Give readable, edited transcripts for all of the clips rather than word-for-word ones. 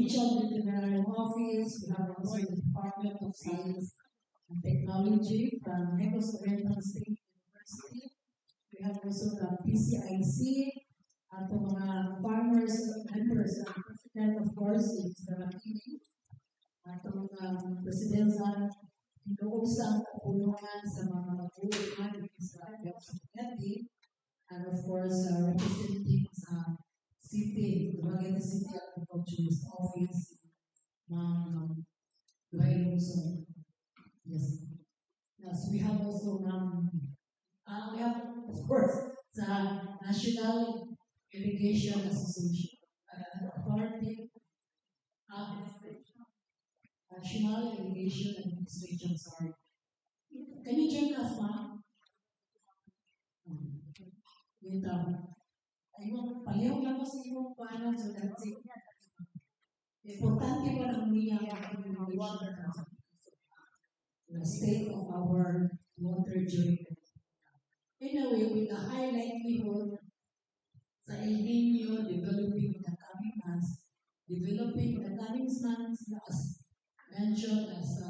Provincial Veterinary Office. We have also the Department of Science and Technology from Negros Oriental State University. We have also the PCIC, at mga farmers, members, and president, of course, is the Matini, at mga president sa pinoob sa kapulungan sa mga mag-uungan sa community, and of course, representing sa city, the Dumaguete City Agriculturist Office, Duhay Luzon. Yes. Yes, we have also we have, of course, the National Irrigation Association, Authority, National Irrigation Administration, sorry. Can you join us, ma'am? Wait, ayun, palihaw lang ko sa iyong paano so that's it. Importante pa ng niya the state of our water during the in a way, with a high likelihood sa El Nino developing the coming months, as mentioned, as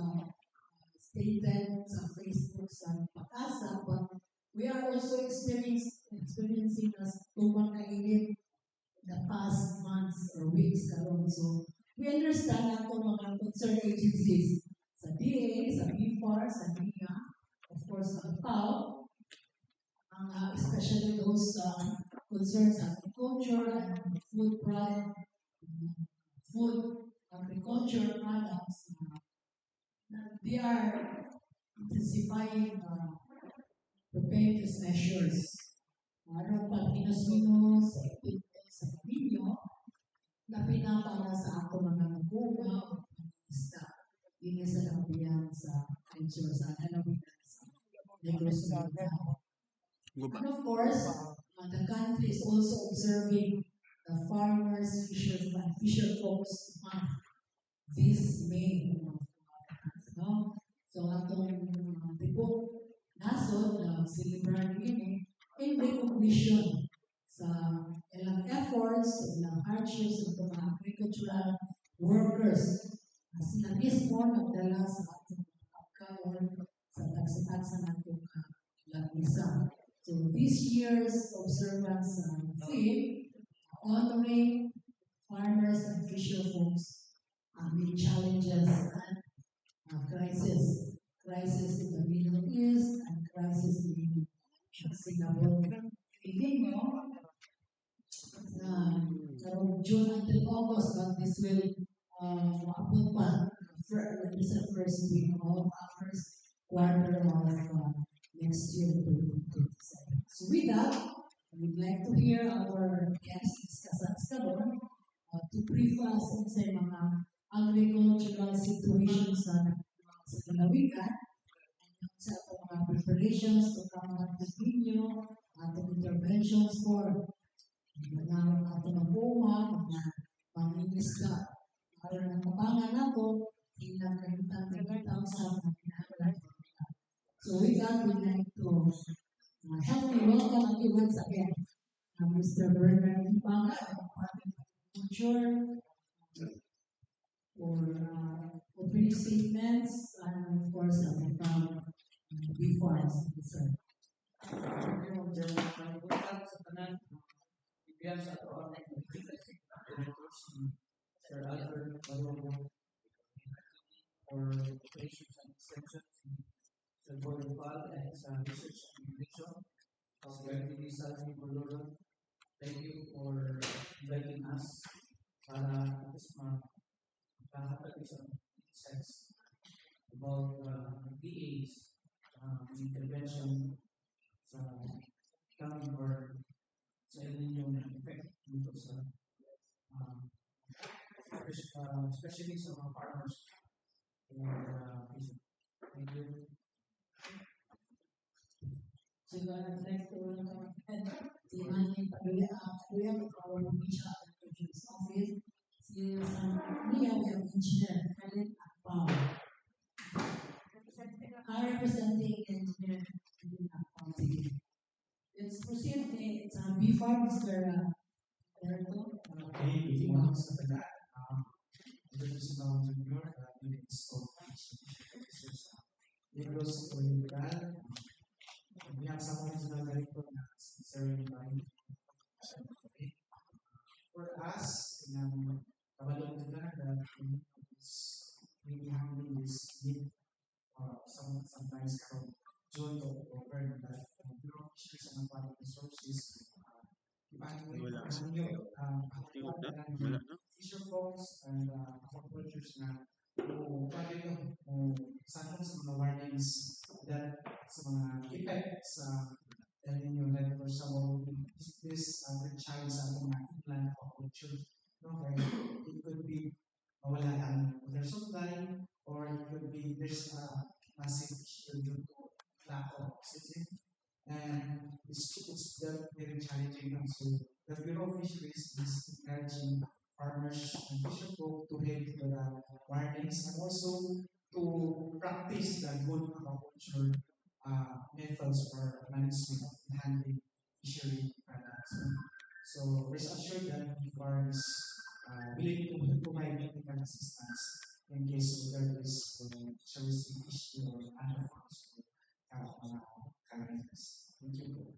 stated sa Facebook sa Pag-asa, but we are also experiencing as tumakainit the past months or weeks karon. So we understand ako mga concerned agencies sa DA, sa BFAR, sa NIA, of course sa PAO, especially those concerns agriculture and food agriculture products. They are intensifying preparedness measures. Ano pa pinasuno sa video na pinapala sa ako mga bunga o pangista. Ini sa kapiyan sa ensure sa halawitan sa Negros Oriental. And of course, the country is also observing the farmers, fisher folks month this May. No? So, atong tibok nasod na celebrate ini in recognition sa ilang efforts, ilang hardships ng mga agricultural workers na sila mismo nagdala sa atong pagkaon sa tagsa-tagsa ng atong lagmisa. So this year's observance theme, honoring farmers and fisher folks amid challenges and crisis in the Middle East and crisis in Singapore. Again, June until August, but this will maabot pa the first week of first quarter of next year. So with that, we'd like to hear our guests discuss to brief us sa mga agricultural situations sa Kalawigan and sa mga preparations to come up with video at interventions for mga ato mga pangingisda. Para ng kapangan nato, hinagkalitan sa mga pinagalan. So with that, we'd like to help me welcome you once again, Mr. Bernard Ipanga, Department of Agriculture, for opening statements, and of course, from BFAR, sir. Sir Albert Barogo for operations and extensions, Sir Gordon Pal and sa research and innovation, Sir Rizal Boloro. Thank you for inviting us para makahatag isang insights about DA's intervention sa coming or sa inyong effect dito sa especially sa mga farmers. Thank you. So I'd like to welcome si Manny Padilla of our Provincial Agriculturist Office. Si Niya, we have Engineer Khalid Akpao. Representing Engineer Khalid Akpao. Let's proceed. Before Mr. Okay, good morning sa taga. Versus Mount Junior, units of Negros Oriental. We have someone who's not very good at ceremony. For us, kabalong na that we handle this need sometimes from John to over that Bureau of Fisheries and Aquatic Resources. Wala. Fisher folks and aquacultures na saan sa mga warnings that sa mga effects sa El Nino that for some of this child sa mga inland aquaculture. No, kaya it could be mawala ang water supply or it could be there's a massive issue due to lack of oxygen. And it's very challenging. So the Bureau of Fisheries is encouraging farmers and fisher folk to head to the warnings and also to practice the good aquaculture methods for management and handling fishery products. So rest assured that the farmers willing to provide technical assistance in case there is service issue or other forms of challenges. Thank you.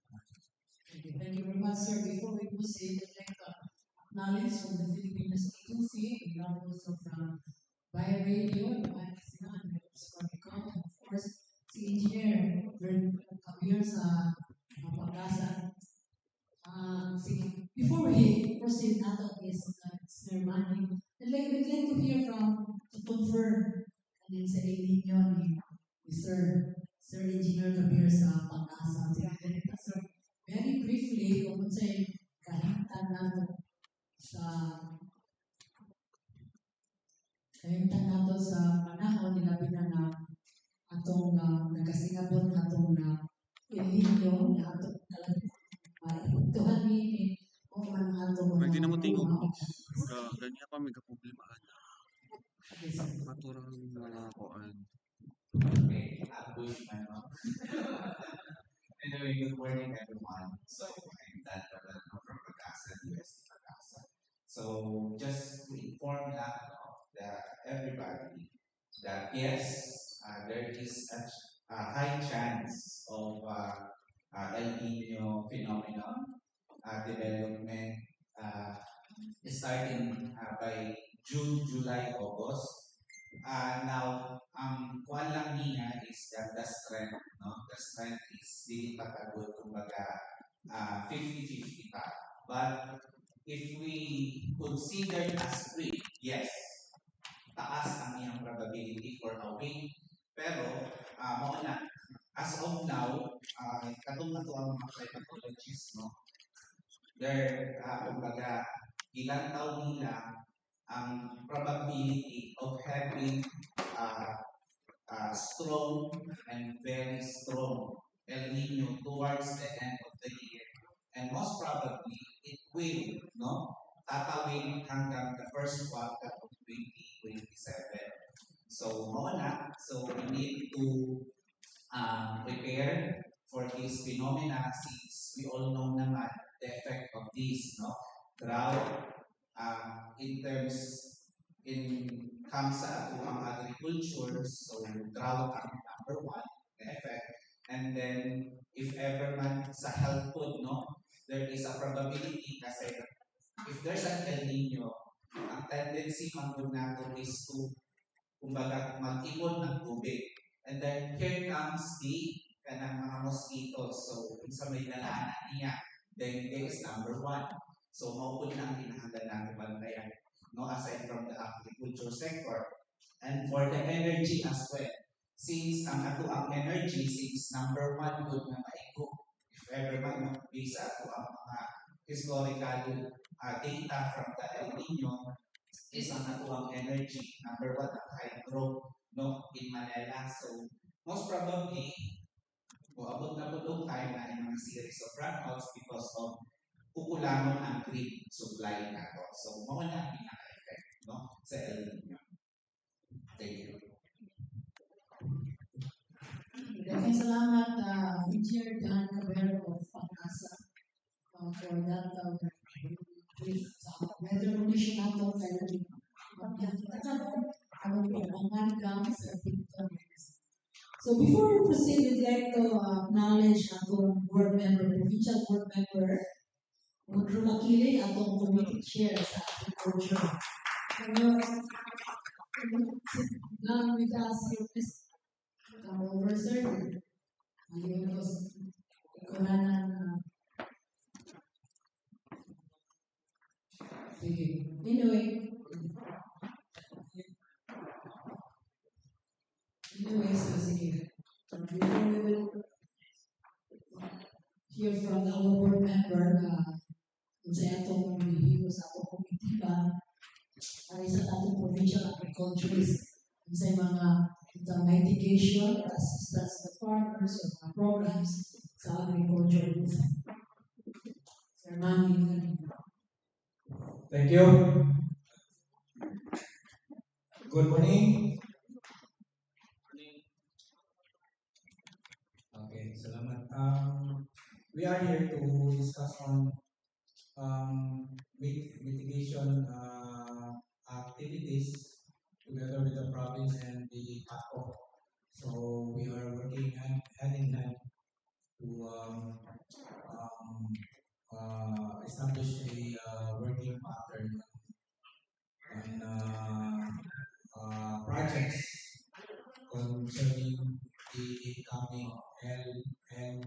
Thank you very much, sir. Before we proceed, I'd like to acknowledge from the Philippine Agency, the also from Bio Radio, the Magazine, and of course, si Engineer Kabir sa Pagkasa. Before we proceed nato is ceremony, we'd like to hear to confirm kanin sa inyo ni Sir Engineer Kabir sa Pagkasa. So, very briefly, kung sa'yo kahimtan nato sa panahon nilabi na atong nagasingabot atong El Nino na atong ipagtuhan ni o man atong Pwede na mo tingog. Ganyan pa may kaproblemahan. Maturang mga koan. Okay, anyway, good morning everyone. So I'm Dan Rabalano from Pagkasa, UST Pagkasa. So just to inform everybody that yes, there is a high chance of El Nino phenomenon development starting by June, July, August. Now, kuan lang niya is that the strength, no? The strength is di patagod, kumbaga 50-50 pa. But if we consider as weak, yes, taas ang iyang probability for a win. Pero, mauna, as of now, katong na to ang mga climatologists, no? There, kumbaga, ilang taon nila ang probability of having strong and very strong El Nino towards the end of the year. And most probably, it will, no? Tatawin hanggang the first quarter of 2027. So, we need to prepare for this phenomena since we all know naman the effect of this, no? Drought, comes sa ang agriculture, so drought ang number one effect. And then, if ever man sa health food, no, there is a probability kasi if there's an El Nino, ang tendency man po natin is to, kumbaga, mag-ipon ng tubig. And then, here comes the kanang mga mosquitoes. So, sa may nalana niya, dengue is number one. So, maupun na ang kinahanglan natin bantayan, no, aside from the agriculture sector. And for the energy as well. Since ang ato ang energy, since number one good na maiko, if ever man based ato ang mga historical data from the El Nino, is ang ato ang energy, number one ang hydro, no, in Manila. So, most probably, abot na po time na yung mga series of blackouts because of kukulangon ang grid supply nato. So, mawala ang pinaka-effect, no, sa El Nino. Thank you. Daghang salamat, Engineer Dan Cabero of Pagkasa for that brief weather condition nato kay So before we proceed, we'd like to acknowledge atong board member, provincial board member, magrumakili atong committee chair sa agriculture. Now with us, come over, sir. Ayun, ikunanan. Anyway, so sige. Before we will hear from our board member, kung sa atong review sa atong komitiba, ay sa atong provincial agriculturist, kung sa mga the mitigation or assistance to farmers or mga programs sa agriculture movement. Sir Manny, Thank you. Good morning. Okay, salamat. We are here to discuss on mitigation activities together with the province and the ACO. So we are working hand in hand to establish a working pattern on projects concerning the incoming El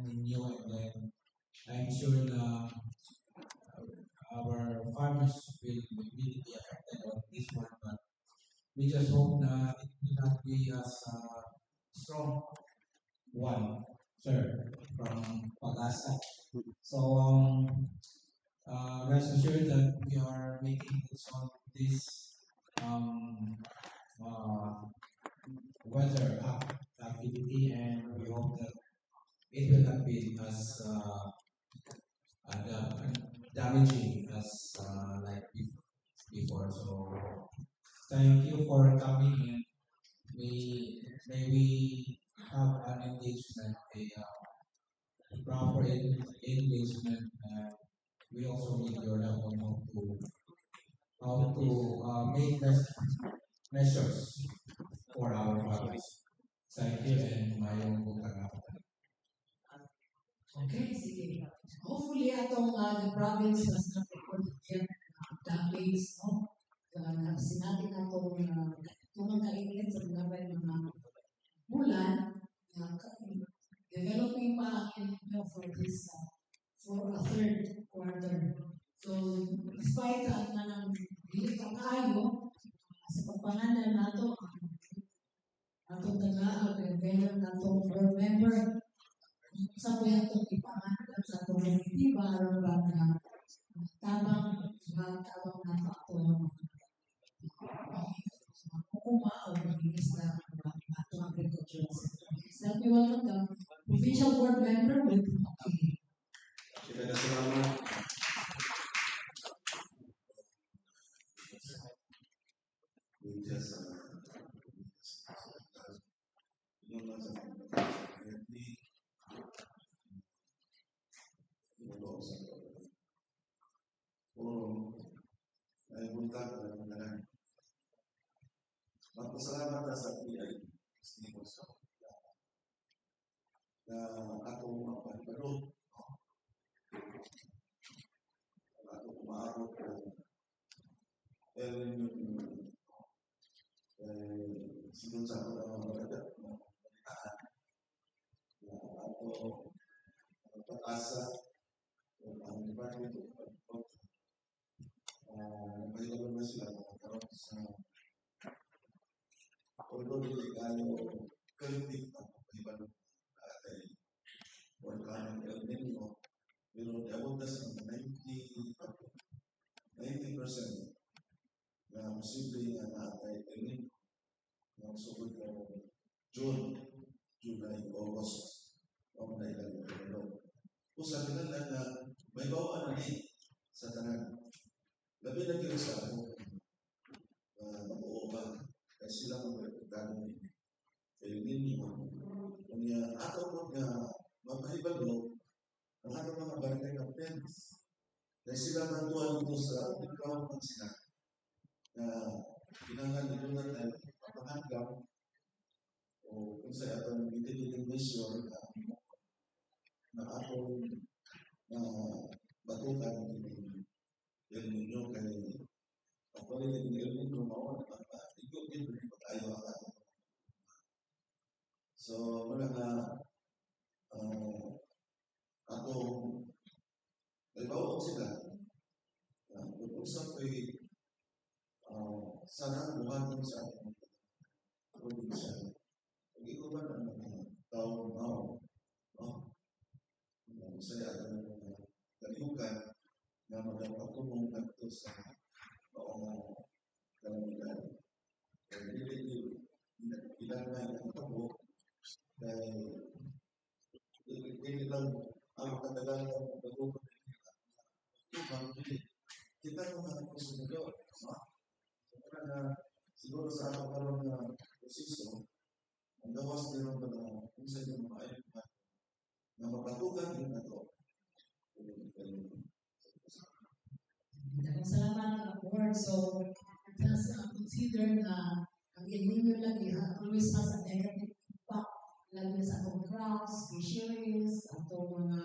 Nino, and then I'm sure our farmers will really be affected on this one, but we just hope that it will not be as strong one, sir, from Pagasa. So rest assured that we are making use of this weather activity, and we hope that it will not be as damaging as like before. So thank you for coming, and may we have an engagement, a proper engagement. We also need your help on how to make measures for our farmers. Thank you, and mayong butang. okay, sige. Hopefully, atong the province was not recorded damage, no? Sinabi na itong mga kainit sa mga bulan, developing pa ang for this, for a third quarter. So, despite ang dili ka kaayo, sa pagpangalan nato, atong tagaan, ganyan natong board member, sa po yung itong ipangalan sa itong komitiba, aron ba na tabang nato atong hukuma o maglinis na atong agricultural sector. Let me welcome the provincial board member with okay. Salamat. Magpasalamat sa PI na akong mapalaro, akong maarot ko sinun sa mga magagat na palitaan na ako pag-asa ang department of agriculture. Nagpahilaban na sila magkaroon sa although hindi tayo collective ang pagpahilaban natin or kanang El Nino, pero abot na sa 90% na posible nga naatay El Nino na sugod na June, July, August o na ilang ito. Kung sabi na lang na may bawaan na din sa tanan. Labi na kayo sa ako mabuo ba kasi sila magpagkano ni El Nino. Kanya ato po nga mapahibalo ang ato mga barangay captains. Dahil sila nanduan dito sa pagkawang sila na kinahanglan dito na tayo panghanggang o kung sa atong utility measure na atong na batutan yung El Nino kay actually yung El Nino mao na ikot din tayo ang so wala na atong nagbawa sila kung usap ko'y sana buhatin sa atong probinsya. Hindi ko ba ang mga taong mao saya atong kalihukan na magpatulong nato sa maong kalamitan. Dili ilanay ang tabo kay dili lang ang katagalan ng pagbubuhat kita mga konsumador. Kaya siguro sa ako karoon na posiso, ang gawas din ang kung sa inyo mga ayun na mapatugan din na ito. Daghang salamat ng board. So, just consider na ang ininyo lagi always has a negative impact lagi sa atong crops, fisheries, atong mga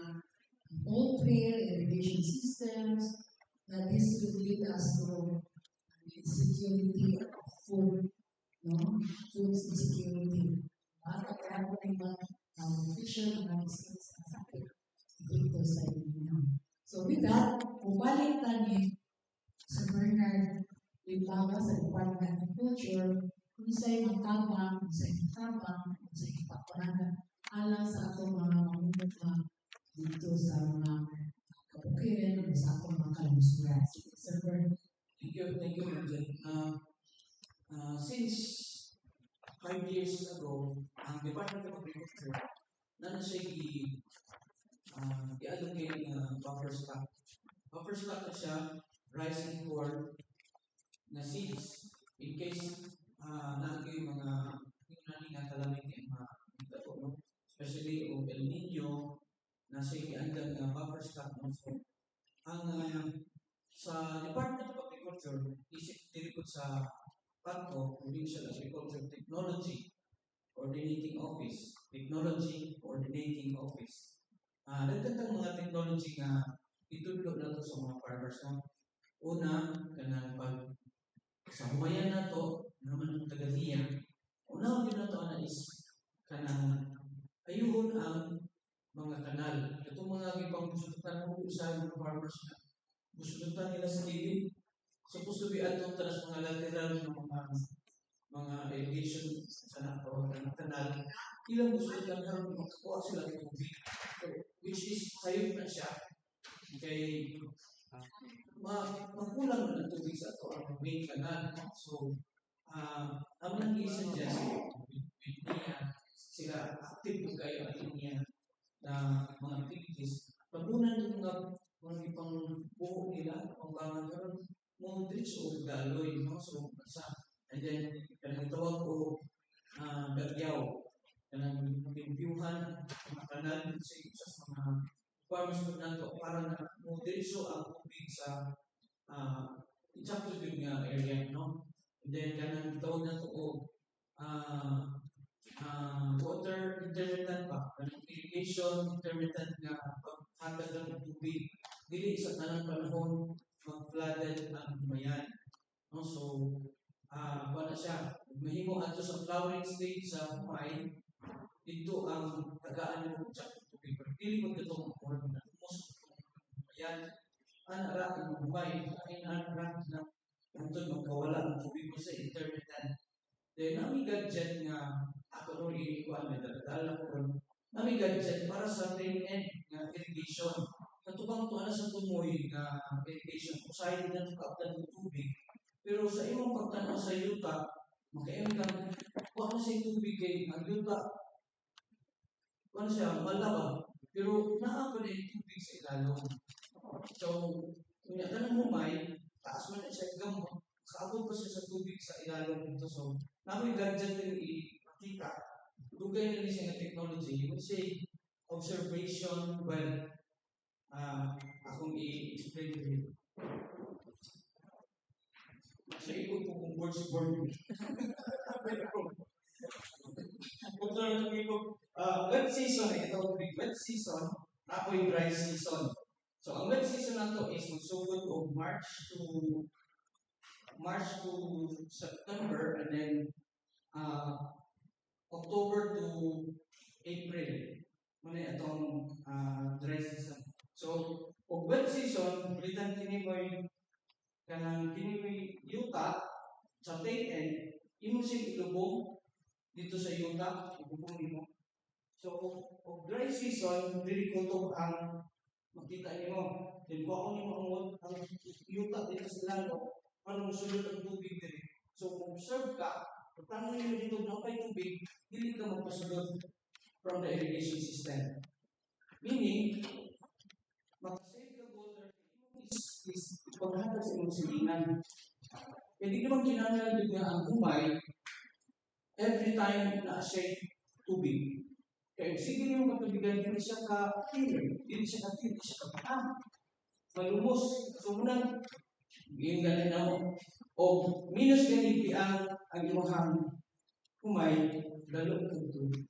poultry, irrigation systems, that this will lead us to insecurity of food, no? Food insecurity. Baka kaya ko na yung fisher, mga skills na sakit dito sa inyo. So with that, bumalik tayo sa Bernard Libaga sa Department of Agriculture kung sa'yo magtabang, kung sa'yo magtabang, kung sa'yo magpapanagan alang sa atong mga mamumuha dito sa mga kabukiran o sa atong mga kalusuran. Sir Bernard. Thank you, Martin. Since 5 years ago, ang Department of Agriculture na siya i-allocate na buffer stock. Buffer stock na siya, rice and corn na seeds. In case naagay yung mga naning nga talamig yung mga ito, no? Especially yung El Nino na siya i-andang buffer stock. No? So, ang sa Department of Agriculture, isip dirikot sa PATCO, Provincial Agriculture Technology Coordinating Office. Technology Coordinating Office. Nagkatang mga technology na itudlo na ito sa mga farmers. No? Una, kanang pag sa humayan na ito, naman ang tagaliya, una din na ito na is kanang ayuhon ang mga kanal. Itong mga ibang gustutan mo sa mga farmers na gustutan nila sa gilid. Supposed to be atong talas mga lateral ng mga irrigation sa nakawag ng kanal. Ilang gustutan na makakuha sila ng tubig. Which is sayop na siya. Okay, magkulang na tubig sa ito ang main kanal. So, ang nag-i-suggest sila active po kayo at niya na mga activities. Pagkunan yung mga ipang buhok nila, ang pangalan Montrich o Galoy, no? So, and then, kanang tawag ko Gagyaw, kanang pimpiyuhan, mga kanal sa mga farmers po nato para na Montricho ang tubig sa i-chapter yung area, no? And then, kanang tawag na to water intermittent pa, kanang irrigation intermittent na paghatag ng tubig, dili sa tanang panahon mag-flooded ang bayan. No? So, paano siya? Mahimo ato sa flowering stage sa humay, dito ang tagaan ng tubig. Pero pili mo ito ang oras na tumusok ang bayan. Anara ang humay, ay anara na antod magkawala ang tubig mo sa intermittent. Then, nami gadget nga ako nung iikuan na dadala ko. Nami gadget para sa rain end nga irrigation. Katubang to na sa tumoy na irrigation, usahay din na tukaptan ng tubig. Pero sa imong pagtanaw sa yuta, makaim kang, huwag na siya tubig kay ang yuta. Huwag na siya, malaba. Pero naapa na yung tubig sa ilalong. So, kung yan mo may, taas mo na siya gamot, kaabot pa siya sa tubig sa ilalong dito. So, namin gadget din ipakita. Dugay na siya ng technology, you would say, observation well. Akong i-explain to you. Sa ikot ko kung board sa board. Kung wet season, ito wet season, ako yung dry season. So, ang wet season na to is magsugod of March to September, and then October to April. Muna itong dry season. So, og wet season, ulitan kinimoy kanang kinimoy yuta sa tail end, imo sing ilubong dito sa yuta, ilubong nimo. So, og dry season, dili ko to ang makita nimo. Then ko nimo ang yuta dito sa lalo, para musulod ang tubig diri. So, kung observe ka, kung tanong nimo dito na pa'y tubig, dili ka magpasulod from the irrigation system. Meaning, makasave ka water is paghatag sa imong silingan. Kaya di naman kinahanglan nga ang humay every time na siya tubig. Kaya sige niyo matubigan, hindi siya ka-clear, hindi siya ka-patang. Malumos. So muna, yung ganin na mo. O minus ganiti ang imong humay, dalo ng tubig.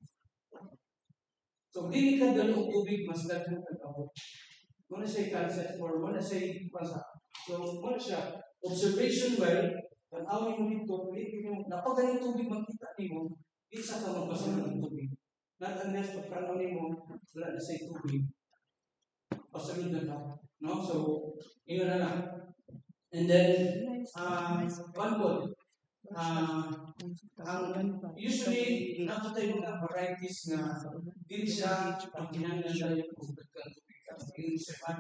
So, dili ka dalo ng tubig, mas daghang pag-abot. Muna siya concept or muna siya pasa. So, muna siya, observation well, tanawin mo dito, napagaling tubig makita nimo, di sa ka magpasunod ng tubig. Not unless pagkanonin mo, wala na siya tubig. Pasunod na ka. No? So, yun na lang. And then, one more. Usually, nakatay mga varieties na dili siya pagkinanglan siya yung tubig ka. Dili siya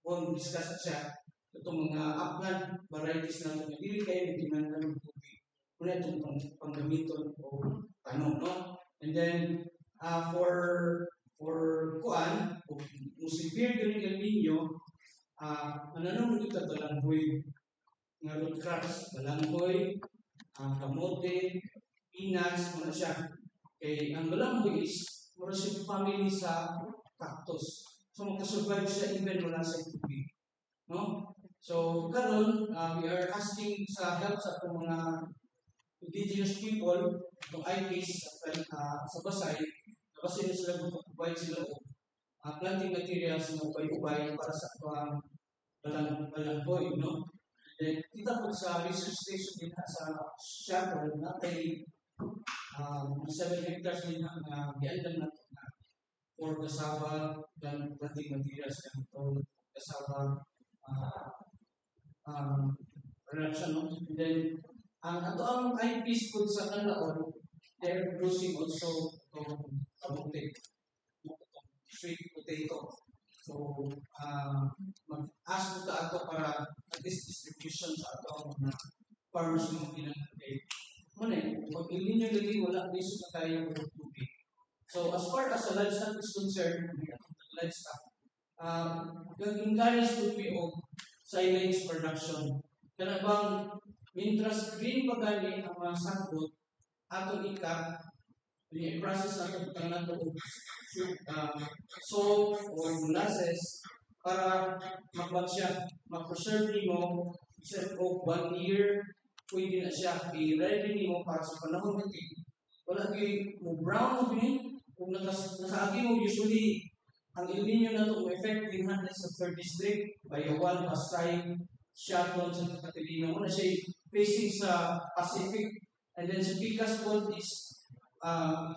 kung discuss siya itong mga upland varieties na dili kayo nagkinanglan ng tubig. Muna itong panggamiton o tanong, no? And then, for kuan, kung severe during El Nino, nananong ito talanghoy, nga root crops, talanghoy, kamote, peanuts, mga siya. Okay, ang balanghoy is mura siya family sa cactus. So makasurvive siya even wala sa tubig. No? So karon we are asking sa help sa itong mga indigenous people, itong IPs sa Basay, kasi sila mag-provide sila o planting materials na ubay-ubay para sa balanghoy, no? Then, kita po sa research station din sa Shepard na kay 7 hectares din na giandan na for cassava dan planting materials and for cassava production, no? And then, ato ang IPs po sa Kalaon, they're producing also kamote, sweet potato. So, mag-ask mo ka ato para at least distribution sa ato mga farmers mo pinag-take. Muna, pag hindi nyo lagi wala, iso na tayo ng tubig. So, as far as the livestock is concerned, livestock, encourage to be of silage production. Kaya bang, mintras green pa gani ang mga sagbot, ato ikat, i-process natin ang nato salt or molasses para mag-preserve mo instead of 1 year, pwede na siya i-ready mo para sa panahon natin. Wala kayo mo brown mo din, kung nakaagi mo usually, ang El Nino na ito effect din natin sa third district, Bayawan, Pasay, Shotton, Santa Catalina, muna siya facing sa Pacific, and then sa Picas Fault is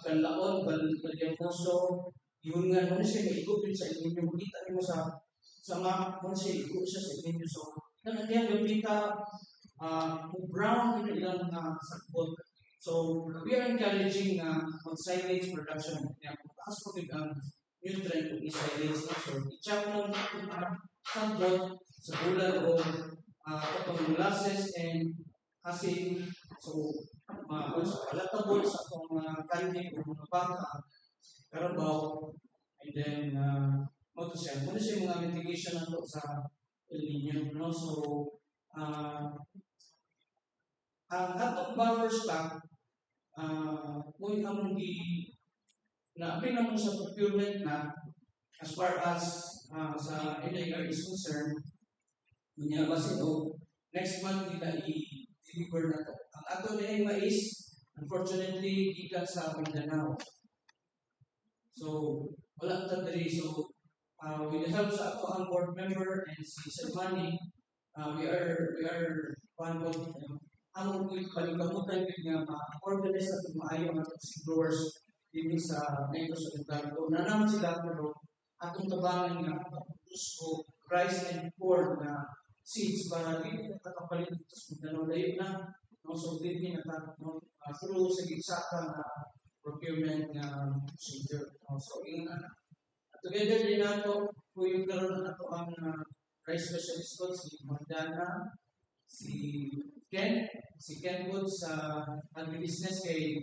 Canlaon, Valdiamoso, yun nga, muna siya maikot din sa El Nino. Kita mo sa map, muna siya ikot siya sa El Nino. So, nandiyan gabita, brown din ilang sakbot. So, we are encouraging silage production. Taas po ang nutrient to silage. So, i-chop lang sakbot sa bulan o kapag molasses and asin. So, palatable sa itong kanin o mga baka, karabaw, and then muna siya mga mitigation na ito sa El Nino. No? So, ang atong buffer stock, kung ang na-apply naman sa procurement na as far as sa NIR is concerned, niya kasi next month nila deliver na to. Ang ato na ay mais, unfortunately, gikan sa Mindanao. So, wala ta diri. So, with the help sa ato ang board member and si Sir Manny, we are one of ang palikamutan nga ma-organize at maayo ang atong growers din sa Negros Oriental. Na naman sila pero atong tabangan nga produce ko rice and corn na seeds para dili kakapalit sa Mindanao layo na. No, so dili na through sa gigsaka na procurement nga procedure. So together din nato kung yung karoon na ato ang rice specialist ko si Magdana, si Ken Wood sa agribusiness kay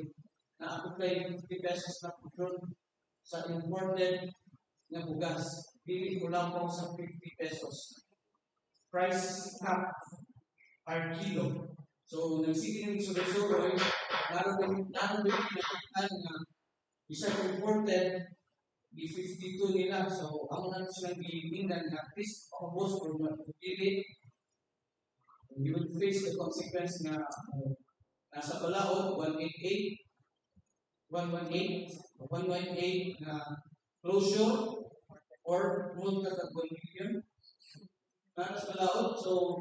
na-apply 50 pesos na control sa imported na bugas. Bili ko lang po sa 50 pesos. Price cap per kilo. So, nagsige ng suloy-suloy, naroon nakikita na isa imported, di 52 nila. So, ang natin silang gilingan na at least pakabos or pili, you will face the consequence na nasa Balaod, 118 na closure or multa ka 1 million. Nasa Balaod, so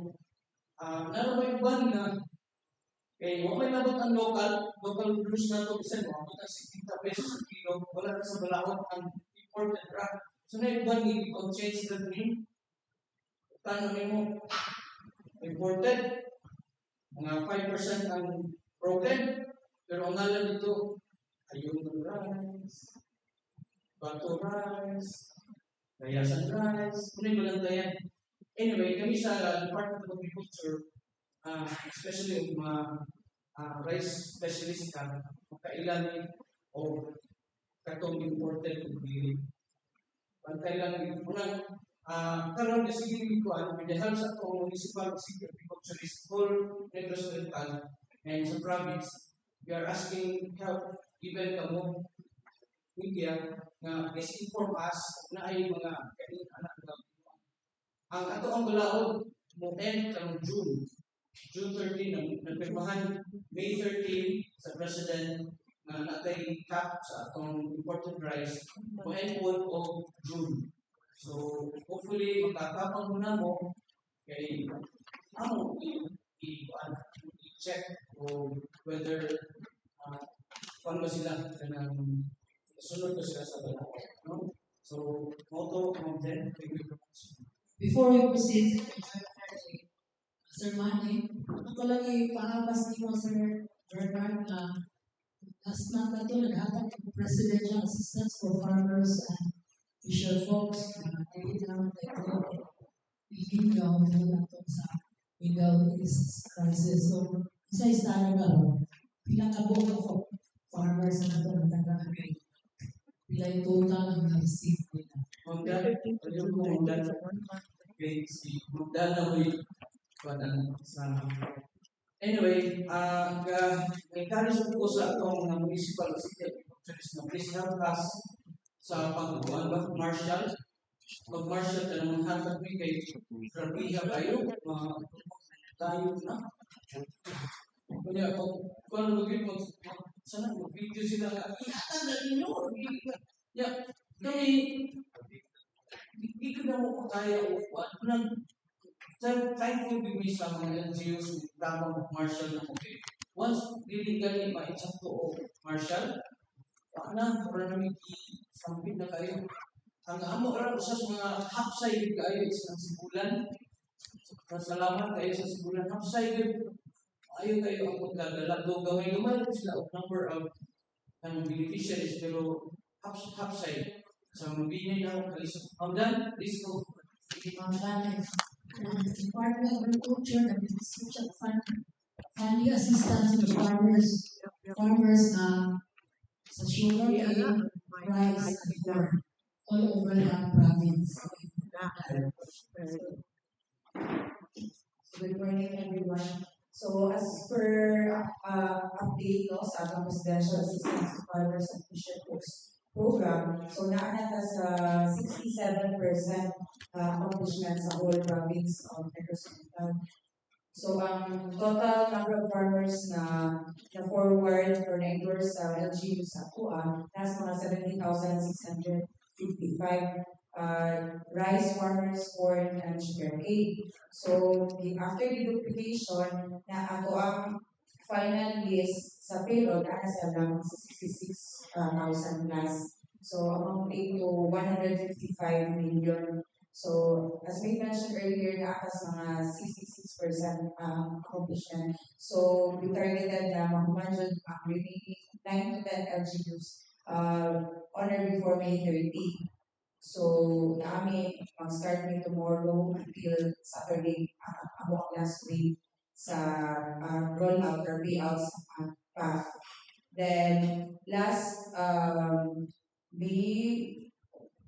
naroon ban na kay wala may labot ang local produce na ito bisan mo ang 60 pesos per kilo, wala na sa Balaod ang imported rock. So na ban ni change the name. Tanong mo imported, mga 5% ang broken, pero ang ngalan dito, ayun rice, bato rice, bayasan rice, kunin mo lang tayo. Anyway, kami sa Department of Agriculture, especially yung mga rice specialist ka, makailan o katong imported to be kailan unang karon na sige ko with the help sa itong municipal city agriculturist whole Negros Oriental and sa province, we are asking help even kamo media na misinform us na ay mga kaning anak na ang ato ang Balaod mo end karong June 13 nagpirmahan May 13 sa President na natay cap sa atong imported rice mo end o June. So, hopefully, magkakapang muna mo kay ako i-check o whether paano sila kanang sunod ko sila sa bala. No? So, motto of them, thank you very much. Before we proceed, Sir Manny, ako lang ipahabas niyo, Sir Bernard, na last month na ito, naghatag ng Presidential Assistance for Farmers and Fisher Folks na kailangan tayo ihingaw na ito sa Middle East crisis. So, isa-isa na pilang kabog ako farmers na ito na nag-agree. Pila yung total ang na-receive nila. Anyway, encourage ko sa itong municipal city na please help us sa pagbubuan ba Marshall mag-Marshall ka naman hatag mi kay Rabiha kayo tayo na kunya kung ano sana mag-video sila ihatag na ninyo kami hindi ko na mo kaya upuan nang thankful be me sa mga NGOs na Marshall na okay once diligan ni ma-insakto o Marshall na para namin i-sampit na kayo. Ang amo rin sa mga half-sided kayo isang sibulan. Salamat kayo sa sibulan. Half-sided. Ayaw kayo ang magdadala. Gawin sila of number of beneficiaries pero half-sided. Sa mabinin na ako kayo. Ang done, please go. Department of Agriculture, the Ministry of Family Assistance to farmers sa sugar cane, rice, and corn all over the province. Good morning, everyone. So, as per update sa atong Presidential Assistance to Farmers and Fisher Folks program, so naanata sa 67% accomplishment sa whole province of Negros Oriental. So, ang total number of farmers na forward or na-endorse sa LGU sa Tua, nasa mga 17,655 rice farmers, corn, and sugarcane. So, after the duplication, na ato ang final list sa payroll, na sa lang sa 66,000 plus. So, amounting to 155 million. So, as we mentioned earlier, naakas mga 66% accomplishment. So, we targeted na mahuman dyan ang remaining 9 to 10 LGUs on or before May 30. So, naami mag-start me tomorrow until Saturday, ako last week sa rollout or payouts pa. Then, last May,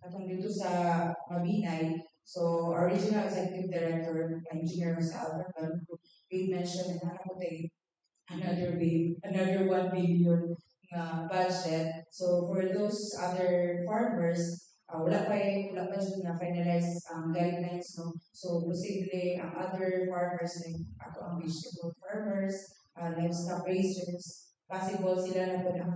atong dito sa Mabinay, so our regional executive director, engineer sa Albert Baluco, we mentioned na ako tayo another 1 billion budget. So for those other farmers, wala pa dyan na finalize ang guidelines, no? So posible ang other farmers like ako ang vegetable farmers, livestock raisers, possible sila na po ang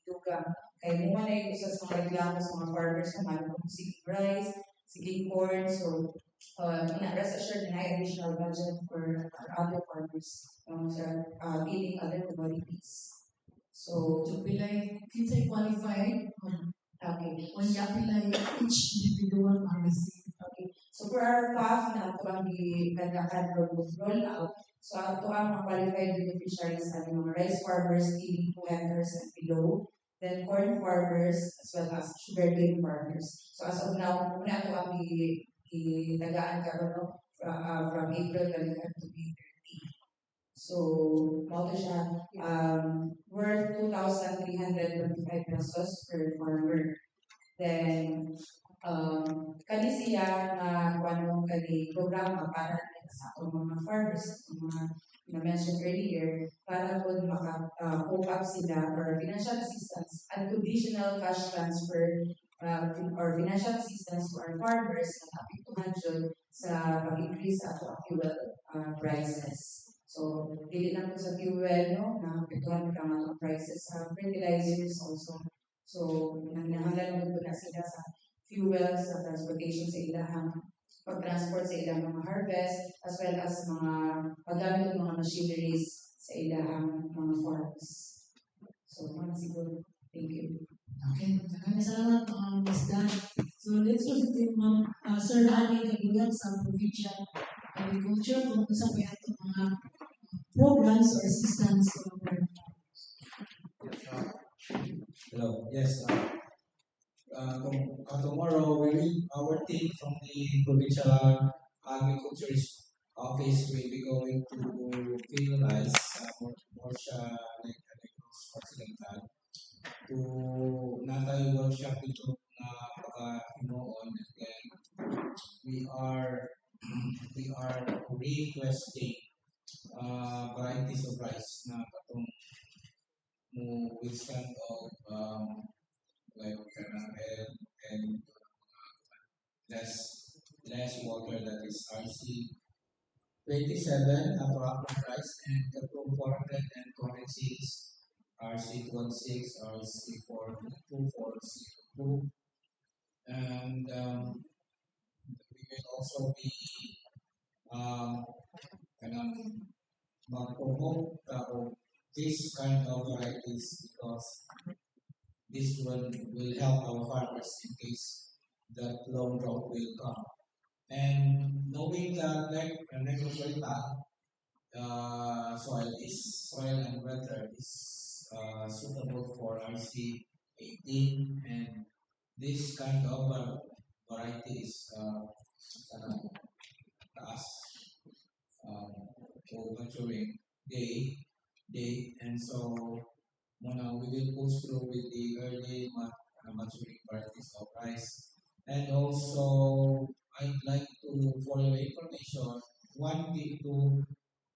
itugang. Kaya mo man ay isa sa mga reklamo sa mga farmers na kung seeking rice, seeking corn, so rest assured na additional budget for other farmers sa dealing other commodities. So, So pilay kinsay qualified okay. unya pilay each individual ang receive. Okay. So for our PAF na ito ang gigadakan roll out, so ito ang mga qualified beneficiaries sa mga rice farmers, 80 hectares and below, then corn farmers as well as sugarcane farmers. So as of now, muna ito ang gitagaan karon from April to May 30. So, mauto siya worth 2,325 pesos per farmer. Then, kani siya na kung kani programa para sa atong mga farmers, mga na-mention earlier, para po maka-cope up sila or financial assistance, unconditional cash transfer or financial assistance to our farmers na apektuhan dyan sa pag-increase sa ato fuel prices. So, dili lang po sa fuel, no, na apektuhan ka mga prices sa fertilizers also. So, nangangalaman po na sila sa fuel, sa transportation sa ilahang pag-transport sa ilang mga harvest, as well as mga paggamit ng mga machineries sa ilahang mga farms. So, mga siguro. Thank you. Okay, maraming salamat Ms. Dan. So let's proceed to Sir Hani Kagulat sa Provincial Agriculture kung sa pa ito mga programs or assistance to our Hello. Yes. Tomorrow, our team from the provincial agriculture office will be going to finalize more siya like occidental to natay workshop ito na pagka-inoon, and then we are requesting varieties of rice na katong mo withstand of like and less water, that is RC27 Abraham rice and katong 426 RC26 RC424 RC2, and we will also be mag-promote this kind of varieties because this one will help our farmers in case that long drought will come. And knowing that soil and weather is suitable for RC18, and this kind of variety is taas maturing day, and so we will push through with the early maturing varieties of rice. And also, I'd like to, for your information, to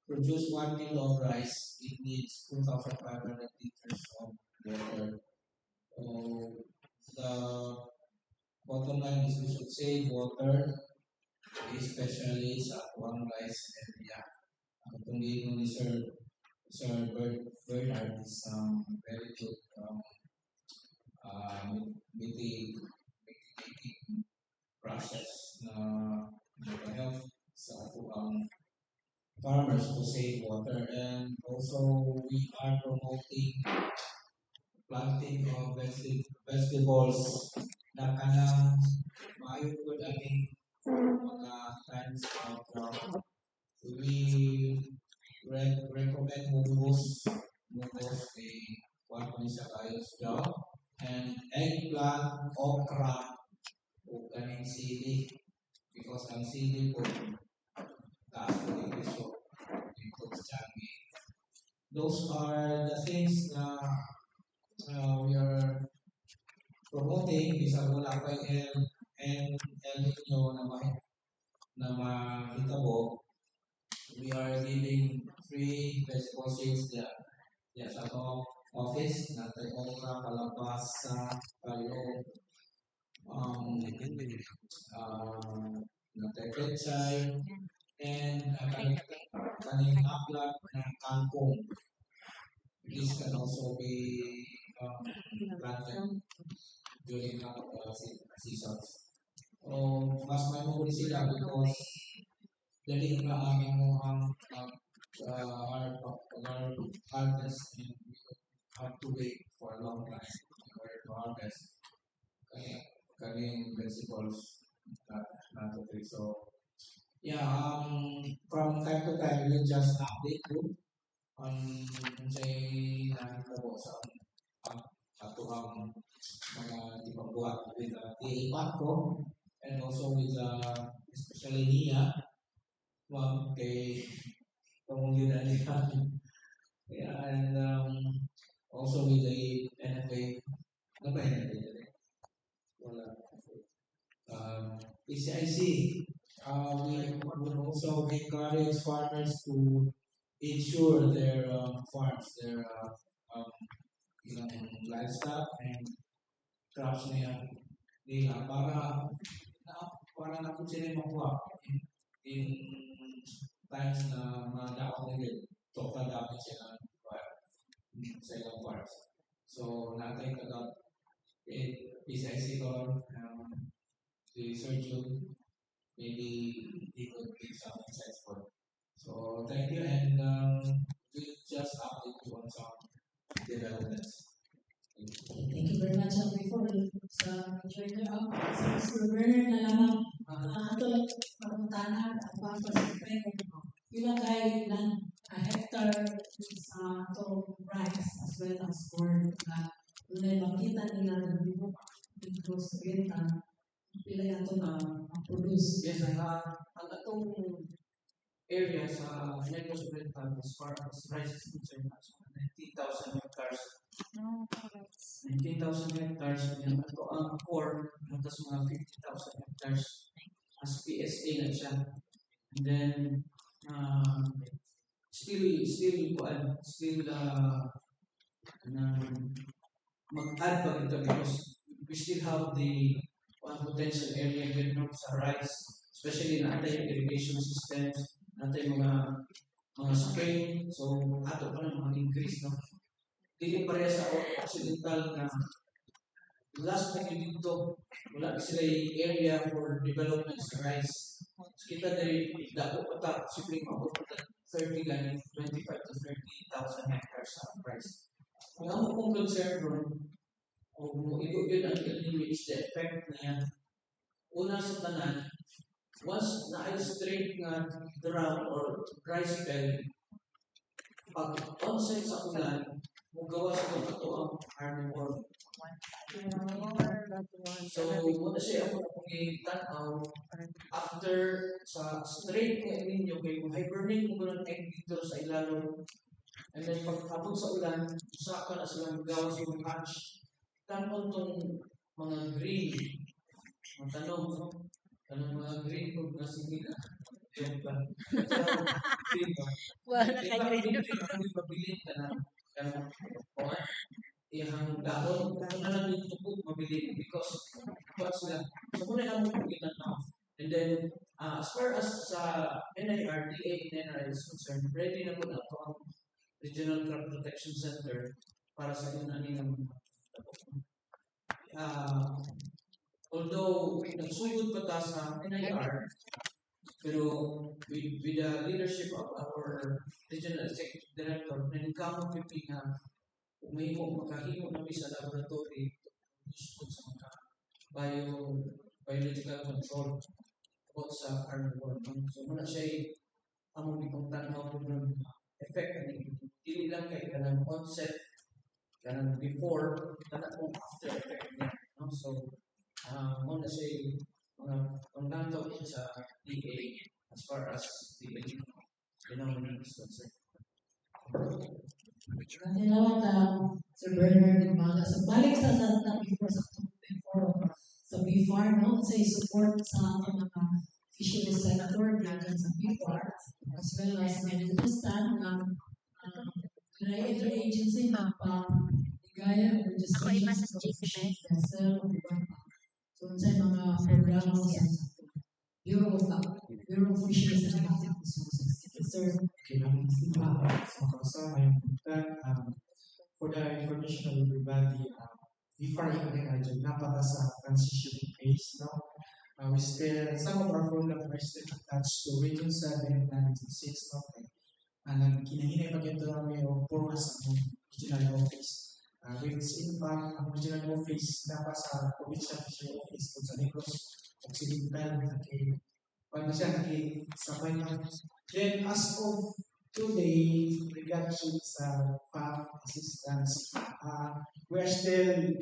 produce 1 kilo of rice, it needs 2,500 liters of water. So the bottom line is we should save water, especially sa one rice area. itong dito ni Sir Bernard is very good mitigating process na help sa ato farmers to save water, and also we are promoting planting of vegetables na kanang maayo po ating mga times of drought. We recommend mungus one po sa kayos job, and eggplant, okra, o kaning sili, because ang sili po taas po yung presyo dito sa Changi. Those are the things na we are promoting. Bisa wala pa yung El Nino na mahitabo. We are giving free vegetable seeds there. Yes, ato office natin okra, kalabasa, talong, natin pechay, and kaning aklat ng kangkong. This can also be planted during seasons. Mas may muli sila because dali na ang our harvest, and we have to wait for a long time in order to harvest kaning vegetables natin. So yeah, from time to time we'll just update you on say nakita po sa ato mga ipagbuhat with the PATCO, and also with especially Nia, kay Pamungyan nila. Yeah, and also with the NFA. Ano ba yun? Wala. PCIC. We would also encourage farmers to insure their farms, their livestock and crops nila para na po sila makuha in times na madaong nila total damage sa ilang farms. So natin kagat PCIC ko si Sir June, maybe he could give some insights for it. So thank you, and we'll just update you on some developments. Thank you very much. Before sa joiner up, sa Mr. Bernard na lamang ato pagpuntahan at pagpasipin. Ilang kay ilang hectare sa ato rice as well as corn na tunay makita nila na dito sa renta pila ato na produce. Yes, ang atong area sa Negros Oriental as far as rice is concerned, 19,000 hectares. 19,000 hectares, and ito ang core, natas mga 50,000 hectares as PSA na siya. And then, mag-add pa ito because we still have the potential area here sa rice, especially na atay irrigation systems, natay mga spray, so ato pa lang mag-increase, no? Dili pareha sa occidental na last na dito, wala sila yung area for development sa rice. So kita dari dako patak, siyempre mabot 30 lang, 25 to 30,000 hectares sa rice. Ang ako kong concern ron, o yun ang is the effect na yan. Una sa tanan, once na-straight nga drought or dry spell, pag onset sa ulan, magawa sa ito ang herbivore. So, muna siya ako pag-tanaw, after sa straight nga ninyo, kay hibernate mo ng egg dito sa ilalong, and then pag abot sa ulan, usaka na silang gawa sa mga hatch. Tanong itong mga green, tanong mga green kung nasigil na. Joke lang. Wala kayo rin. Mabilin ka na. Iyang daon, kung na lang yung tubog, mabilin. Because, sila. So, muna lang mo pagkitan na. And then, as far as sa NIRDA and NRI is concerned, ready collection center para sa nilang although nagsugod pa ta sa NIR, pero with the leadership of our regional executive director, nanigkamot pipi nga makahimo na sa laboratory useful sa mga biological control about sa carnivore. So muna siya among itong tanaw ko ng effect ani dili lang kay kanang onset kanang before kanang kung after effect niya, no? So muna siya mga pangdanto sa DA as far as the phenomenon is concerned. Salamat Sir Bernard Dimaga. So balik sa before sa BFAR, no? Sa support sa ating mga fisheries sector natin sa BFAR, as well as understand ng interagency na pa-ligaya o registration sa fishing vessel o so sa mga programa sa Bureau of Fisheries and Aquatic Resources. Sir, for the information of everybody, before even napata sa transitioning phase, no? We still, some of our programs are still attached to Region 7 and Region 6, no? Kinahinay pa ito namin yung progress ng regional office. Which in fact, ang regional office napa sa provincial fishery office kung sa Negros Occidental, paano siya sabay na. Then as of today, regards sa PAP assistance, we are still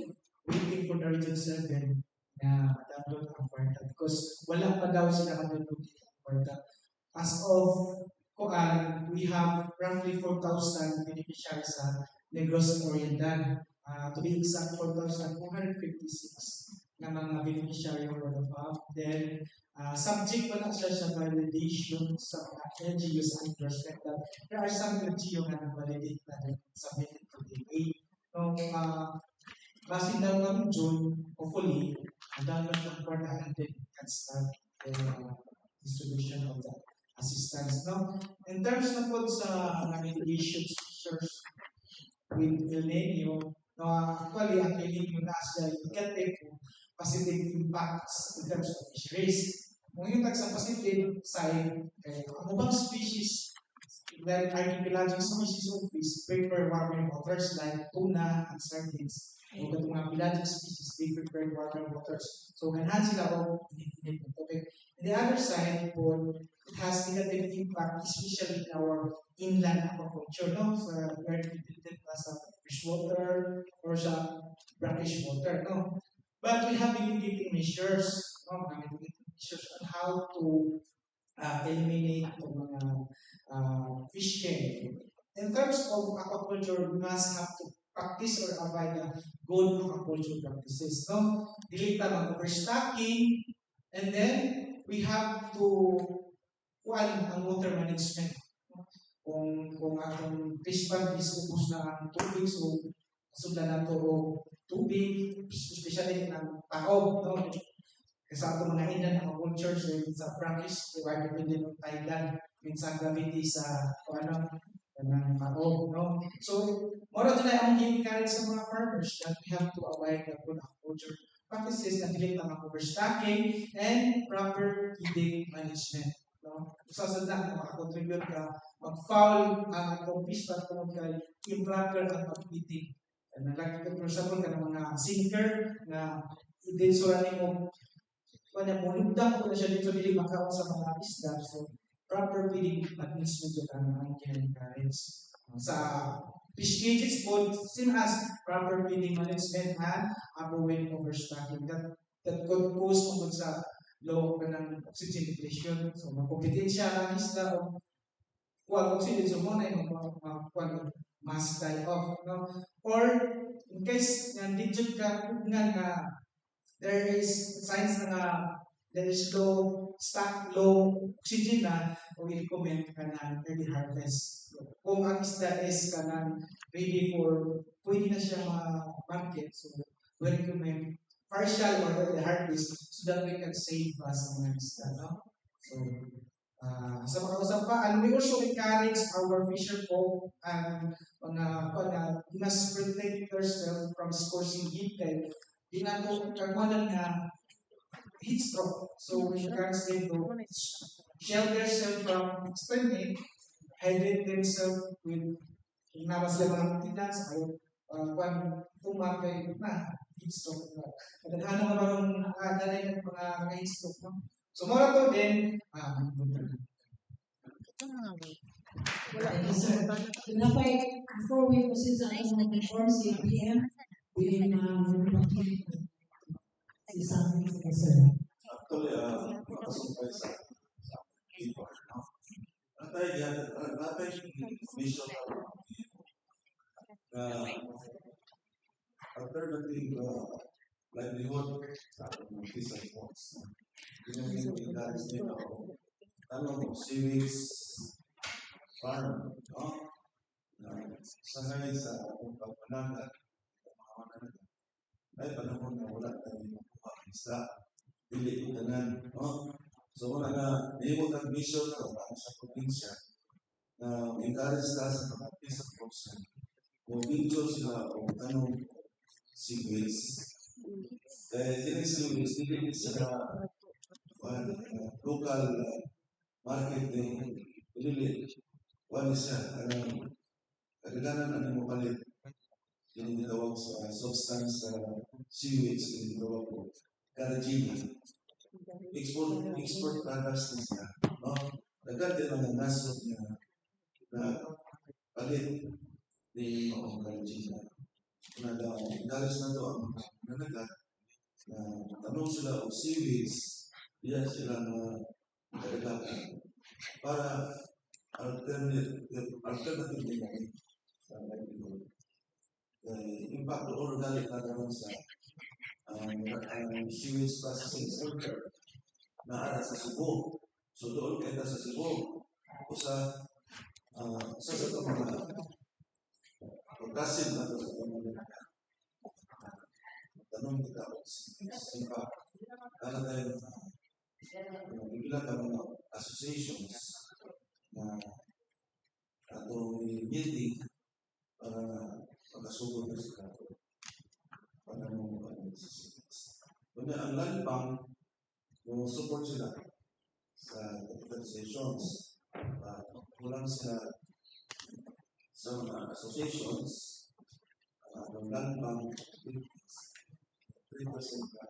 waiting for the Region 7 na download ang kwarta because wala pa daw sila download ang kwarta. As of we have roughly 4,000 beneficiaries sa Negros Oriental. To be exact, 4,456 na mga beneficiary for the PAP. Then, subject pa na siya sa validation sa mga LGUs and endorsement. There are some LGU na nag-validate na submitted to DA. So, base daw ng June, hopefully, ang download ng kwarta and then can start the distribution of the assistance. No? In terms na po sa mitigation measures with El Nino, actually, ang El Nino na siya negative positive impacts in terms of fisheries. Kung yung sa positive side, ang ubang species like archipelagic species of fish prefer warmer waters like tuna and sardines. O itong mga pelagic species, they prefer warmer waters. So, enhance sila o init ng tubig. On the other side, it has negative impact, especially in our inland aquaculture, no? Sa where dependent na sa freshwater or sa brackish water, no? But we have mitigating measures, no? Mitigating measures on how to eliminate itong mga fish killing. In terms of aquaculture, we must have to practice or abide the good aquaculture practices, no? Dili ta mag-overstocking, and then we have to ang water management. Kung atong fish pond is ubos na ang tubig, so sudlan na to o tubig, especially ng taob, no? Kasi atong mga inland aquaculture sa practice, diba, depende ng tide, minsan gravity sa ng taob, no? So, more than ang encourage sa mga farmers that we have to avoid the good aquaculture practices na dili na overstocking and proper feeding management. No? Sa sadang makakontribute ka, mag-foul ang atong fish pond kung improper ang pag-feeding. For example, ka ng mga sinker na idensura mo mulugdang ko na siya dito dili makaon sa mga isda. So, proper feeding management yun ang encourage. Sa fish cages po, same as proper feeding management and avoid overstocking. That could cause kung sa low ng oxygen depletion. So, makompetensya ang isda o kuwan oxygen. So, muna yung kuwan mass die-off. No? Or, in case nandito ka kugnan na there is signs na there is low oxygen na, we recommend ka na early harvest. Kung ang isda is ka na ready for, pwede na siya ma-market. So, we recommend partial or early harvest so that we can save sa mga isda. No? So, Sa mga usap pa, and we also encourage our fisher folk and you must protect yourself from scorching heat kay di na to kagmanan nga heat stroke. So we encourage them to shield themselves from extreme heat, hydrate themselves with nawas sila mga maintenance ay kung tumapay na heat stroke na. Kadaghanan nga mga dalay ng mga heat stroke. No? So mura to din, Thank you, sir. Tinapay, before we proceed sa ating mga form, CPM, willing si something sa sir. Actually, makasumpay sa people. Natay mission na alternative livelihood sa mga peasant folks. Yung encourage nila civics, farm, no? Sanay sa akong pagpanagat, ay panahon na wala tayong makuha ang isda, pili ko tanan, no? So wala na, nilibot ang mission na wala sa probinsya na encourage ka sa mga peasant folks kung picture sila o anong sequence. Dili sequence, dili sila local market dili wala siya kadalanan ang mo palit yung ginawag sa substance sewage yung ginawag ko karajina export products na siya, no? Nagkante ng nasod na palit ni karajina na galis na to ang nanagat na tanong sila o sewage diyan sila kadalanan para alternative nila sa livelihood. Impact doon galit na naman sa sewage processing center na ara sa Cebu. So doon kita sa Cebu o sa mga progressive na ito sa mga tanong kita o impact kaya tayo ilang ka mga associations na atong meeting para pagkasugod na sila para mo kanya ang land bank yung support sila sa capitalizations kulang sila sa mga associations ang land bank 3% ka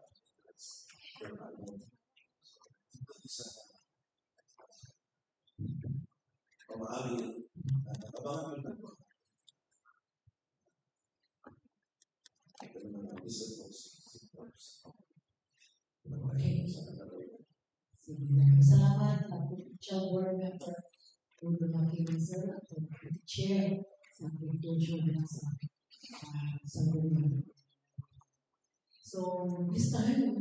isa pamaali abangan ko na Okay. Sige, maraming salamat. Ako, Child Board Member, Udo Makiling Sir, at Chair sa Agriculture na sa Board. So, this time,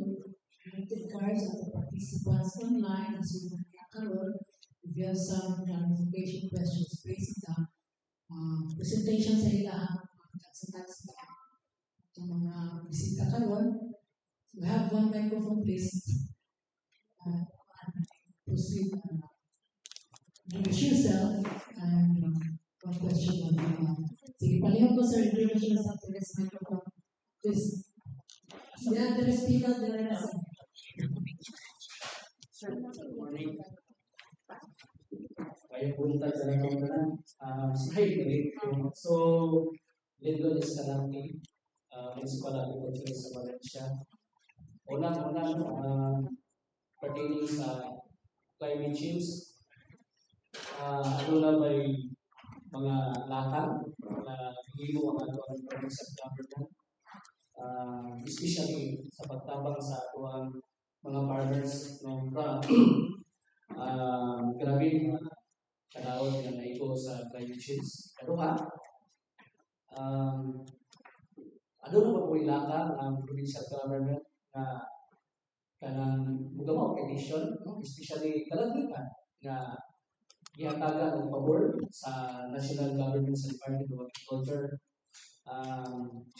connected cards at the participants online as we karon, if you have some clarification questions based on the presentation sa ilang sa mga bisita karon. We have one microphone, please. Proceed. Introduce yourself and one question on sige, palihog ko sir, introduce yourself to this microphone. Please. Yeah, the speaker, the rest. Good morning. Kayo punta sa nakamdanan. So, Lidlon Escalante, Municipal Agriculture sa Valencia. Unang-unang pertaining sa climate change, ano na may mga lakang na hihimo ang ating provincial government, especially sa pagtabang sa ating mga farmers ng grabe mga kanaon na naigo sa climate change. Ano ka? Ano naman po ilaka ang provincial government na kanang mugamang petition, especially kalagitan na ihatagan ang pabor sa national government sa Department of Agriculture,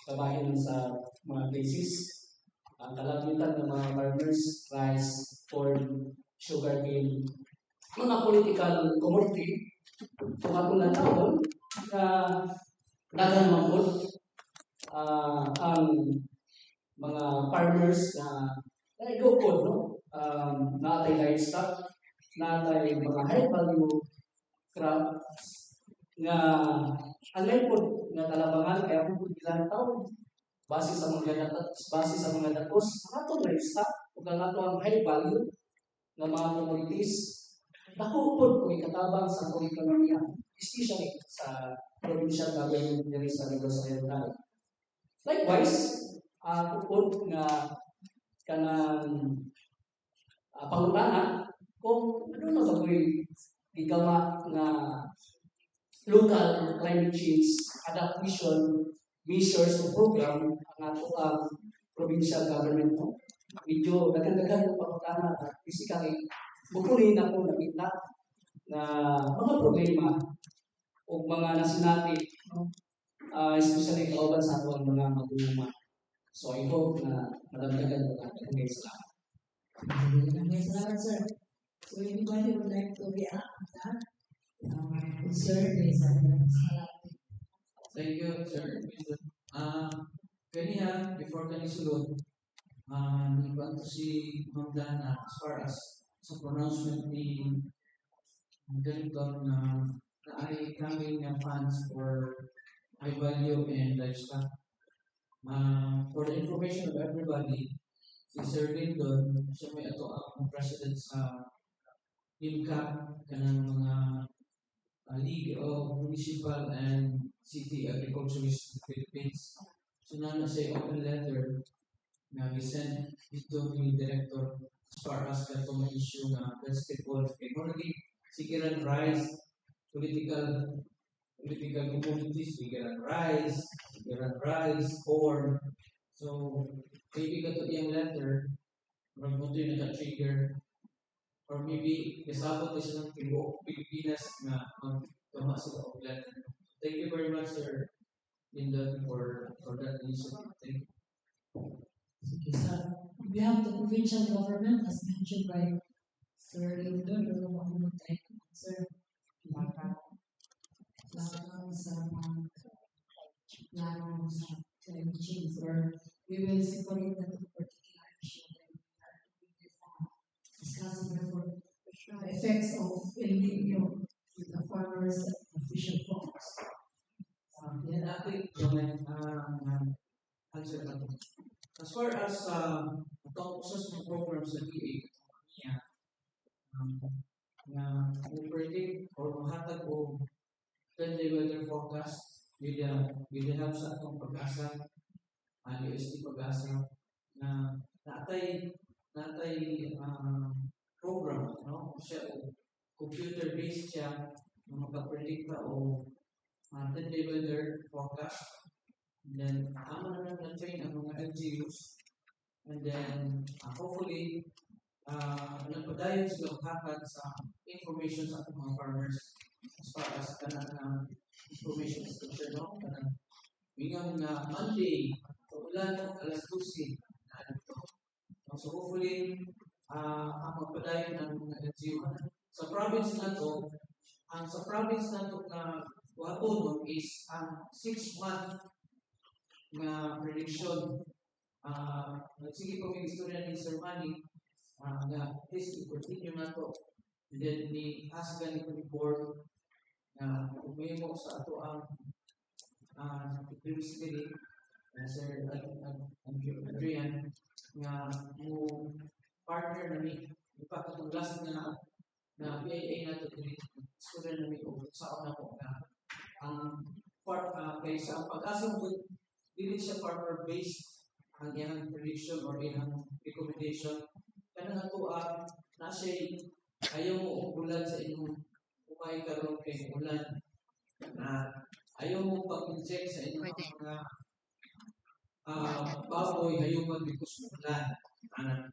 kabahin sa mga places, ang kalagitan ng mga farmers, rice, corn, sugarcane, mga political commodity kung atong natawon na daghang mangod ang mga farmers na naidukod, no? Natay livestock, natay mga high value crops nga alay po nga talabangan kaya po ilang taon base sa mga datos atong livestock ug ang atong high value nga mga commodities dako po kung ikatabang sa atong ekonomiya, especially sa provincial government diri sa Negros Oriental. Likewise, kupod nga kanang pangutana kung ano na bagoy igama nga local climate change adaptation measures o program ang ato ang provincial government mo. Medyo daghan-daghan yung pangutana at basically bukunin ako nakita na mga problema o mga nasinati, no? Especially kauban sa ato ang mga maguluma. So I hope na madagdagan po natin. Okay, salamat. Salamat, sir. So anybody would like to react on that? Sir, Thank you, sir. Kaniya, before kani sulod, iban to si Ma'am Dana as far as sa pronouncement ni Director na ay coming na funds for high value and livestock. For the information of everybody, si Sir Lyndon, siya may ato ang president sa INCAP, kanang mga League of Municipal and City Agriculturists in the Philippines. So na siya open letter na we-send dito ni Director as far as katong issue na vegetable. Already, sigaran rice, political commodities, sigaran rice, corn. So, maybe kato yung letter, from mo ito naka-trigger, or maybe kasabot isa ng Pilipinas na magkama sila og letter. Thank you very much, Sir Lyndon, for that initiative. Thank you. Okay, so we have the provincial government as mentioned by Sir Lyndon, Sir plano sa climate change, or we will separate that particular issue that we are discussing therefore the effects of El Nino with the farmers and official farms. Yan ating answer natin. As far as itong usas ng program sa DA, na predict or mahatag o 10-day weather forecast with the help sa itong pag-asa, UST pag-asa, na natay program, no? Siya computer-based siya, makapredict ka o 10-day weather forecast. And then, tama na na-train ang mga LGUs. And then, hopefully, nagpadayon sila hatag sa information sa ating mga farmers as far as kanang information is concerned, no? Mingang na Monday, ulan alas 12. So hopefully, ang magpadayon ng mga LGU. Sa province na to, na wato is ang 6-month na prediction. Sige po may istorya ni Sir Manny na please i-continue na to. And then ni Asgan ni board na umimo sa ato ang previously Sir Adrian nga mo partner na ni impact itong last na PIA na to istorya na ni o sa una po na ang kay sa pag-asa mo dili siya farmer-based ang iyang prediction or iyang recommendation. Kanang ato na siya ayaw mo ulan sa inyong umay karon kay ulan. Ayaw mo pag-inject sa inyong mga baboy, ayaw mo because ulan.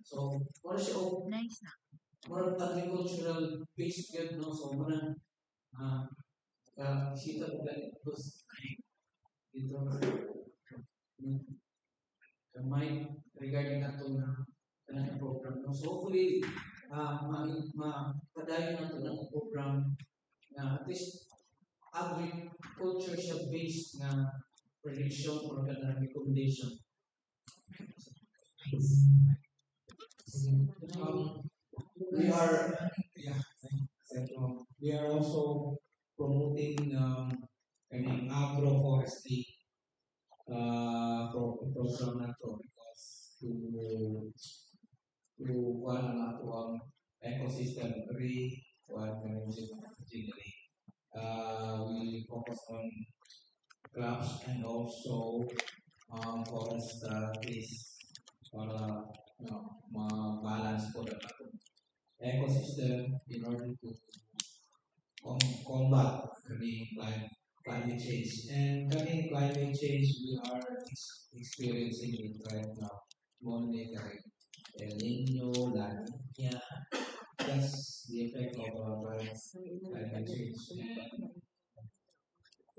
So, wala siya more agricultural based yun, no? So, muna sita ko ganit because dito kamay regarding ato na program. So hopefully, mapadayon nato ng least agriculture siya based na prediction or kanang recommendation. We are, yeah, thank you. We are also promoting agroforestry program na to because to ecosystem strategically. We focus on crops and also forest trees para ma-balance po the ecosystem in order to combat climate change. And climate change, we are experiencing it right now. Monitoring El Nino, La Nina, that's the effect of climate change.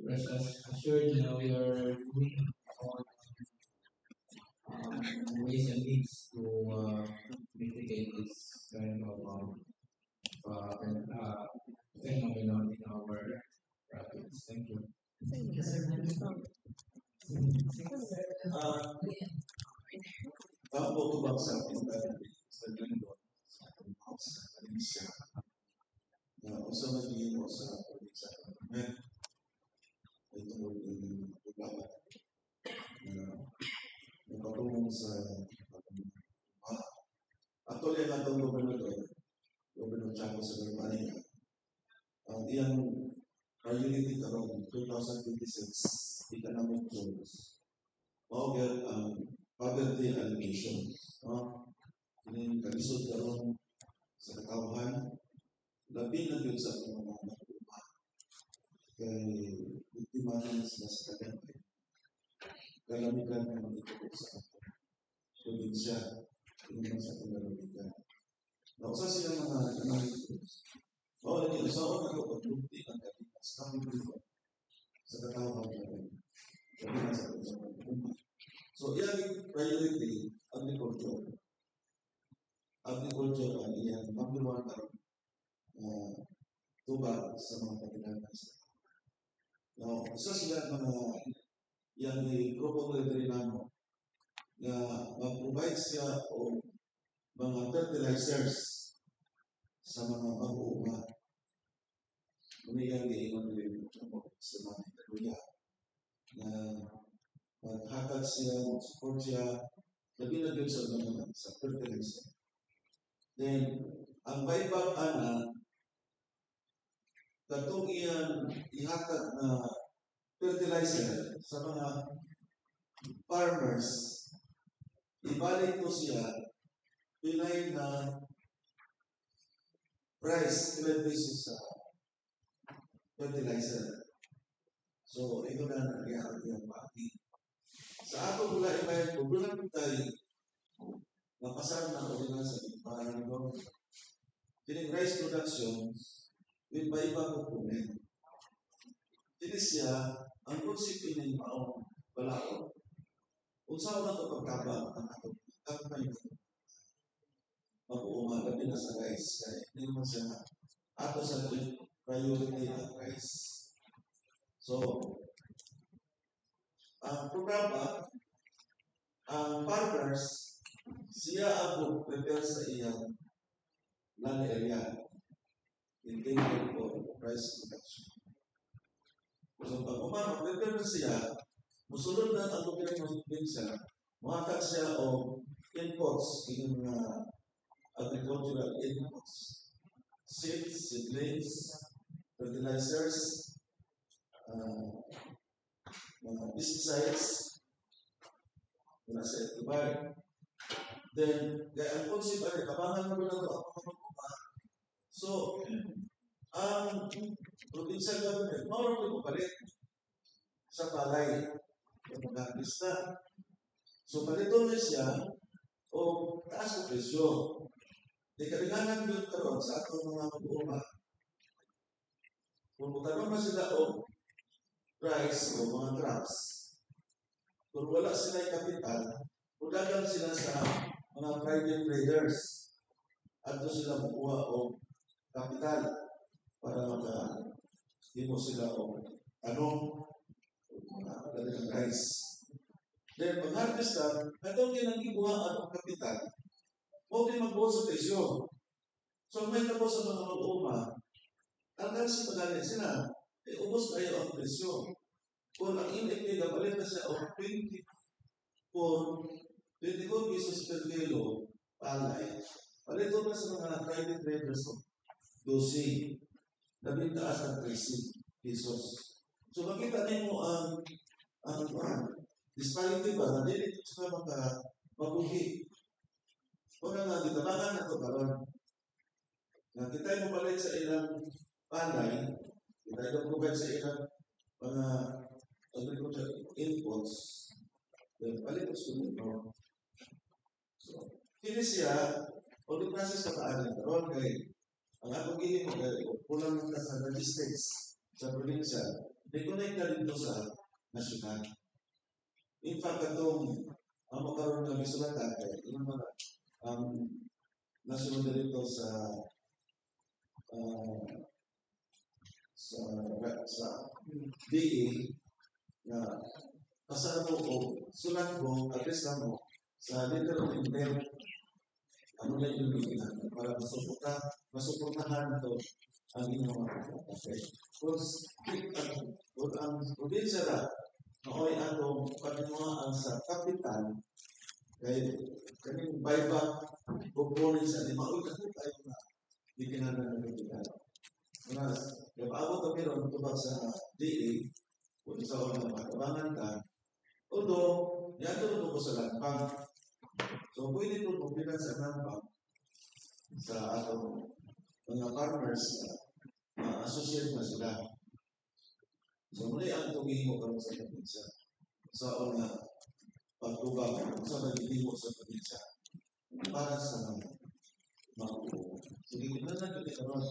Rest assured, we are doing all ways and means to mitigate this kind of phenomenon in our practice. Thank you. Thank you, Sir Manny. Bago ko ba sa linggo sa ating house sa Valencia na usa naging mo sa sa government ay tungkol ng problema na nakatulong sa actually ang atong Gobernador Chaco sa Germany ang iyang priority karon 2026 economic goals over poverty alleviation. Ini kalisod karon sa katawhan labi na gyud sa mga nagtupa kay biktima na sila sa kadaghan kalamitan na magitutok sa probinsya hindi sa kalamitan. Nausa sila mga lagi usawa na ko pagdugti ang kalitas kami sa katawhan natin. So, yung priority, agriculture. Agriculture ang iyang number one tubag sa mga pagkakataon. Now, isa sila mga yung grupo rin namo na mag-provide siya o mga fertilizers sa mga mag-uuma. Umigang iingon rin sa mga kaluya na maghatag siya, support siya, labi na sa mga sa fertilizer. Then, ang baybag katong iyang ihatag na fertilizer sa mga farmers, ibalik ko siya pinay na price, ilan pesos sa fertilizer. So, ito na nangyari yung pati. Sa ato mula ibayan ko, bulan tayo napasar na ordinansa para ng government. Kining rice production, with iba ko kumin. Kini siya, ang konsepto ng maong balao. Unsa na ito pagkaba ang ato kapay ito. Mag-uuma, labi na sa rice. Kaya hindi naman siya ato sa priority ng rice. So, ang programa, ang farmers, siya ang prepare sa iyang land area intended for rice production. So, pag prepare na siya, musulod na ang gobyerno din siya, makatag siya o inputs, yung agricultural inputs, seeds, seedlings, fertilizers, mga pesticides na sa itibay. Then, kaya ang concept ay kabangan mo na ito ako magkuha. So, ang provincial government, mawala ko palit sa palay yung mga pista. So, palito na siya o taas ko presyo. Di kalinganan yun karoon sa atong mga mag-uuma. Kung magkaroon na sila o price o mga crops. Kung wala sila yung kapital, udagan sila sa mga private traders at doon sila makuha o kapital para Himo sila o mga rice. Then, pag-harvestan, katong ginang-ibuhaan ang kapital, huwag din magbuo sa presyo. So, may tapos sa mga mag-uuma, hanggang si pagalit sila, ubos kayo ang presyo. Kung ang index palit na siya o 24 pesos per kilo, palay, palit na sa mga private traders o 12, nabintaas ng 13 pesos. So, makita mo ang disparity ba, na dili ito sa mga mabuhi. O nga, gitabangan na ito karon. Na kita mo palit sa ilang palay, kita mo provide sa ilang mga agricultural inputs, then palit mo sa ito. So, hindi siya, o di process ka paanin karon kay ang atong gini mo kay pulang ka sa logistics sa probinsya, reconnect ka dito sa nasyonal. In fact, itong ang makaroon ng isulatan kay yung mga nasunod dito sa DA na pasara mo o sulat mo, address na mo sa letter of intent. Ano na yung bigilan para masuportahan ito ang inyong mga kapatid. Kung ang probinsya na maoy atong pagkinuhaan sa kapital, kaya kaming buyback component sa lima, maoy kasi tayo na biginanan ng kapital. Mas, kaya paabot kami ron tubag sa DA, kung sa mga matabangan ka, although, yan ito ko sa lampang. So, pwede ito kumpilan sa lampang sa atong mga farmers na associate na sila. So, muli ang tumihin mo karon sa probinsya. Sa una, pagtubag, sa nagiging mo sa probinsya, para sa mga upo. Sige, kung na natin karon,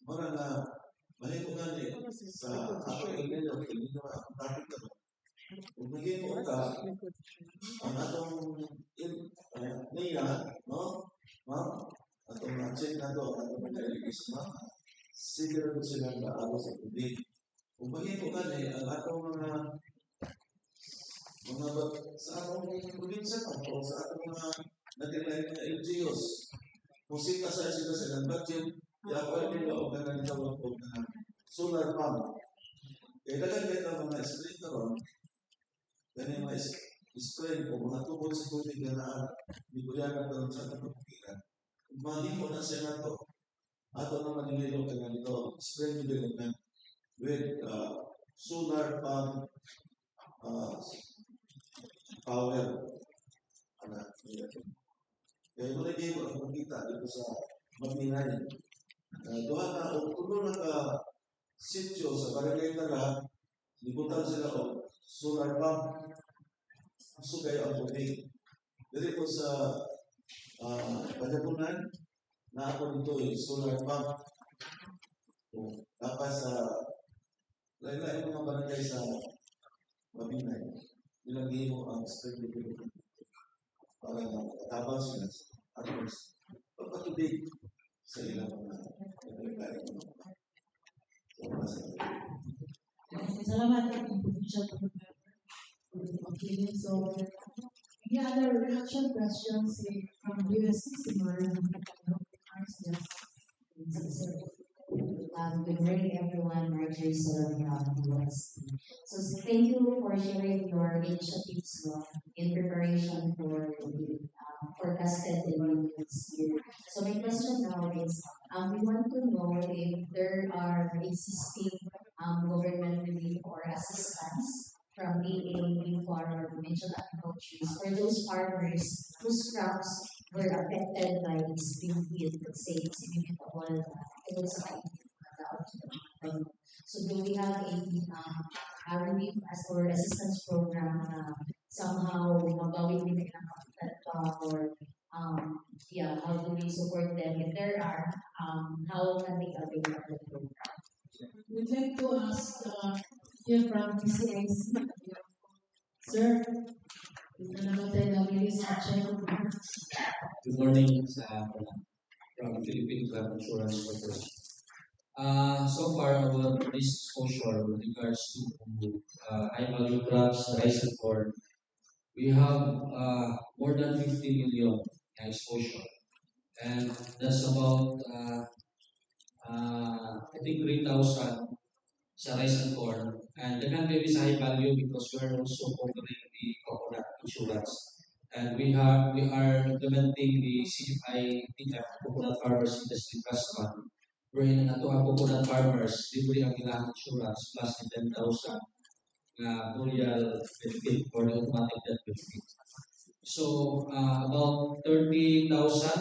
mara na, mahimo nga sa atong email, hindi na ang topic na kung maging mo ka, ang atong niya, no? Ma'am, atong check na to, atong mag-release, ma'am, siguro sila na araw sa tubig. Kung maging mo ka ang atong sa atong probinsya pa, o sa atong mga nag-rely na LGUs, kung sita sa sila sa ilang budget, i-acquire nila o ganang tawag o na solar pump. Kaya dagan mga spring karon, ganyan mga spring o mga tubod sa tubig na nikuyagan karon sa atong pagkikiran. Kung mahimo na siya na to, ato na manililo ka nga nito, spring development with solar pump power. Kaya muna kayo ang pagkita dito sa Magminay. Doon na, o tulo na ka sityo sa Barangay Tara, libutan sila o solar pump. So kayo ang tubig. Dito po sa Panagunan, na ako dito solar pump. Tapos sa lain-lain mga barangay sa Magminay, nilagay mo ang spring development para tabang sila at least pagpatubig sa ilang mga Salamat po provincial opinion. So, any other reaction questions from USC? Good morning, everyone. Marjorie from USC. So, thank you for sharing your initiatives in preparation for the forecasted this year. So, my question now is, we want to know if there are existing government relief or assistance from DA for conventional agriculture for those farmers whose crops were affected by this spring heat, let's say, significant so do we have a relief or assistance program somehow mabawin din ng kapital or how do we support them if there are how can they avail of the program? We'd like to ask here from PCIC. Sir, good morning from Philippine Club Insurance Corporation. So far, our risk exposure with regards to high value crops, rice and corn, we have more than 50 million exposure. And that's about, I think, 3,000 sa rice and corn. And the maybe is high value because we're also covering the coconut insurance. And we are implementing the CFI-TF Coconut Farmers Industry Trust Fund, wherein ang ato ang coconut farmers, libre ang ilang insurance plus the 10,000 na burial benefit or the automatic death benefit. So, about 30,000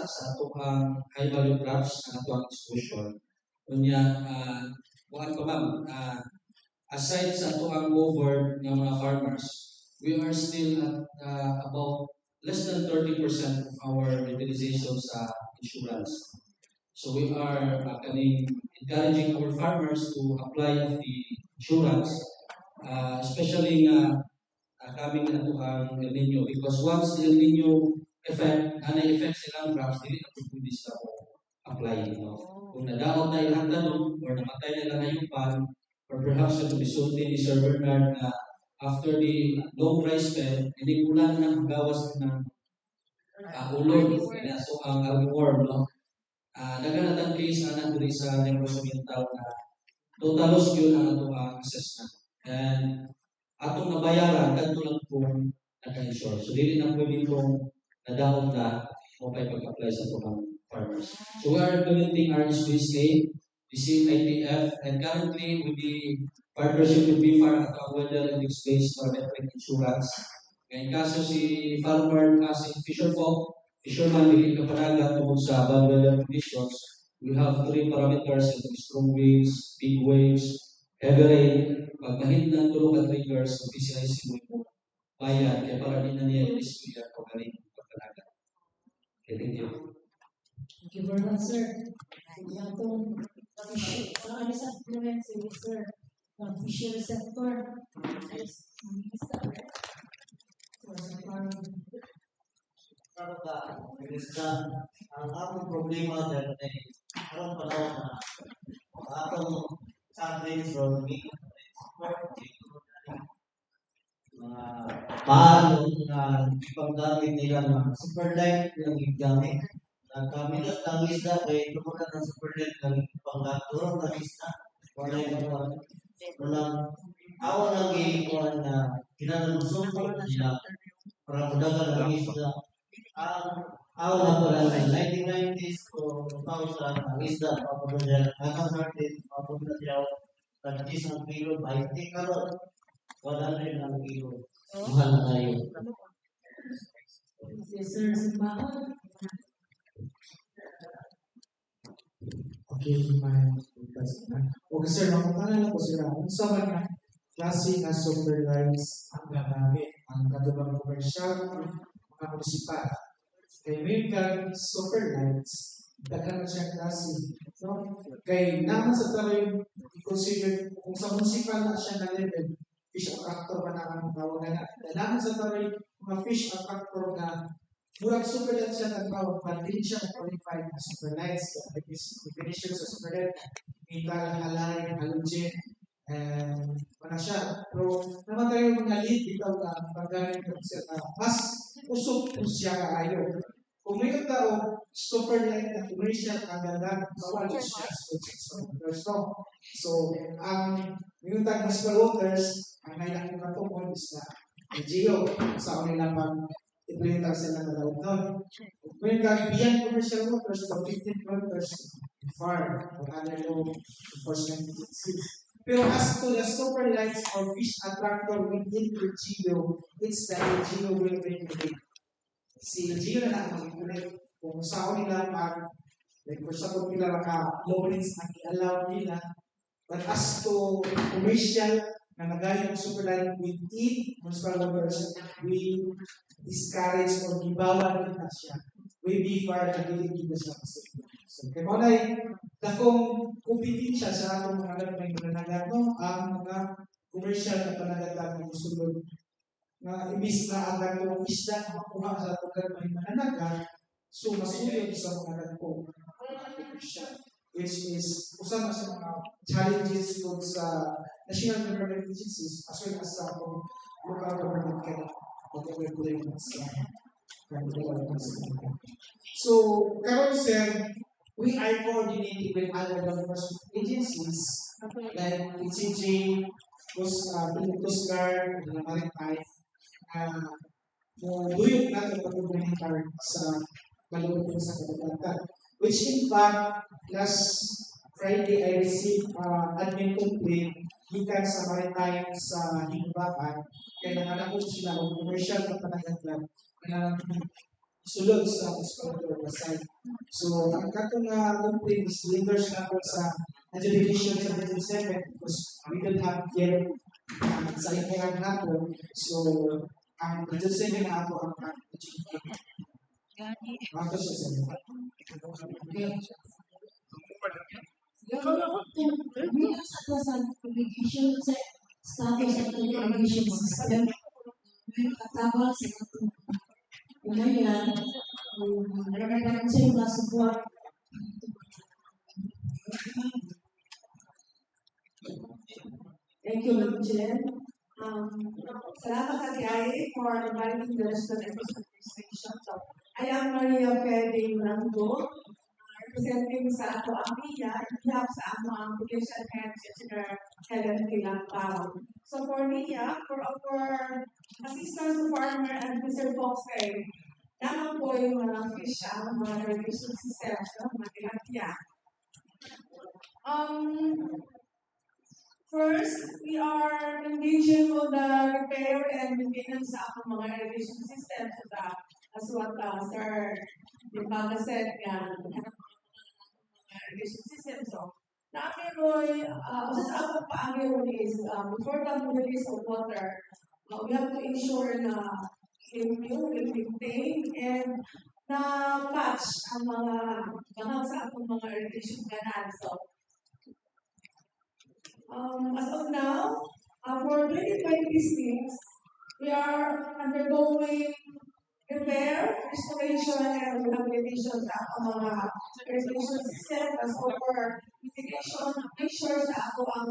sa ato ang high value crops ang ato ang exposure. Kunya, kuhaan ko ma'am, aside sa ato ang covered ng mga farmers, we are still at about less than 30% of our utilization sa insurance. So we are encouraging our farmers to apply of the insurance, especially coming na ito ang El Nino, because once the El Nino effect, effect silang crops, hindi na pwede sa apply. Kung nadaot na ilang tanong or namatay na ilang hayupan, or perhaps ito bisulti ni Sir Bernard na after the long dry spell, hindi kulang na magawas ng ulod. So ang worm, no? Naganatang case na diri sa Negros Oriental na totalos yun ang ato ang assessment. And atong nabayaran, kanto lang kung naka-insure. So dili na pwede kung nadaot na o kay pag-apply sa itong farmers. So we are implementing our SBSA, the CITF, and currently with the partnership with BFAR at ang weather and mixed-based parametric insurance. Ngayon kaso si farmer, si fisherman, dili ka panagat tungkol sa bad weather conditions. We have 3 parameters, strong winds, big waves, heavy rain. Pag mahit ng tulong at triggers, mag-PCIC mo bayad, kaya para din na niya risk niya pagaling pagpanagat. Okay, thank you. Thank you very much, sir. Yung itong ano sa implement si Sir, fisher sector. Pero ang akong problema dahil karon panahon na atong subjects from mga paano na ipanggamit nila ng superlight ng gamit. Nagkamilos ng isda kay tumunan ng superlight ng panggaturo ng isda. Walang awan ng ikuan na kinanalusupot nila para mudagan ng isda. Awan na pala ng 1990s o 2000 ang isda papunta dyan. Hanggang natin papunta dyan ng isang kilo, 20 karot. 100 ang kilo. Mahal na tayo. Sir, simbahan. Okay, okay sir, makapala ko sila. Kung saan na klase na solar lights ang gagamit, ang katubang komersyal, mga munisipal. Kay American solar lights, dagan na siyang klase. No? Kay naman sa tayo, i-consider kung sa munisipal na siya na level, fish attractor pa na ang tawagan na. Naman sa tayo, mga fish attractor na murag super light siya nagtawag, but hindi siya qualified na super lights. Definition sa super light, metal, halay, halogen, and wala siya. Pero naman tayo mga lead, bitaw na paggamit ng siya na mas usok kung siya kaayo. Kung may tao, super light na commercial, ang ganda, bawal siya sa So, ang minutag municipal waters, ang may lakong katungkol is na Geo, sa kanila pang implementar sila na daw doon. When beyond commercial waters, the 15 kilometers far or other law enforcement agencies. Pero as to the super lights or fish attractor within the GEO, it's the GEO will regulate. Si GEO na mag-regulate kung saan nila like for example, nila low rates na i-allow nila. But as to commercial na nagaling ng super light within municipal waters, we discourage or gibawal kita siya. We be far nagiging kita siya kasi. So, kaya kung ay dakong kompetensya sa atong mga may mananagat, no? Ang mga commercial na panagatan ng musulod na imbis na ang gagawang isda na makuha sa atong may mananagat, so masuyo sa mga gagawang commercial. which is usa na sa mga challenges tungkol sa national government agencies as well as sa local government kaya whatever governments. So, karon sir, we are coordinating with other government agencies like ECJ, Coast Guard, the Maritime, duyok natin pag-humanitar sa malulupin sa kadagatan. Which in fact, last Friday I received admin complaint gikan sa Maritime sa Hingbakan kaya nanganakot sila ng commercial na panagaglan na sulod sa explorer side. So, ang katong complaint is leaders na po sa adjudication sa Region 7 because we don't have yet sa ikangang hapon. So, ang Region 7 na ako ang adjudicate. After sa 7. Sa publication sa status of the irrigation system, may katawag sa ngayon, nagkakaroon sa mga support. Thank you, Madam Chair. Salamat sa TIA for inviting the rest of the administration. So, I am Maria Fede Rango, representing sa ato ang PIA, ihap sa ang application head, Engineer Helen Kilangpao. So for PIA, for our assistance to farmer and Mr. Foxay, naman po yung mga fish, mga irrigation systems, mga tilapia. First, we are engaging on the repair and maintenance sa ating mga irrigation systems as what Sir Dimpaga said, irrigation system. So, namin Roy, sa akong paangyo is, before the release of water, we have to ensure na will maintain and na patch ang mga sa atong mga irrigation canal. So, as of now, for 2026, we are undergoing repair, restoration, and rehabilitation sa mga irrigation system as over mitigation measures sa ako ang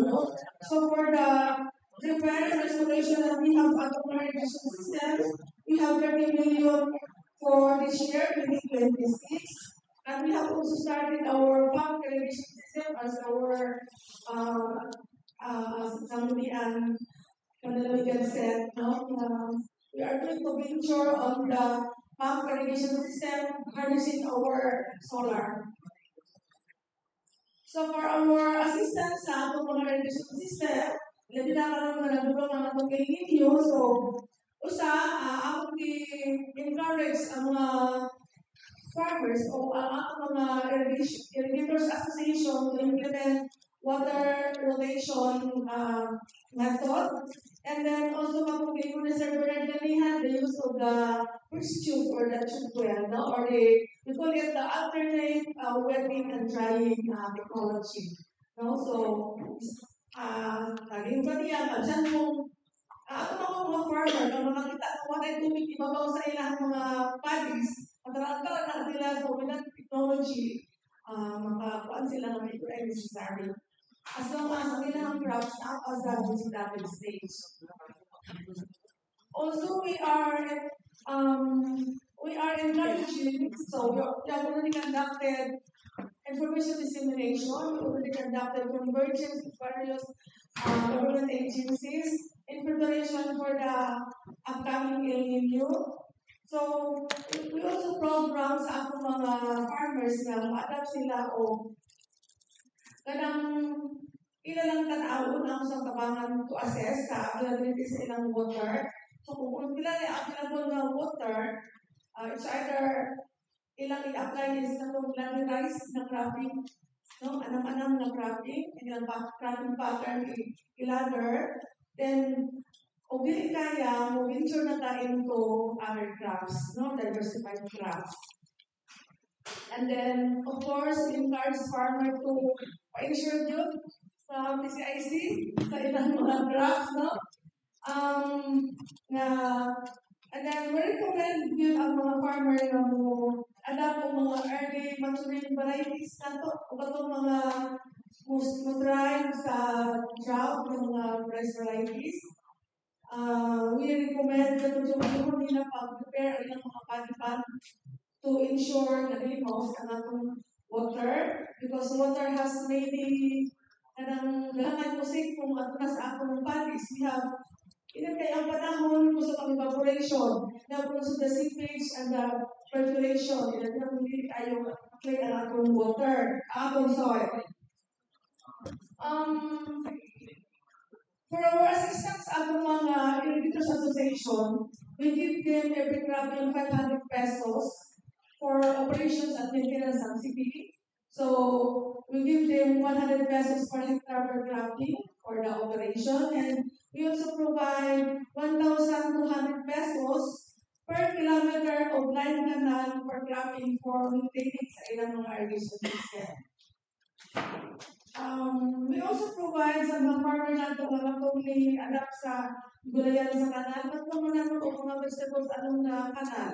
no? So for the repair and restoration that we have at our irrigation system, we have 30 million for this year, 2026. And we have also started our pump irrigation system as our somebody and Panalawigan said, no? We are going to venture on the pump irrigation system harnessing our solar. So for our assistance sa atong mga irrigation system, labi na karon nga nagdulong ang atong ninyo. So ako encourage ang mga farmers o ang ating mga irrigators association to implement water rotation method. And then also kapag yung Sir Bernard ganihan, the use of the first tube or the tube well, no? Or we call it the alternate wetting and drying technology. No? So, naging ba niya, dyan kung mga farmer, kung makakita ng water tubig, ibabaw sa ilang mga paddies, mataragal na sila sa with technology, makakuan sila ng micro necessary. As long as ang ilang crops out as the vegetative stage. Also, we are encouraging, so we have already conducted information dissemination, we already conducted convergence with various government agencies in preparation for the upcoming El Nino. So, we also program sa akong mga farmers na ma-adapt sila o kanang ilang tanawon ang sa tabangan to assess sa availability sa ilang water. So, kung pila na available na water, it's either ilang i-apply is na kung ilang rice na cropping, no? Anam-anam na cropping, ilang cropping pattern i-ladder, then kung dili kaya, mo-venture na tayo into other crops, no? Diversified crops. And then, of course, we encourage farmer to pa-insure yun sa PCIC, sa ilang mga crops, no? And then, we recommend yun ang mga farmer na mo adapt na po mga early maturing varieties na to. O ba itong mga mo-try sa drought ng mga rice varieties. We recommend that yung nila pag-prepare ang mga padipan to ensure na limos ang atong water because water has many kailangan ko safe kung ato na sa atong padis. We have ilan kaya ang panahon kung sa evaporation na kung sa the seepage and the percolation ilan na hindi tayo apply ang atong water, atong soil. For our assistance sa atong mga irrigators association, we give them every crop 500 pesos for operations and maintenance subsidy. So we give them 100 pesos per hectare per cropping for the operation, and we also provide 1,200 pesos per kilometer of line canal for cropping for maintaining sa ilang mga irrigation system. We also provide sa mga farmer natin mga totally adapt sa gulayan sa kanal. Pagpamunan mo mga vegetables anong kanal.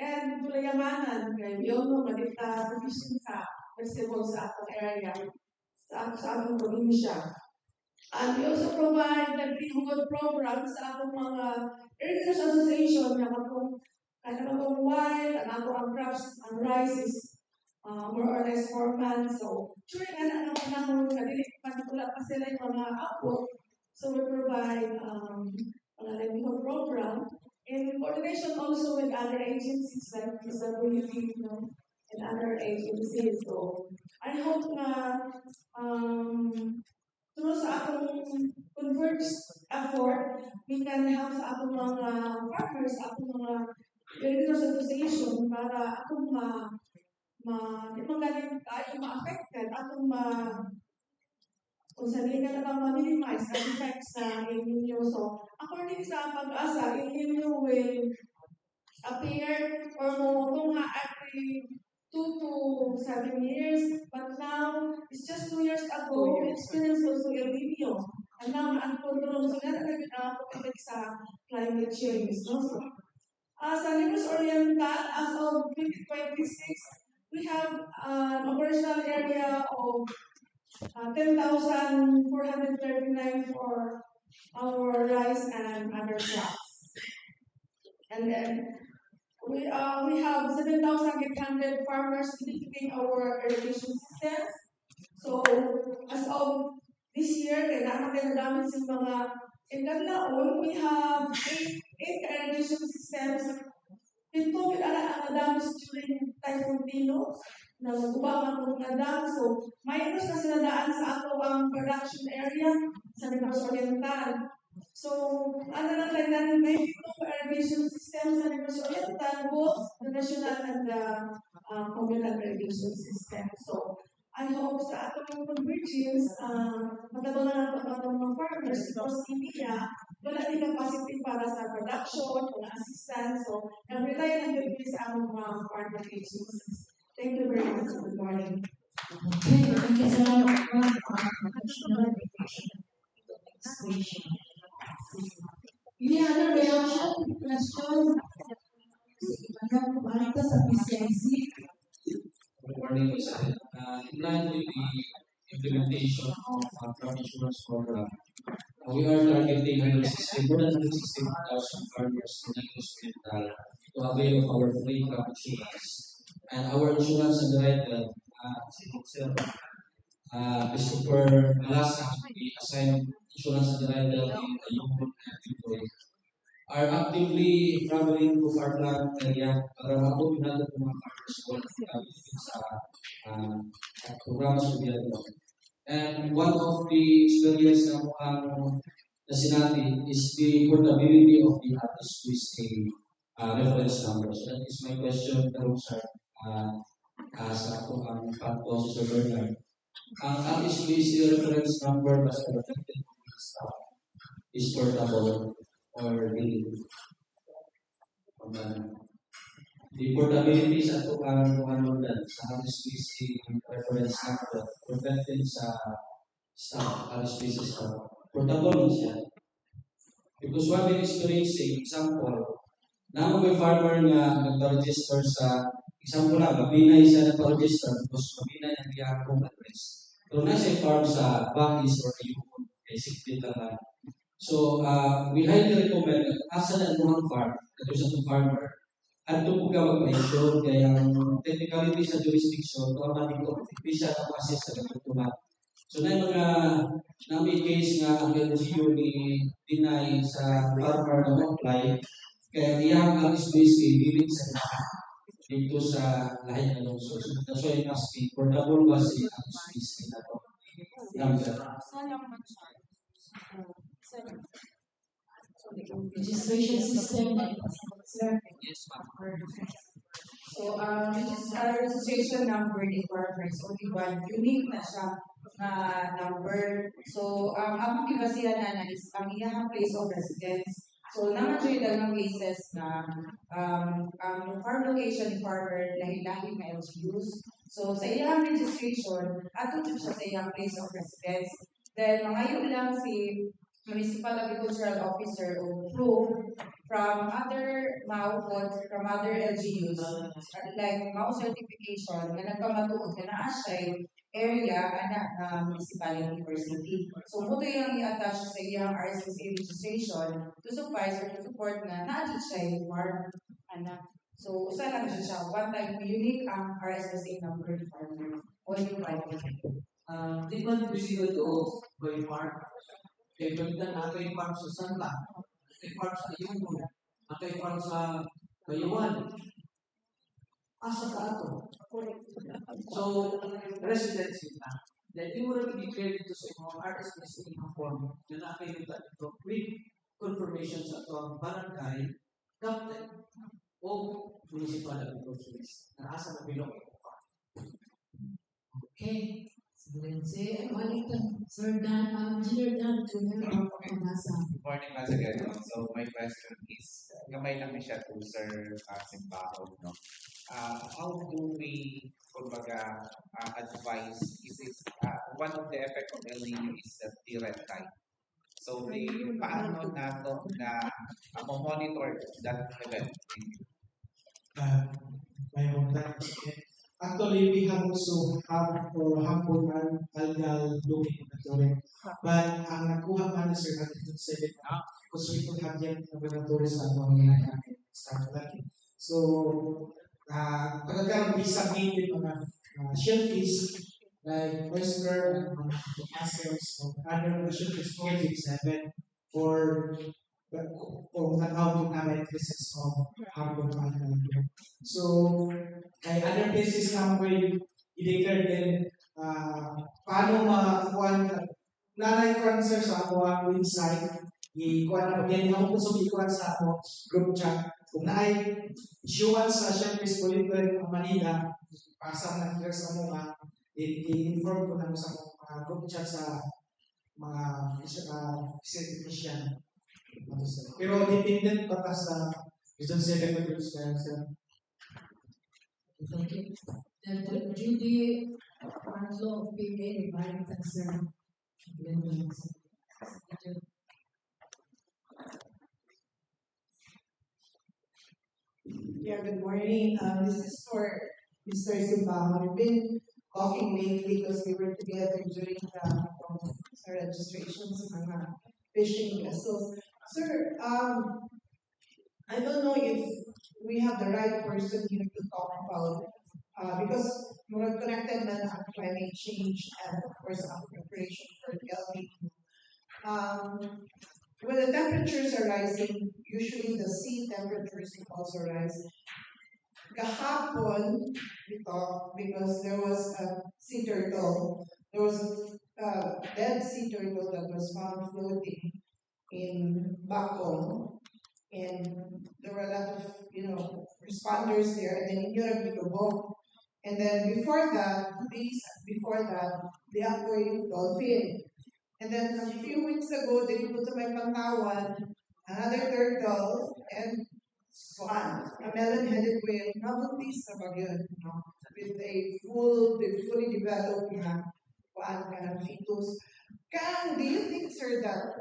And gulayamanan, yun mo madita provision sa vegetables sa atong area, sa atong probinsya. And we also provide the livelihood program sa atong mga irrigation association na katong while ang atong crops, ang rice is more or less 4 months. So, during ang panahon, kadili wala pa sila yung mga output. So, we provide mga livelihood program in coordination also with other agencies like PWD, and other agencies. So, I hope na through sa atong converged effort, we can help sa atong mga partners, sa atong mga irrigators association para atong di magaling tayo ma-affected, atong kung saan ka na ma-minimize ang effects sa El Nino. So, according sa pag-asa, El Nino will appear or mutungha every 2 to 7 years. But now, it's just 2 years ago, we experienced also El Nino. And now, uncontrolled. So, yan ang effect sa climate change. No? So, sa Negros Oriental, as of 2026, we have an operational area of 10,439 for our rice and other crops. And then we have 7,800 farmers living our irrigation system. So as of this year, kailangan natin nagamit sa mga Engadlaon, we have 8 irrigation systems. Ito, ang nadams during Typhoon Dino, na magubang ang nadam. So, may na sila daan sa ato ang production area sa Negros Oriental. So, ano lang tayo natin, may irrigation system sa Negros Oriental, both the national and the communal irrigation system. So, I hope sa atong convergence, matabangan natin ang mga farmers because India, wala din capacity para sa production, mga assistance. So, nag-rely lang din sa among mga farmer agencies. Thank you very much. Good morning. Okay, thank you so much for additional question. Any other reaction, question? Balik sa PCIC. Good morning, sir. In line with the implementation of crop insurance program, we are targeting more than 160,000 farmers in Negros Oriental to avail of our free crop insurance. And our insurance underwriter, Christopher Alaska, the assigned insurance underwriter in Ayun and Pinoy, are actively traveling to farmland area para matutunan natin ng mga farmers sa programs ng dialog. And one of the experience na nasinati is the portability of the artist with a reference number. So that is my question, sir. Sa ang panto si Sir Bernard. Ang artist with reference number basta reflected is portable or really. The portability sa ito ang sa artist with reference number reflected sa staff, artist with staff. Portable siya. Because what we're experiencing, example, naman may farmer na nag-register sa example lang, mabinay siya na pa-register, tapos mabinay ang iyang home address. Pero nasa farm sa Baguio or Ayukon, basically lang lang. So, we highly recommend that asa na ang farm, ito sa itong farmer, at ito po ka mag-ensure, kaya ang technicality sa jurisdiction, ito ang dito, hindi siya na-assist sa pagtutunan. So, na yung mga nami case nga ang LGU ni deny sa farmer na apply, kaya iyang ang SBC bilit sa lahat dito sa lahat ng lungsod. So, that's why it must be portable was ang SBC na to. Registration system. Yes, ma'am. So, which is our registration number ni farmers, only one unique na siya na number. So, ang kibasihan na is ang iyang place of residence. So, naman ng cases na ang farm location ni farmer lahi-lahi na LGUs. So, sa iyang registration, ato siya sa iyang place of residence. Then, mangayo lang si Municipal Agricultural Officer o proof from other MAU from other LGUs, like MAU certification, na nagpamatuod na naa siya area na municipality or city. So, muto yung i-attach sa iyang RSSA registration to suffice or to support na naa siya farm. So, usa lang siya. One time, unique ang RSSA number ni farmer. Only 5. Di ba bisigo ito by farm? Kaya gamitan natin yung farm sa Santa, yung farm sa Ayungkon, yung farm sa Bayuan. Asa ka ato? So, residency na. Dahil di mo rin i-declare dito sa mga RSPC na form na nakainutan ito with confirmation sa ito ang barangay, captain, o municipal agriculturist na asa na bilog ito pa. Okay. Sir Dan, Engineer Dan, Junior, Good morning once again. So my question is, gamay lang siya to Sir Simbaho, no? How do we, kumbaga, advise, is one of the effect of El Nino is the red tide. So paano nato na monitor that event? Actually, we have also have or hampered algal blooming monitoring. But ang nakuha man Sir natin 7 because we don't have yet laboratory sa mga start lagi. So, pagkakaroon we-submit yung mga shellfish like oyster and mga mussels or other shellfish for 7 for how to have cases of harmful algal. So, kay other places na mo i-declare din paano makakuha nanay cancer sa ako ang website ikuha na pagyan ako kung ikuha sa ako group chat kung naay issuean sa Shellfish Bulletin Manila pasang na clear sa mga i-inform ko na sa group chat sa mga certification. Pero dependent pa ka sa Quezon City Agriculture. Thank you. And Judy Angelo of PA, Environment Concern. Yeah, good morning. This is for Mr. Simbaho. We've been talking lately because we were together during the registrations of fishing vessels. Sir, I don't know if we have the right person here to talk about because we're connected with climate change and of course our preparation for the El Nino. When the temperatures are rising, usually the sea temperatures will also rise. Kahapon, we thought, because there was a sea turtle, there was a dead sea turtle that was found floating in Bacong, and there were a lot of, responders there, and then in Yorabigabo. And then before that, the aquarium dolphin. And then a few weeks ago, they put to my Pantawan, another turtle, and a melon-headed whale, nabuntis na bagyan, with a fully developed kind of fetus. Do you think, sir, that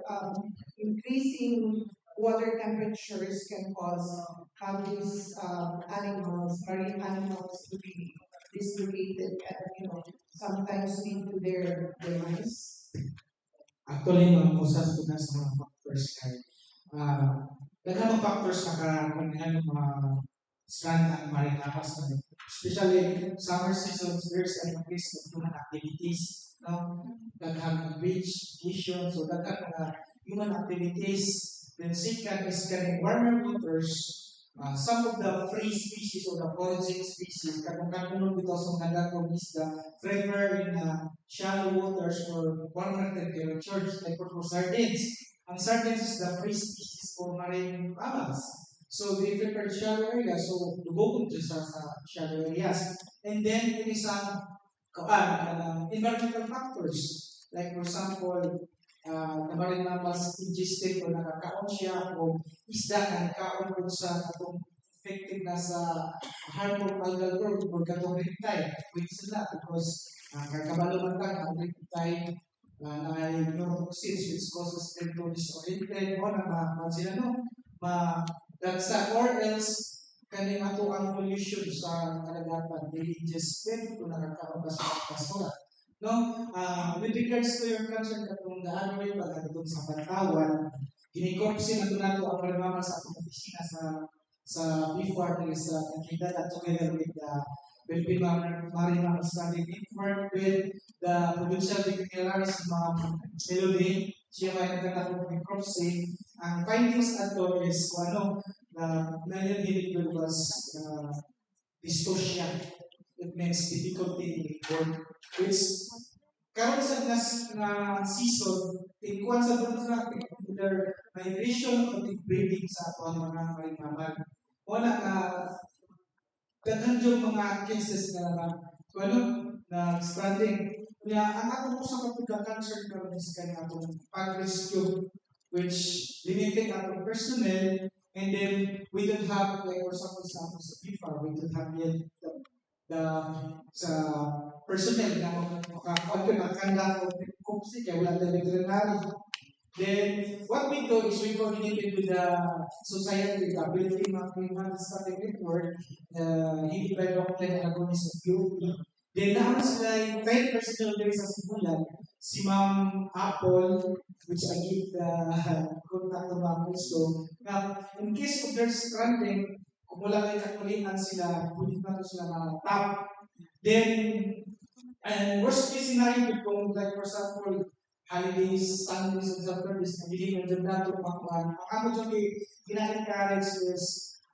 increasing water temperatures can cause these animals, marine animals, to be dislocated and sometimes lead to their demise. Actually, usas ko na sa mga factors kay daghan mga factors nakakunahan mga strand ang marine mammals na especially summer seasons there's an increase of human activities no daghan ng beach vacation so daghan mga human activities then second is kaning warmer waters some of the free species or the foraging species katong because of nagatong isda prefer in shallow waters or warmer temperatures like for sardines. Ang sardines is the free species for marine mammals. So they prefer shallow areas. So lubog sa shallow areas. And then it is environmental factors. Like for example, the marine mammals ingested o nakakaon siya o isda na nakaon po sa atong effective na sa harmful algal growth or katong reptile. Which sila because kakabalo man ang reptile na neurotoxins which causes them to disoriented o na sila dagsa or else kaning ato ang pollution sa kalagatan dili just to nakakaon ka sa kasura. No, with regards to your concern katong the way pagkatong sa Pantawan, ginikopsin nato ang mga sa atong opisina sa before sa kandidat together with the Philippine Marine Mammal Study Network with the provincial dignitaries Melody, siya may nagkatapos ng CropSafe. Ang findings ato is the million individual was dystocia. It means difficulty in work. Which karon sa na season, tingkuan sa doon na either migration o breeding sa ato ang mga marine mammal. Wala na daghan yung mga cases na stranding. Kaya ang ato sa kapag-cancer karon is kaya atong pag-rescue which limited atong personnel and then we don't have like for example sa BIFAR, we don't have yet the personnel na makakanda o kupsi kaya wala tayo veterinary. Then what we do is we coordinated with the society, the Ability Marine Study Network, hindi by Dr. Aragones of UP. Then naman sila yung 5 personnel there sa simulan, si Ma'am Apple, which I give the contact to Ma'am also. Now, in case of their stranding, kung wala kayo kakulihan sila, pwede na sila mga-tap. Then, and worst case scenario, kung like for example, holidays, Sundays, and Saturdays, nabili ng dyan nato pakuan. Ang ako dyan kina-encourage is,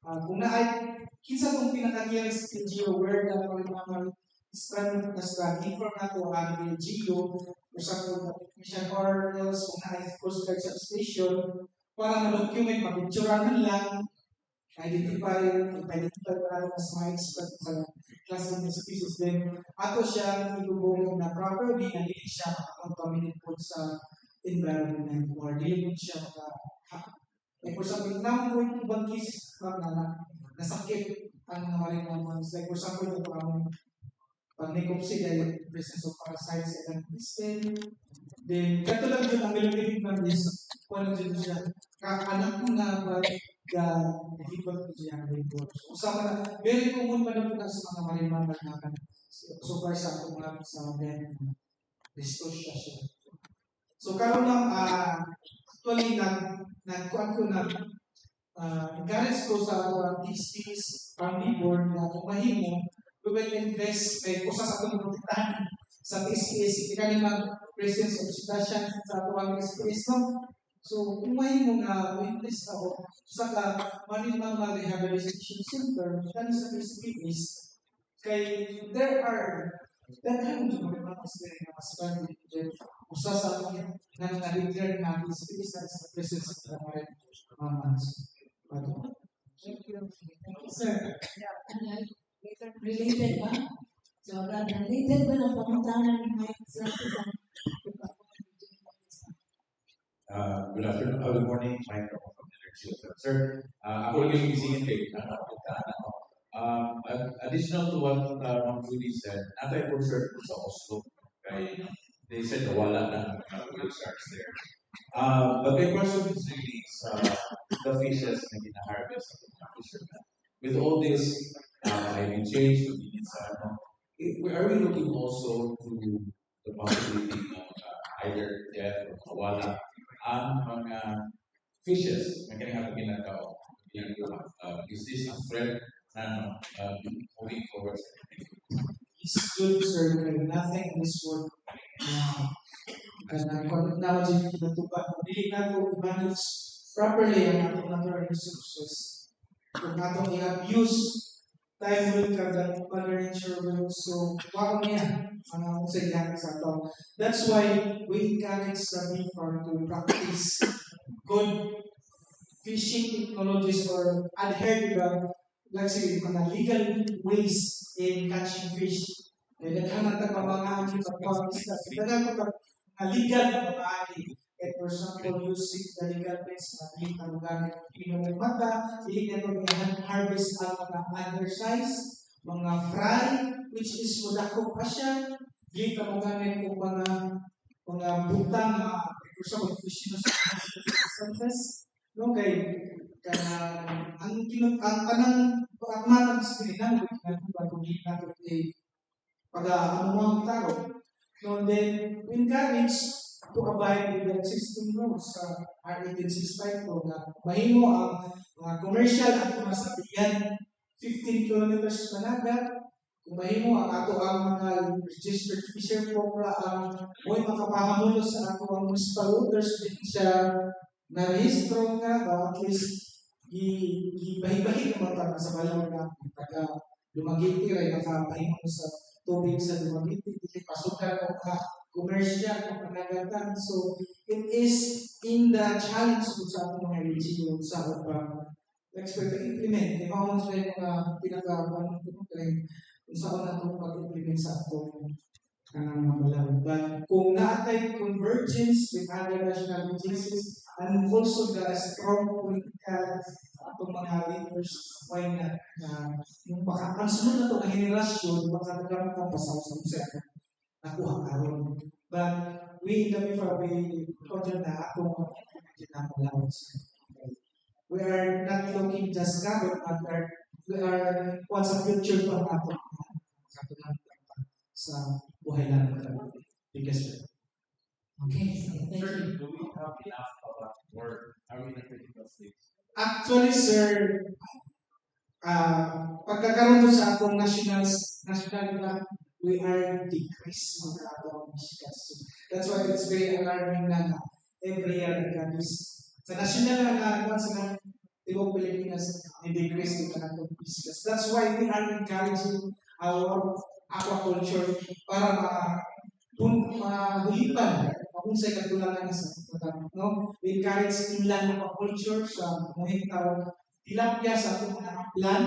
kung naay, kinsa kung pinakagiyang sa LGO, where the mga strand na strand, inform nato ang LGO, for example, technician or else kung naay Coast Guard Substation, para ma-document, mag-picturean lang, identify para sa mga expert sa klase ng species din. Ato siya ilubong na properly na hindi siya makakontaminate po sa environment or hindi siya like for example, now po yung ibang cases na nasakit ang mga marine mammals. Like for example, yung pag-necropsy dahil presence of parasites and system. Then, kato lang yun ang nilagay ng is kung ano dyan siya. Anak ko na ba difficult to siya ang report. Usama na, very common pa na po sa mga marine mammal na so far sa akong mga sa then dystocia siya. So karon lang actually nagkuhan ko na encourage ko sa TSTs family board na kung mahimo we will invest kay usa sa atong protektahan sa TSTs ikali mag presence of cetacean sa atong SPS no. So kung mahimo nga invest ako sa marine mammal rehabilitation center kan sa SPS kay there are daghan yung mga mammals na mas family usa sa akin na na-declare na SPS sa presence of the marine mammals. Thank you. Thank you, sir. Related ba? So, related ba ng pamuntahan ni Mike sa good afternoon, good morning, Mike from the University of Sir. Ako lang yung isingin kay additional to what Ma'am Judy said, natay concert po sa Oslo. Kay, they said wala na oil sharks there. But my question is really the fishes na gina-harvest ng mga fishermen. With all this climate change, are we looking also to the possibility of either death or kawala ang mga fishes na kailangan ginagawa? Is this a threat moving forward? It's good, sir. Nothing in this world technology natutupan. Dili na ito i-manage properly ang atong natural resources. Kung atong i-abuse, time will come that Mother Nature will also wow niya ang sa ilang sa ito. That's why we encourage the people to practice good fishing technologies or adhere to the, let's say, mga legal ways in catching fish. Kaya naghanap na mga aking pagpapakista. Kaya legal na maaari. For example, using the legal means na hindi na gamit pinong mata, hindi na harvest ang mga undersize, mga fry, which is mudako pa siya, hindi na gamit kung mga butang na for example, fishing surface. No, kay ang kanang matang sa kanilang kung hindi natin pag-amuang tao. So then, we encourage to abide with the existing rules sa R1865 po na mahimo ang mga commercial at mga sabihan 15 kilometers panaga. Kung mahimo ang ato ang mga registered fisher po na ang mo'y makapahamulo sa ato ang municipal waters din siya na-rehistro nga ba at least gibahi-bahi naman ta sa balaw na taga Lumagiti rin nakapahimo sa tubig sa Lumagiti, pasukan o commercial o panagatan. So, it is in the challenge kung sa atong mga LGU sa upang expert to implement. Kaya mga sa mga pinaka-one kung saan natong pag-implement sa atong mga but kung naatay convergence with other national agencies and also the strong political atong mga leaders, why not? Yung baka ang sunod na itong generasyon, baka nagkaroon ng pasaw sa musaya nakuha karon. But we in the before we consider na atong allowance. We are not looking just current, but we are what's the future for atong sa buhay natin. Biggest Okay, thank you. Do we have enough or are we in a critical stage? Actually, sir, pagkakaroon sa atong national we are decreased on the atong fishes. That's why it's very alarming na every year nagkabis. Sa national na sa Tibok Pilipinas, i-decrease yung atong fishes. That's why we are encouraging our aquaculture para magulipan kung sa ikatulangan sa no? We encourage inland aquaculture sa muhintang tilapia sa atong mga plan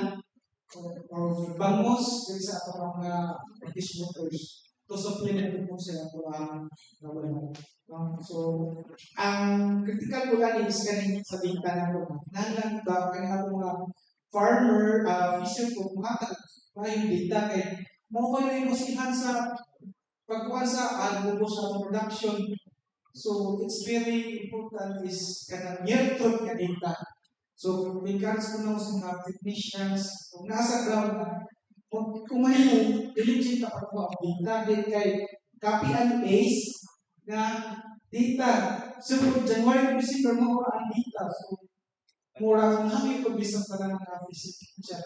or bangos sa atong mga fish waters to supplement po sa atong nawala. So, ang critical po lang is kaning sa bingka na po. Nalang ba kaning mga farmer, fisher po, mga yung data kay mo ko yung musihan sa pagkuha sa sa production. So it's very important is kanang near-truth ka data. So we encourage ko na sa mga technicians kung nasa ground kung may diligent na pagkuha ang data din kay copy and paste na data. So January December mo ang data. So mura kung happy ko bisa pa ng physical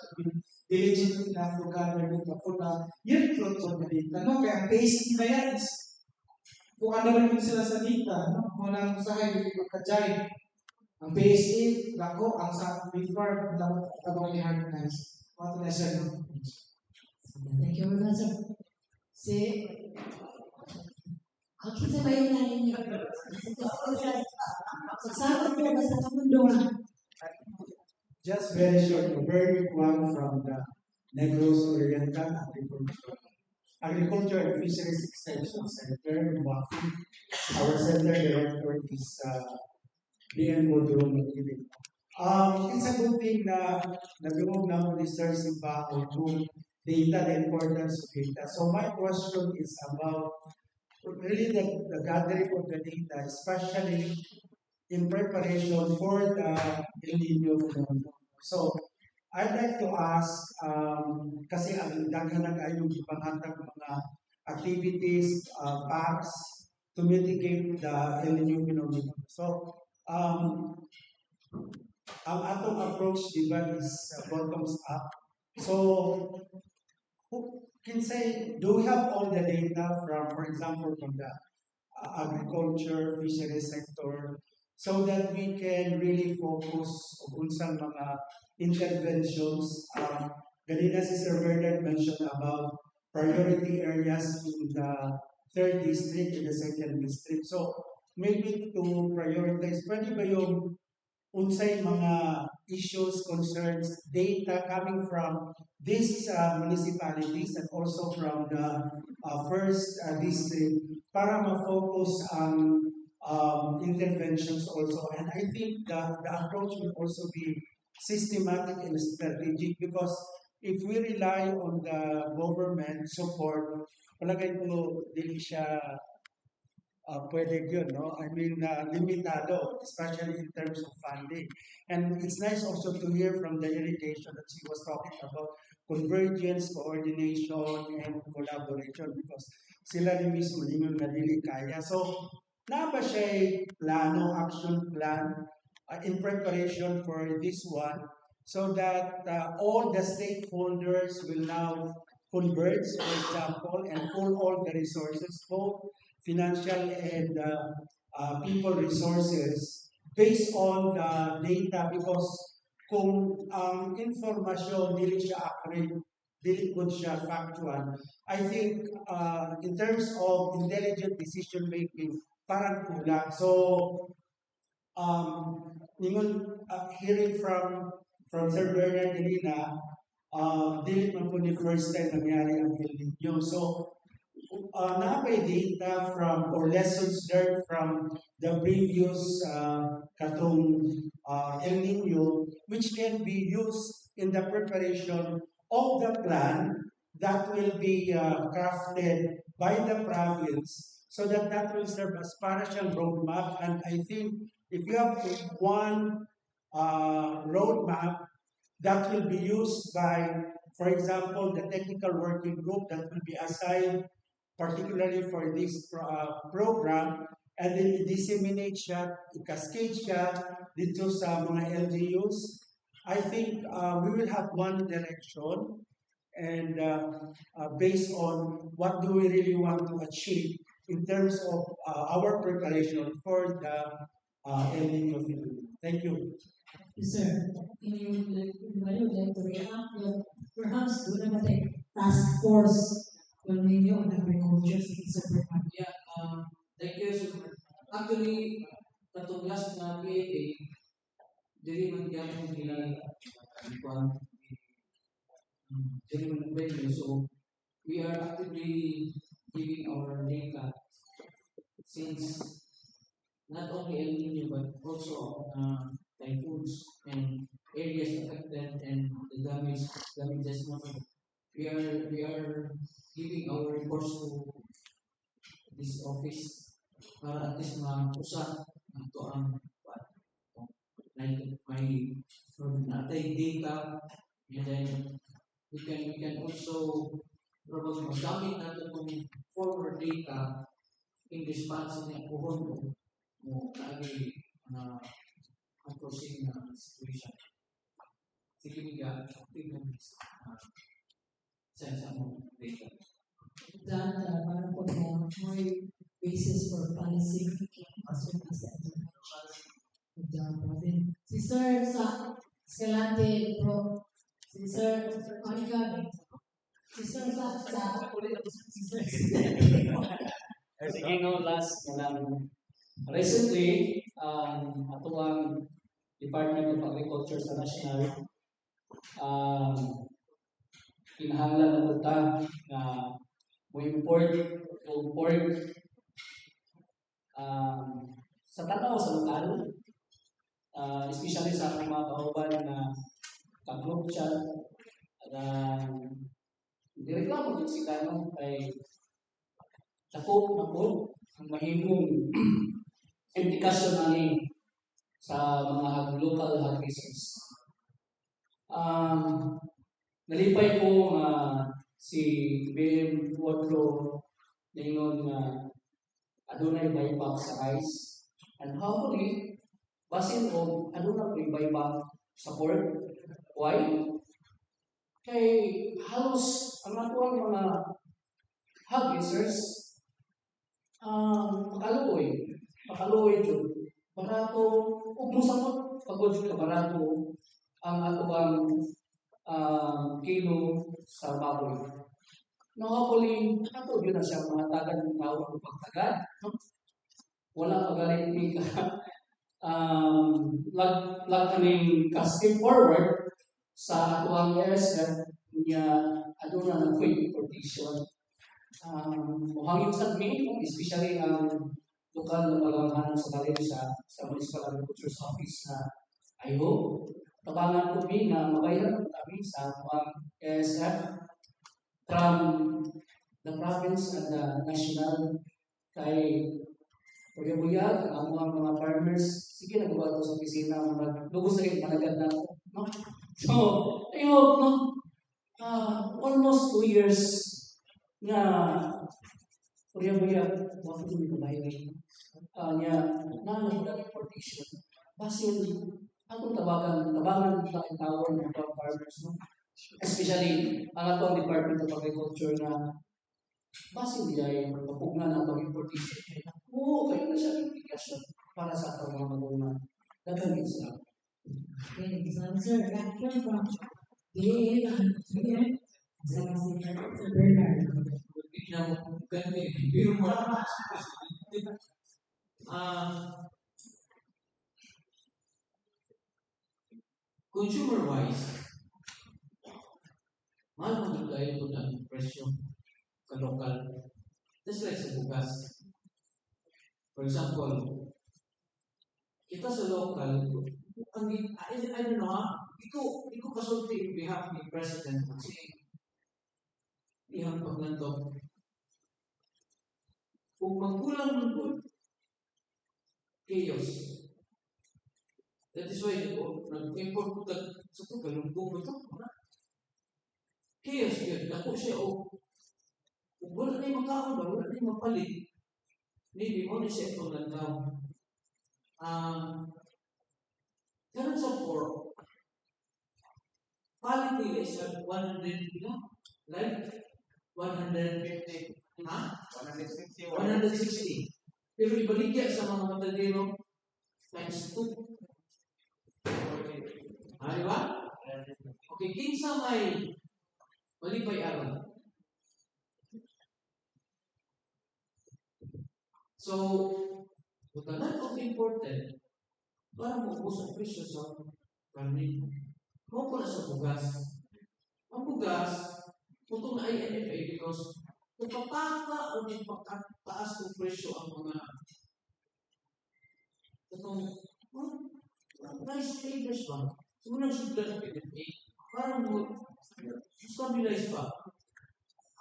diligent enough to gather data for the near-truth of the data. No? Kaya ang basic na yan is kung ano rin sila sa data. No? Kung ang usahay, hindi ko kajay. Ang basic, lako, ang sa before, dapat tabang i-harmonize. What na siya, no? Thank you very much, sir. Ang kita ba yung nanin niyo? Sagsabot ko ba sa kamunduhan? Just very short, a very quick one from the Negros Oriental Agriculture and Fisheries Extension Center in Baku. Our center director is BN Modron. It's a good thing na nag-move na po research in Baku to data, the importance of data. So my question is about really the gathering of the data, especially in preparation for the El Nino phenomenon. So, I'd like to ask, kasi ang daghan na kayo ipangatag mga activities, packs to mitigate the El Nino phenomenon. So, ang atong approach, di ba, is bottoms up. So, who can say, do we have all the data from, for example, from the agriculture, fisheries sector, so that we can really focus on unsang mga interventions. Kanina si Sir Bernard mentioned about priority areas in the 3rd district and the 2nd district. So, maybe to prioritize, pwede ba yung unsay mga issues, concerns, data coming from these municipalities and also from the 1st district para ma-focus ang interventions also. And I think the approach will also be systematic and strategic because if we rely on the government support, palagay ko dili siya pwede yun, no? I mean, limitado, especially in terms of funding. And it's nice also to hear from the irrigation that she was talking about convergence, coordination, and collaboration because sila rin mismo yung nadili kaya. So, na ba siya plano, action plan in preparation for this one so that all the stakeholders will now converge, for example, and pull all the resources, both financial and people resources based on the data because kung ang informasyon dili siya accurate, dili po siya factual, I think in terms of intelligent decision making, parang kulang. So, hearing from Sir Bernard kanina, dili man po ni first time nangyari ang El Nino. So, napay data from or lessons learned from the previous katong El Nino, which can be used in the preparation of the plan that will be crafted by the province so that that will serve as partial roadmap. And I think if you have one roadmap that will be used by, for example, the technical working group that will be assigned particularly for this program, and then disseminate siya, i-cascade siya dito sa mga LGUs. I think we will have one direction and based on what do we really want to achieve in terms of our preparation for the El Nino phenomenon. Thank you. Yes, sir. Anybody would like to react? Perhaps do not take task force when we on agriculture. Yeah, thank you, sir. Actually, katong last na PAA, dili man gyapon nila dili man value. So we are actively giving our data since not only El Nino but also typhoons and areas affected and the damages model. We are giving our reports to this office para at least usa ito ang like my from natay data and then we can also probably magamit natin itong forward data in response sa mga puhon mo lagi unforeseen situation. Sige nga, active sense mo data. That para po more basis for policy making as well as interventions. Si Sir Escalante Pro, si Sir Monica, si Sir Sige no, last na lang. Recently, ato ang Department of Agriculture sa National kinahanglan na punta na mo-import o pork sa tanaw sa lokal, especially sa mga kauban na ka-group chat, direklamo din sila no, kay dako na po ang mahimong implikasyon ani sa mga local hog raisers. Nalipay ko nga si BM Wardlo ningon nga adunay buyback sa rice and hopefully basin o aduna may buyback sa pork. Why? Kay halos ang atuang mga hog raisers makaluoy jud barato ug mosamot pagod ka barato ang atuang kilo sa baboy. No, hopefully, ato yun na siya mga tagad ng tao o pagtagad. No? Wala pagalit ni lag kaming casting forward sa atuang ASF niya aduna ng food importation. Muhangin sa amin, especially ang lokal na pagmamahalan sa balay sa Municipal Agriculture's Office na I hope tabangan ko mi na mabayaran kami sa atuang ASF from the province and the national kay buyag ang mga farmers sige nagawa ko sa opisina magdugos rin managad na no. So I hope no almost 2 years nga buyag wakit mi kabayan nya na importation basin atong tabangan sa tawon ng farmers no. Especially ang atong Department of Agriculture na basin nila yung pagpugnan ng atong importation. Oo, kayo na siya implikasyon para sa atong mga magunan. Nagagit sila. Okay, so sir, reaction from Sir Bernard. Consumer-wise, mahal mo tayo ito ng presyo sa lokal. Just like sa bugas. For example, kita sa local, I don't know, iko kasulti in behalf ni President kasi ihang paglantok. Kung magkulang ng good, chaos. That is why nag-import ko sa ito, galumpong ito. Chaos yun. Ako siya, kung wala na yung makaon ba, wala na yung mapalit. Maybe mo na siya itong lantaw. Ganun sa pork. Quality is at 100, like 150, 160. Pero ibaligya sa mga matadero, times 2. Di ba? Okay, kinsa may malipay aron. So, butanan of important para maubos ang presyo sa karne. Kung pala sa bugas. Ang bugas, putong na INFA because kapapaka o pagkataas ng presyo ang mga itong rice traders ba? So, unang sigla ng PNFA, parang stabilize pa.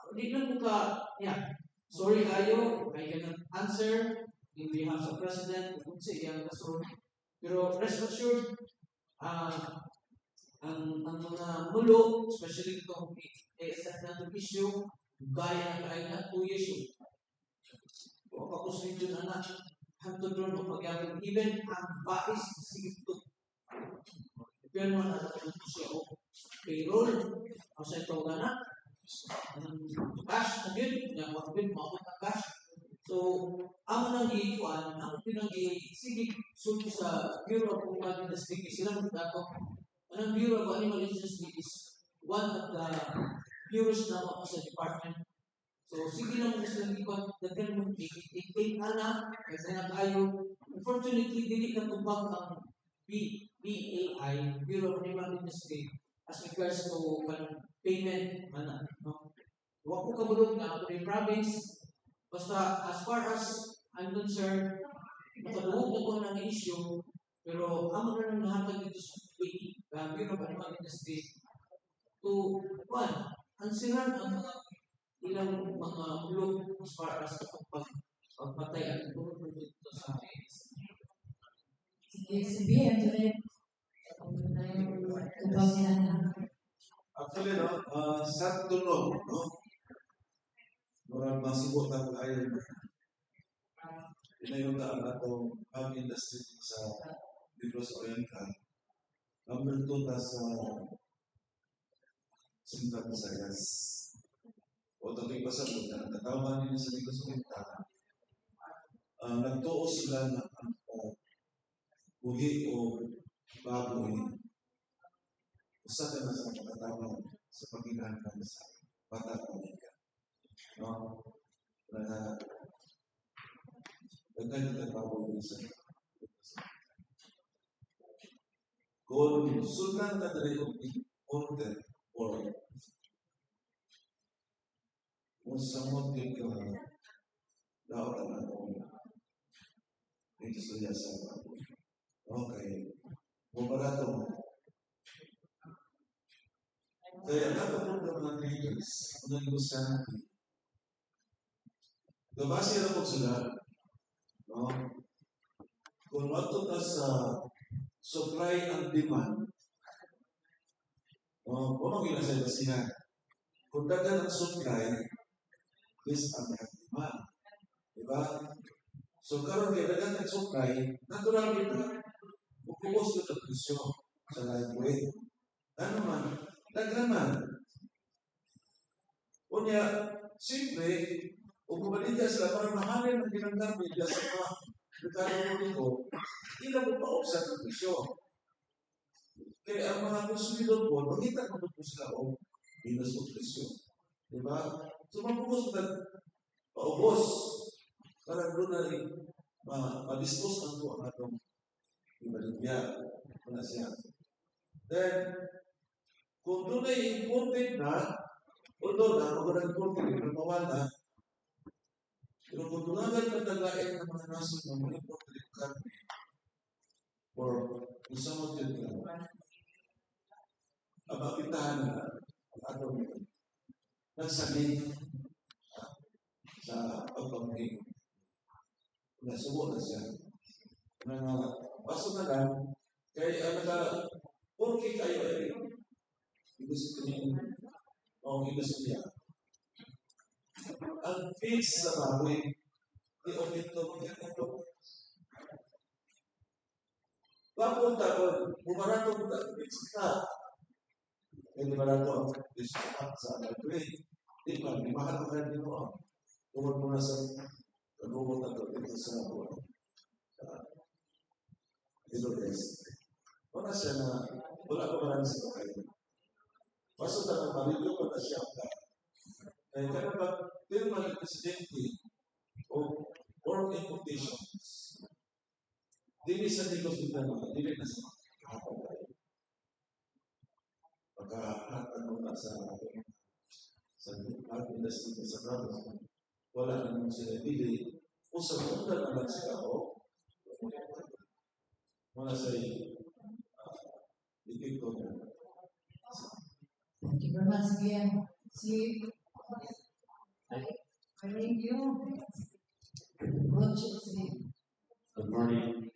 Hindi lang po sorry kayo, I cannot answer in behalf of President, kung siya kasunod. Pero rest assured, ang mga mulo, especially itong ASF na itong issue, gaya na kayo na 2 years yun. Kung kapos rin yun anak, hantod doon ang pagyabang, even ang bais, sige ito. Pero naman natin siya o payroll, o sa itong anak, cash, again, yung mga cash. So, ang nang iikuan, ang pinag-isigig sa Bureau of Animal Industry, sila magdato. Ang Bureau of Animal Industry is one of the bureaus na ako sa department. So, sige lang mo sila iikuan, daghan mo, ikay anak, kasi na tayo. Unfortunately, dili ka tumbang ang BAI, Bureau of Animal Industry, as regards to payment, no? Huwag ko kabulog na ako ng province. Basta, as far as I'm concerned, nakaluhog ako ng issue, pero ang mga nang nahatag dito sa Bureau of Animal Industry to, ansiran ang mga ilang mga look as far as pagpatay at produkto sa Sige, sabihin, Juliet. Upang yan. Actually, no, sa tunog, no, murag masibot ang kayo. Pinayundaan atong pag-industry sa Negros Oriental. Number 2 ta sa Central Visayas. O tabi pa sa buta, natawagan din sa Negros Oriental. Nagtuo sila na ang buhi o baboy. Usa ka na sa pagkatawag sa paghinahanglan sa bata pamilya. No? Na dagdag na baboy sa kung sundan ka dali og order or kung samot din ka dapat na ako dito sa sa okay. Bumarato mo. Kaya dapat ng mga traders, mga negosyante, gabasi na po sila, no? Kung wato ka sa supply and demand, no? Kung ang ginasa basihan, kung dagan ang supply, is ang demand. Diba? So, karon kaya dagan ang supply, natural kita, bukubos ko ang presyo sa live weight. Ano man, naglaman. Unya, siyempre, kung bumalik ka sila, parang mahalin ang ginagdamit sa mga rekado ko, ilang mo pa-offset ang presyo. Kaya ang mga konsumidor po, makita mo po sila o minus ang presyo. Diba? So, mapugos na paubos para doon na rin ma-dispose ang po ang atong ibaligya. Ano siya? Then, kung doon ay imported na, although na, kung doon imported na, mawala, pero kung doon agad patagain ng mga naso ng mga imported country, or isang mo din ka, abapitahan na ang atong nagsalit sa pagpamigay. Nasubo na siya. Paso na lang, kaya porque kayo ay gusto niyo o gusto niya. Ang fix sa baboy, i-omit to mga ito. Papunta ko, bumarato ko na fix na. Hindi barato ang discount sa baboy. Di ba, di mahal ko rin dito. Tungkol mo na sa pag-ubot na ito sa baboy. Ito is. Wala siya na, wala ko marami sa kayo. Pasok na ng marilyo ko na siya ka. Kaya kaya ba, pirma ng presidente o work importations. Dili sa Negros Oriental, dili na sa kahapon tayo. Pagkahatag mo na sa industry sa travel, wala naman sila dili. Kung sa mundo naman sila o, wala sa ipig ko na. Thank you very much again. See, thank you. Good morning.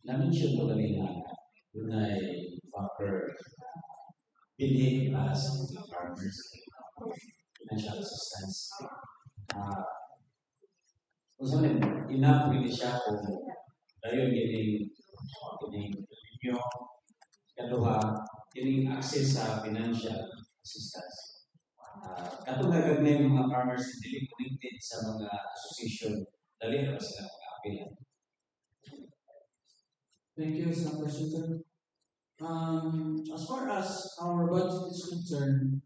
Na-mention ko kanina, doon ay factor bilhin as farmers, financial assistance. Kung saan enough pwede siya kung dayon gining ninyo, kaduha, gining access sa financial assistance. Katong nagagmay ng mga farmers hindi connected sa mga association, dali na sila mag-appeal. Thank you, Senator Susan. As far as our budget is concerned,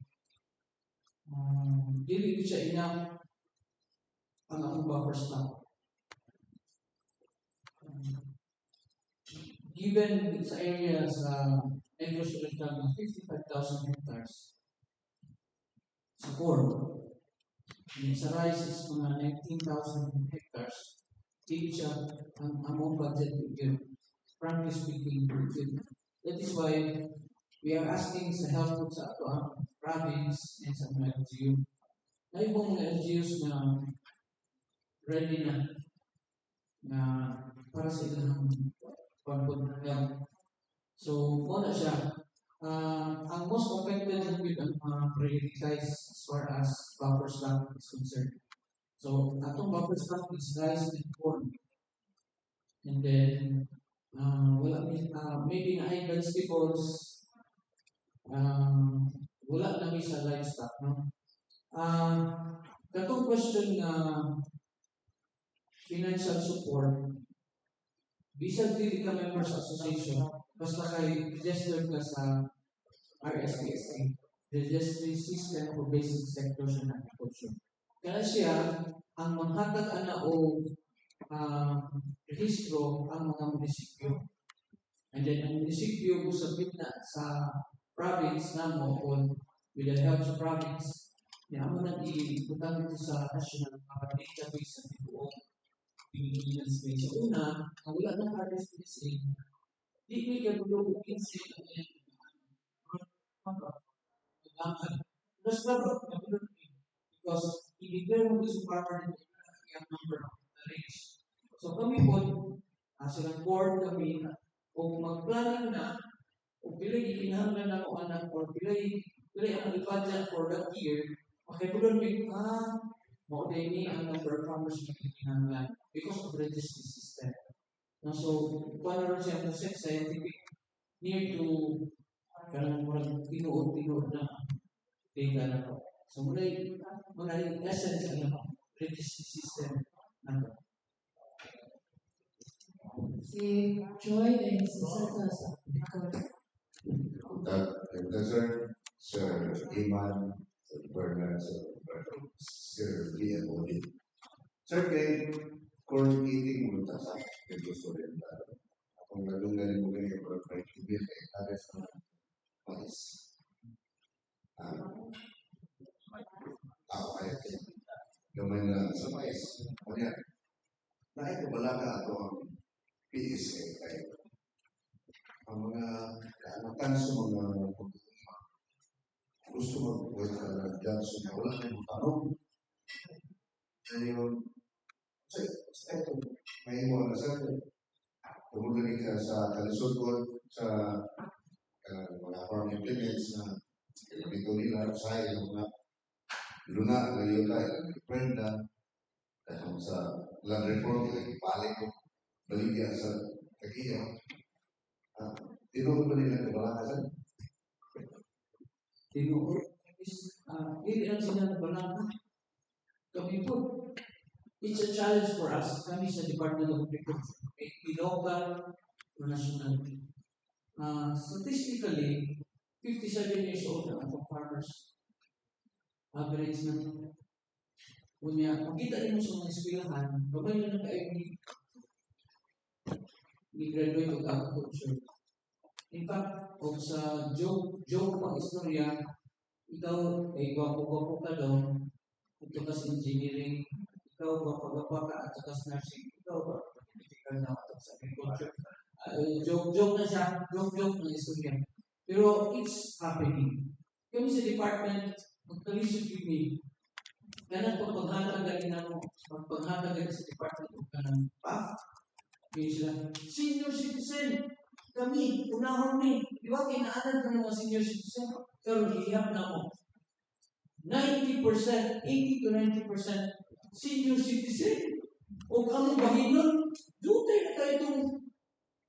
dili ko siya enough ang akong buffer stock. Given sa area sa Negros Oriental ng 55,000 hectares sa corn, sa rice is mga 19,000 hectares, hindi siya ang among budget yun. Frankly speaking, that is why we are asking sa help sa ato ang province and sa mga LGU Ay ibang mga LGUs na ready na para sa ilang pagpunta. So, muna siya. Ang most affected lang with ang mga prioritize as far as buffer stock is concerned. So, atong buffer stock is rice and corn. And then, maybe na ay vegetables, wala na sa livestock, no? Katong question na financial support, bisag dili ka members association, basta kay registered ka sa RSPSA, Registry System for Basic Sectors in Agriculture. Kaya siya, ang manghatag ana o rehistro ang mga munisipyo. And then ang munisipyo mo sabit na sa province namo o with the help sa province, niya mo nang ibutang ito sa national database sa buong Pilipinas. Sa una, ang wala ng RSPSA, di may kabulong kinsin ang Mas dapat kabulong because i-declare mo gusto farmer yung number of the range. So kami po, as a board kami, kung mag-planning na, kung pilay ikinahanglan na ako anak or pilay ang budget for that year, makibulong mo din ang number of farmers na ikinahanglan because of registry system. So, kung ano siya scientific near to kanang tinuod na data na po. So, muna yung essence registry system na po. Si Joy and si Sir Sir Iman, Sir Bernard, Sir Liam Odin. Sir, kay corn eating mo ta sa Negros Oriental. Akong galungan mo ganyan ko para ibig kay tares na mais. Ako kaya gamay na sa mais. Kaya, naikabalaga ako ang PSA kay ang mga kaanakan sa mga gusto mag-buhay ka na dyan sa wala na yung tanong. Ngayon, ito, may iwan na sa ito. Tumulong ka sa kalisod ko sa mga farm implements na dito nila sa yung mga luna na yun tayo, prenda, kasama sa land report, balik ko, baligya sa kagiya. Tinuro ba nila kabalakasan? Tinuro. Hindi lang sila nabalaka. Kami po, it's a challenge for us. Kami sa Department of Agriculture, local or national. Statistically, 57 years old ang atong farmers. Average na. Kunya, makita rin mo sa mga eskwelahan, babay na kayo ni graduate of agriculture. In fact, kung sa joke pang istorya, ikaw ay gwapo-gwapo ka daw, ito ka sa engineering, ikaw gwapo-gwapo ka at saka sa nursing, ikaw gwapo-gwapo na at sa agriculture. Joke na siya, joke na istorya. Pero it's happening. Kami sa department, magkalisod kami, kaya pagpaghatag na mo, pagpaghatag sa department of kanang path, kaya sila, senior citizen, kami, unahon ni, di ba, kinaanan ka ng mga senior citizen, pero hihap na mo. 90%, 80 to 90% senior citizen, o kami bahinon, dutay na tayo itong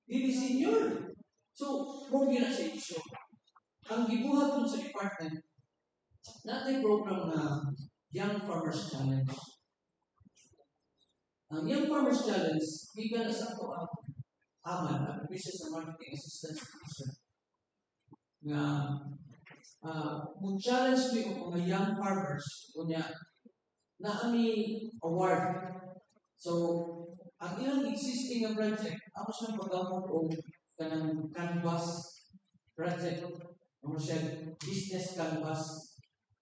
dili senior. So, kung yun sa issue, ang gibuhat mo sa department, natin program na Young Farmers Challenge. Ang Young Farmers Challenge, giga na sa ito ang AMAN, ang Business and Marketing Assistance Division, na mag-challenge mo yung mga young farmers, kunya, na ami award. So, ang ilang existing na project, ako siyang pag-amot o kanang canvas project, ako siya business canvas,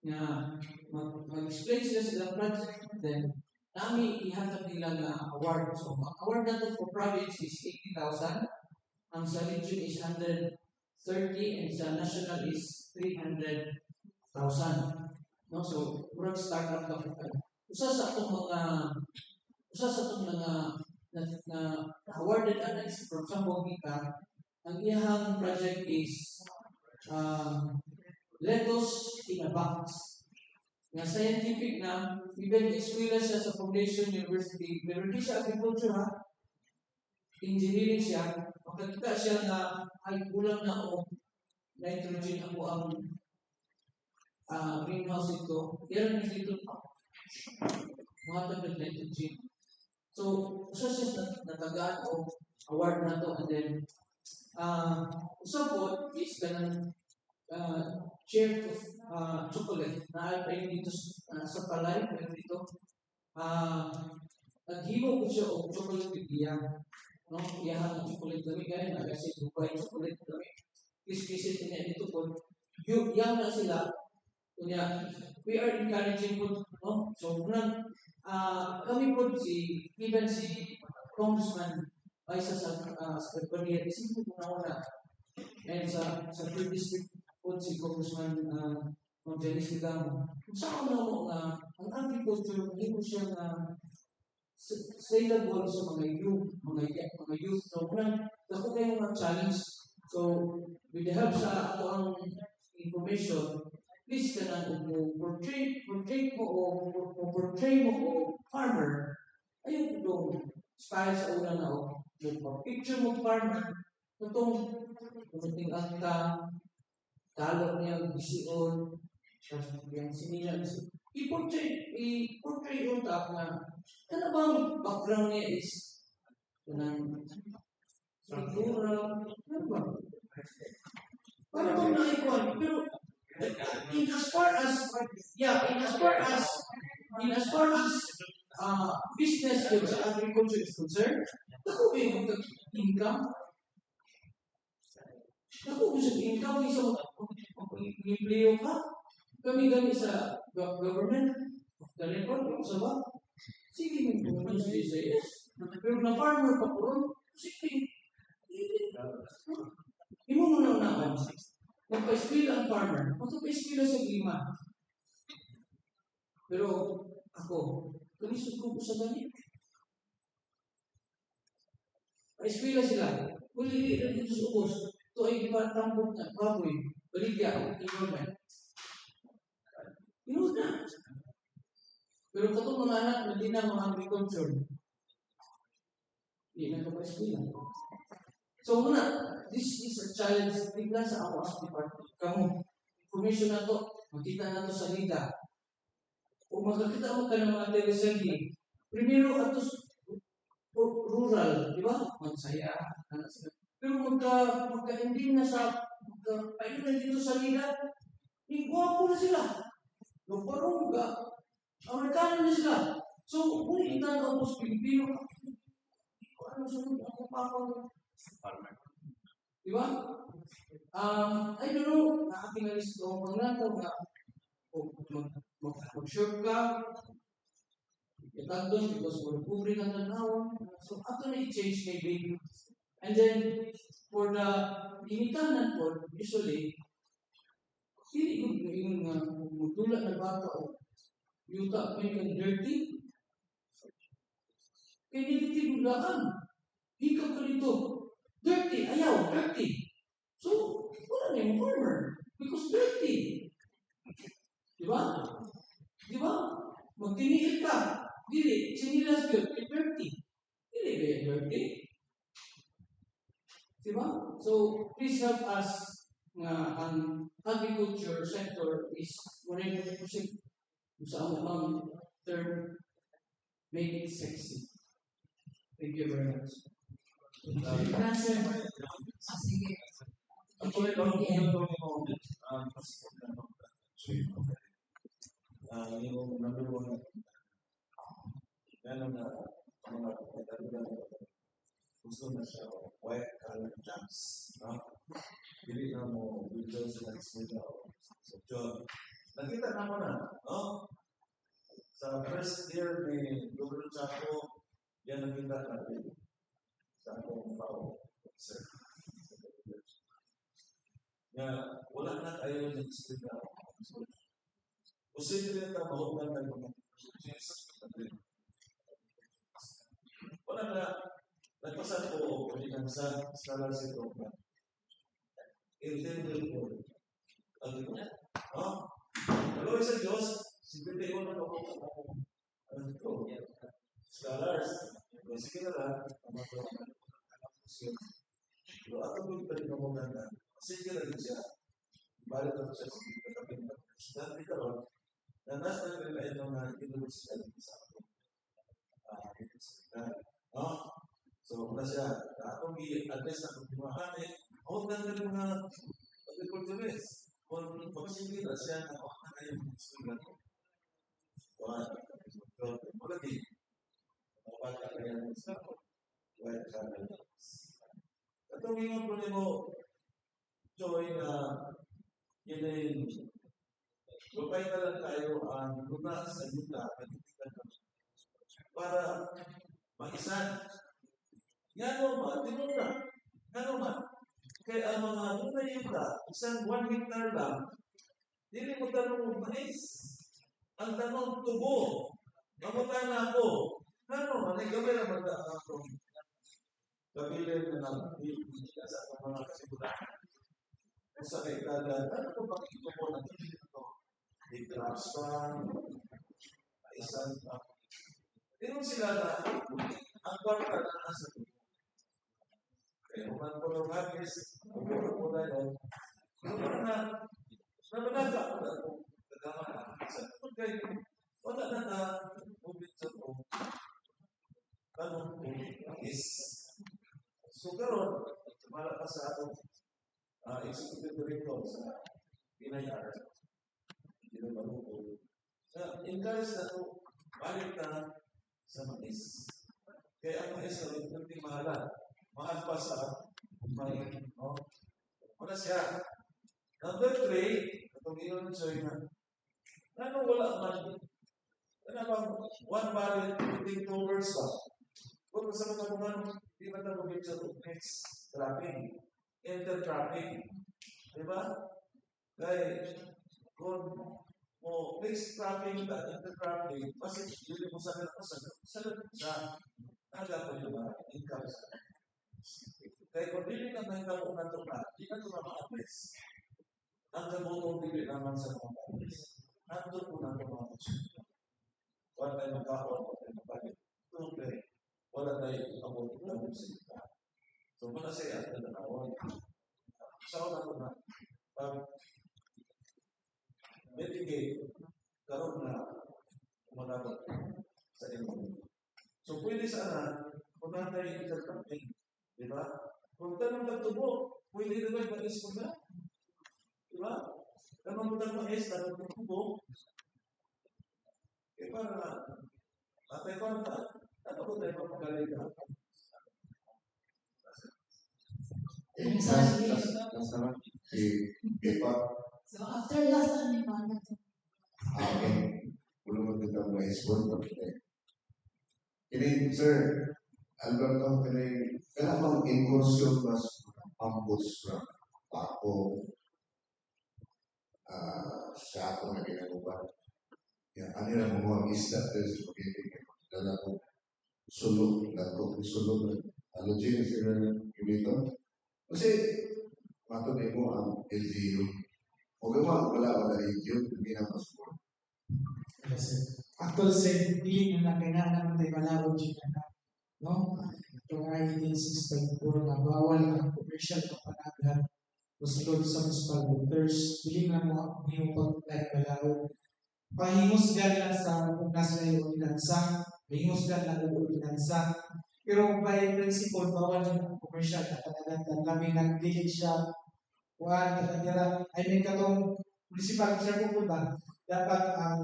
na mag-explain sila sa project, then nami ihatag nila na award. So, ang award na to for province is 80,000, ang sa region is 130, and sa national is 300,000. No? So, murag startup ka po. Usa sa itong mga awarded analyst from Sambuca, ang iyang project is lettuce in a box. Nga scientific na, even eskwela siya sa Foundation University, pero di siya agriculture ha, engineering siya, makakita siya na ay kulang na o nitrogen ako ang greenhouse ito, yan ang dito mga tablet nitrogen. So, usa siya natagaan o award na to, and then usa po is kanang share of chocolate na ay dito sa palay, pero dito naghimo ko siya o chocolate bigyan, no? Iyahan ng chocolate dami kaya na kasi Dubai chocolate dami kiss-kissin niya dito po yang na sila kunya we are encouraging po, no? So unang kami po even si Congressman ay sa Secretary isip ko na and sa third district po si Congressman Janice Ligamo. Sa una mo nga ang agriculture hindi ko siya sustainable sa mga youth. So unang dako kayo mga challenge. So with the help sa ato ang information, please kanang portray mo o farmer ayun itong style sa una na picture mo farmer itong kumunting akta talo niya vision yung sinila i-portray yung tap na ano bang background niya is kanang sigura ano ba para bang naikuan pero in as far as business yun sa agriculture is concerned, ako ba yung income? Ako sa income, isang empleo ka? Kami sa government, telepon, kung sa ba? Sige, kung sa yes. Pero na farmer pa po, sige. Hindi mo muna naman. Magpa-skill ang farmer, magpa-skill sa klima. Pero ako, kalisod ko sa ganit. Pa-skill sila. Uli dito sa ubos. Ito ay tambok na baboy. Baligya, enrollment. Yun na. Pero katong mga anak na di na mga agriculture, hindi na pa-skill. So muna, this is a challenge tignan sa ako as department. Kamu, information na to, makita na to sa LIDA. Kung makakita mo ka ng mga teleserye, primero atos rural, di ba? Magsaya, pero magka-ending na sa, magka-painan dito sa LIDA, gwapo na sila. Parang Amerikano na sila. So, kung kita na ako sa Pilipino, ano sunod ako pa ako, di ba? I don't know, nakakinalis ko ang panglataw na mag-short ka, itag doon because we're covering ang tanawan. So, ato na i-change maybe. And then, for the ginikanan po, usually, hindi yung magdula na bata o yuta may kang dirty. Kaya negative lang. Hikaw ka dito. Dirty, ayaw, dirty. So, wala na yung farmer. Because dirty. Diba? Diba? Magtiniil ka. Dili, sinilas yun, dirty. Dili, dirty. Diba? So, please help us nga ang agriculture sector is 100% sa among term, make it sexy. Thank you very much. Sige. Yung number one, meron na mga kapatid gusto na siya white color jumps, no? Dili na mo video sa nagsimula sa John. Nakita na mo na, no? Sa first year ni Dr. Chaco, yan nakita natin sa akong pao, sir. Na wala na tayo ng explain na. Posible na mahuman ng mga wala na, nagpasan ko kanina sa scholarship program. Intended ko. Ano sa Diyos, sige ko na ako ano ito? Scholars. Sige na lang, pero ako ko pa rin ako ganda. Sige na rin siya. Balik ako siya sa pagkakapin. Dati ka ron, na nasa nila ito na universidad sa ako. So, kung na siya, atong i-address na kung kumakain, huwag na rin mga agriculturist. Kung makasindi na siya, ako na kayo ng student. Wala din. Mapata kaya ng isang wala ka na. Atong ingon po mo, Joy, na yun ay lupay na lang tayo ang luna sa yuta para mag-isan. Ngano ba? Tinuna. Ngano ba? Kaya ang mga luna yuta, isang 1 hectare lang, hindi mo tanong mais. Ang tanong tubo. Mamutan na ako. Ngano ba? Nagkamay na magdaan ako. Kabilin na lang. Sa mga kasibulan. Kung sa kaitada, ano ko bang ito po na ito? Di-traps pa, isang pa. Tinong sila na ang kwarta na nasa ito. Kaya kung ang pulungan is, kung po na yun, nabanaga ko na ito. Kagama na. Sa ito kayo, wala na na ubit sa ito. Tanong ko is, so karon, mala pa sa atong executive director sa PNR. Hindi na maluto. Encourage na ito, balik na sa mais. Kaya ang mais na rin, hindi mahalan. Mahal pa sa mais. Wala siya. Number 3, itong iyon siya na, ano wala man, ano bang 1 barrel, 15 towards ba? Kung sa mga naman, di ba na bumit sa next trapping, intertrapping. Diba? Kaya, kung mo next trapping at intertrapping, kasi yun mo sa naga po yung income sa kaya kung hindi ka mahintamo na ito na, hindi ka ito na ma-address. Ang kabutong bili naman sa mga address. Nandun po na ito mga konsumo. Wala tayo magkakaroon, wala tayo magkakaroon. Tuloy. Wala tayo abot na musika. So, muna siya at nanawag. Sa una ko na, pag mitigate, karoon na umanabot sa inyo. So, pwede sana, kung na tayo intercamping, di ba? Kung tanong nagtubo, pwede na ba is ko na? Di ba? Tanong tanong is, tanong nagtubo. Eh, para atay konta, ano ko tayo mapagaling ka? So after last time, may mga okay. Belum kita mulai ekspor pakai. Ini sir, Alberto, ini kenapa inklusion mas kampus Paco sa ako na ginagawa. Ya, ano yung mga isda sebagai dalam suluk dan suluk alogin sila dito. Kasi matutay mo ang LGU. O gama wala LGU, hindi na passport. Actual sa hindi na kailangan tayo malawag siya na. No? Itong ID system po na bawal ang commercial na panaghan o sulod sa municipal voters. Hindi na mo hinupag tayo malawag. Pahimusgan lang sa kung nasa yung ordinansa, pahimusgan lang ang ordinansa. Pero by principle, bawal yung commercial na panaghan. Kami nag-delete siya. Kuhaan, katagara, I mean, katong municipal siya po ba? Dapat ang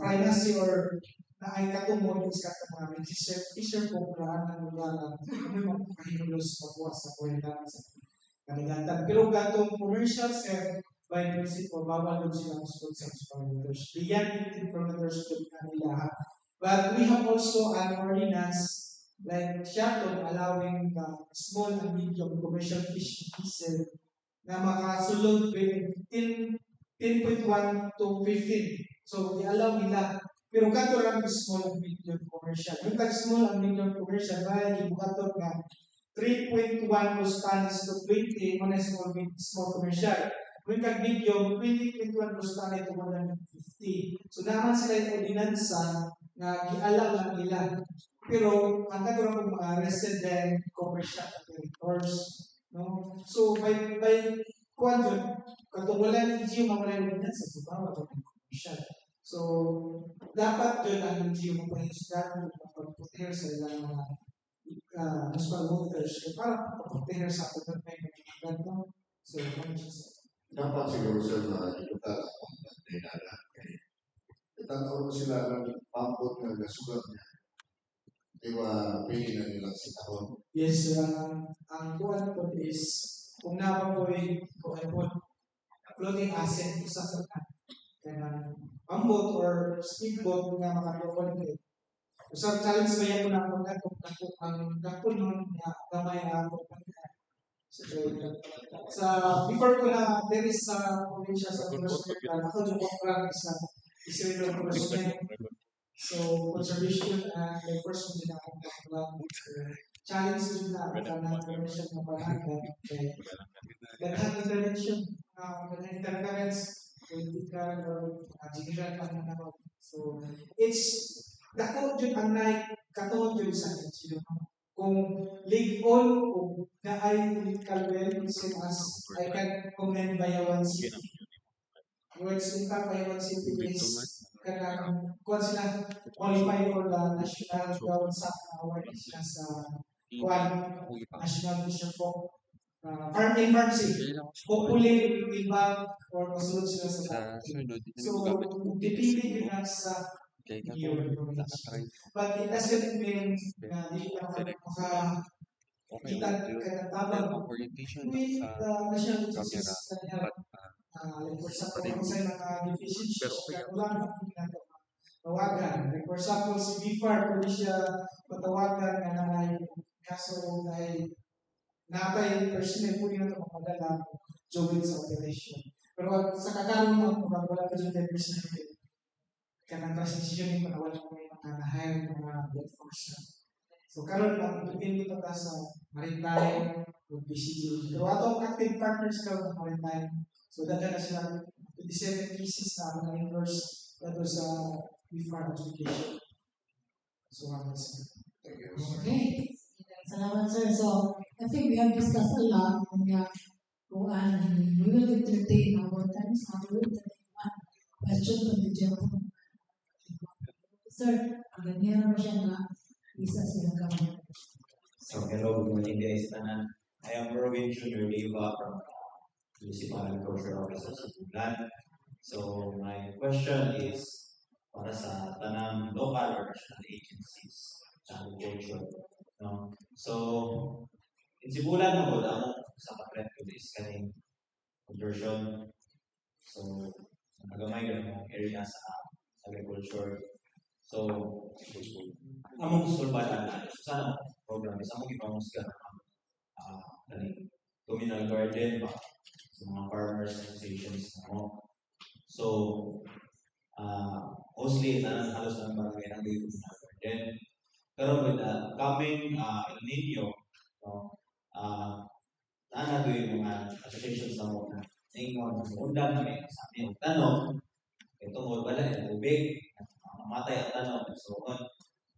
privacy or na ay katungod sa mga register po kung ang lugar ng kahinulos pagbuwas sa kwenta sa kanigatan. Pero katong commercial sir, by principle, bawal doon silang sa municipalities. Beyond 15 kilometers to kanila. But we have also an ordinance like Shotton allowing small and medium commercial fishing vessel na makasulod between 10.1 to 15 So, i-allow nila. Pero kato lang yung small and medium commercial. Yung small and medium commercial, dahil ibukatot nga 3.1 rostanes to 20 mo na small commercial. Yung medium, 20.1 rostanes to 150. So, naman sila yung ordinansa na gialaw lang nila. Pero, ang kato lang mga resident commercial territories. No? So, by kuwan katong wala ni LGU mamalay ordinansa, so bawal ang commercial. So, dapat yun ang LGU mapahisdan at mapag-protect sa ilang mga municipal voters para mapag-protect sa ating mga ganito. So, dapat siguro sir na ilutal ang nila. Tanaw sila ng pampot ng gasugat niya. Di ba, pwede na nilang sitahon? Yes, ang kuwan po is, kung napapoy, kung ay po, floating asset, isa sa kaya pambot or speedboat nga makatulog eh. Sa challenge ba yan na ang dakon nun gamay na ako. Sa before ko na there is sa probinsya sa Pilipinas, ako yung program sa Israel Congressman. So conservation and enforcement din ako challenge din na ang conservation ng panagan. Daghang intervention, daghang interference, political or general pananaw. So it's dako jud ang night katong jud sa LGU. Kung league on kung naay political will same as I can commend Bayawan City. Words in fact Bayawan City is kanang kung sila qualify for the national ground sack award sila sa national vision for farm and farm safe. Hopefully iba or masunod sila sa so dipili din sa but it doesn't mean na di ka kita tabang with national justice like for example kung sa mga deficiencies ulan tawagan like for example si BIFAR pwede siya patawagan na nanay kaso ay natay personnel po nila ito mapadala join sa operation pero sa kakaroon ng wala ka dyan personnel kanang transition yung wala mo yung mga na-hire mga workforce. So karon pa depende pa sa maritime o PCG. Pero atong active partners ka sa maritime. So daghan na sila 27 cases na mga endorse ato sa BIFAR application. So okay. Salamat sir. So I think we have discussed a lot kung we will entertain our times now. We will entertain one question from the gentleman. Sir, ganyan mo siya na isa silang kamay. So, hello, good morning guys. I am Robin Jr. Leva from Municipal Agriculture Office of Subulan. So, my question is para sa tanang local or national agencies sa agriculture. No? So, in Sibulan mo ang sa patrent ko is kaning conversion. So, nagamay ng area sa agriculture. So, among sulbatan na sana program is among ipamusga ng communal garden ba sa mga farmers associations mo. So, mostly halos ng barangay ng communal garden. Pero with the coming El Nino, no, na yung mga associations na mo na ingon undang namin sa amin tanong ito mo wala yung tubig mamatay ang tanong and so on.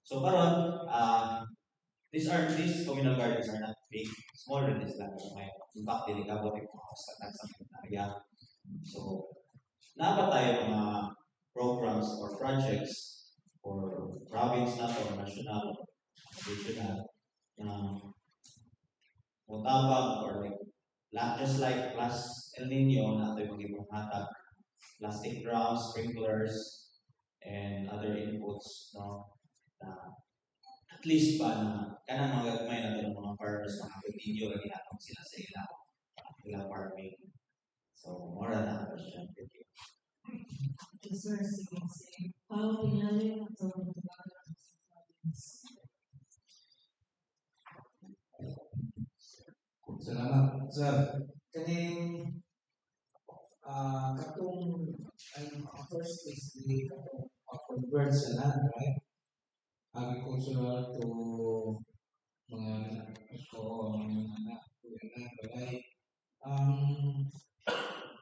So karon these communal gardens are not big, small rin lang may impact din ikabot yung mga kaskatan sa area. So naapa tayo mga programs or projects for province na or national regional mutabang or just like last El Nino na ito yung magiging hatag plastic drums, sprinklers, and other inputs, no? At least pa na kanang mga gagmay na ito ng mga farmers continue lagi natong sila sa ilang farming. So, more than that question. Thank you. Sir, sige. Paano pinali ang ito? Salamat, sir. Kaning katong first is the katong convert sa land, right? Agricultural to mga mga anak, balay.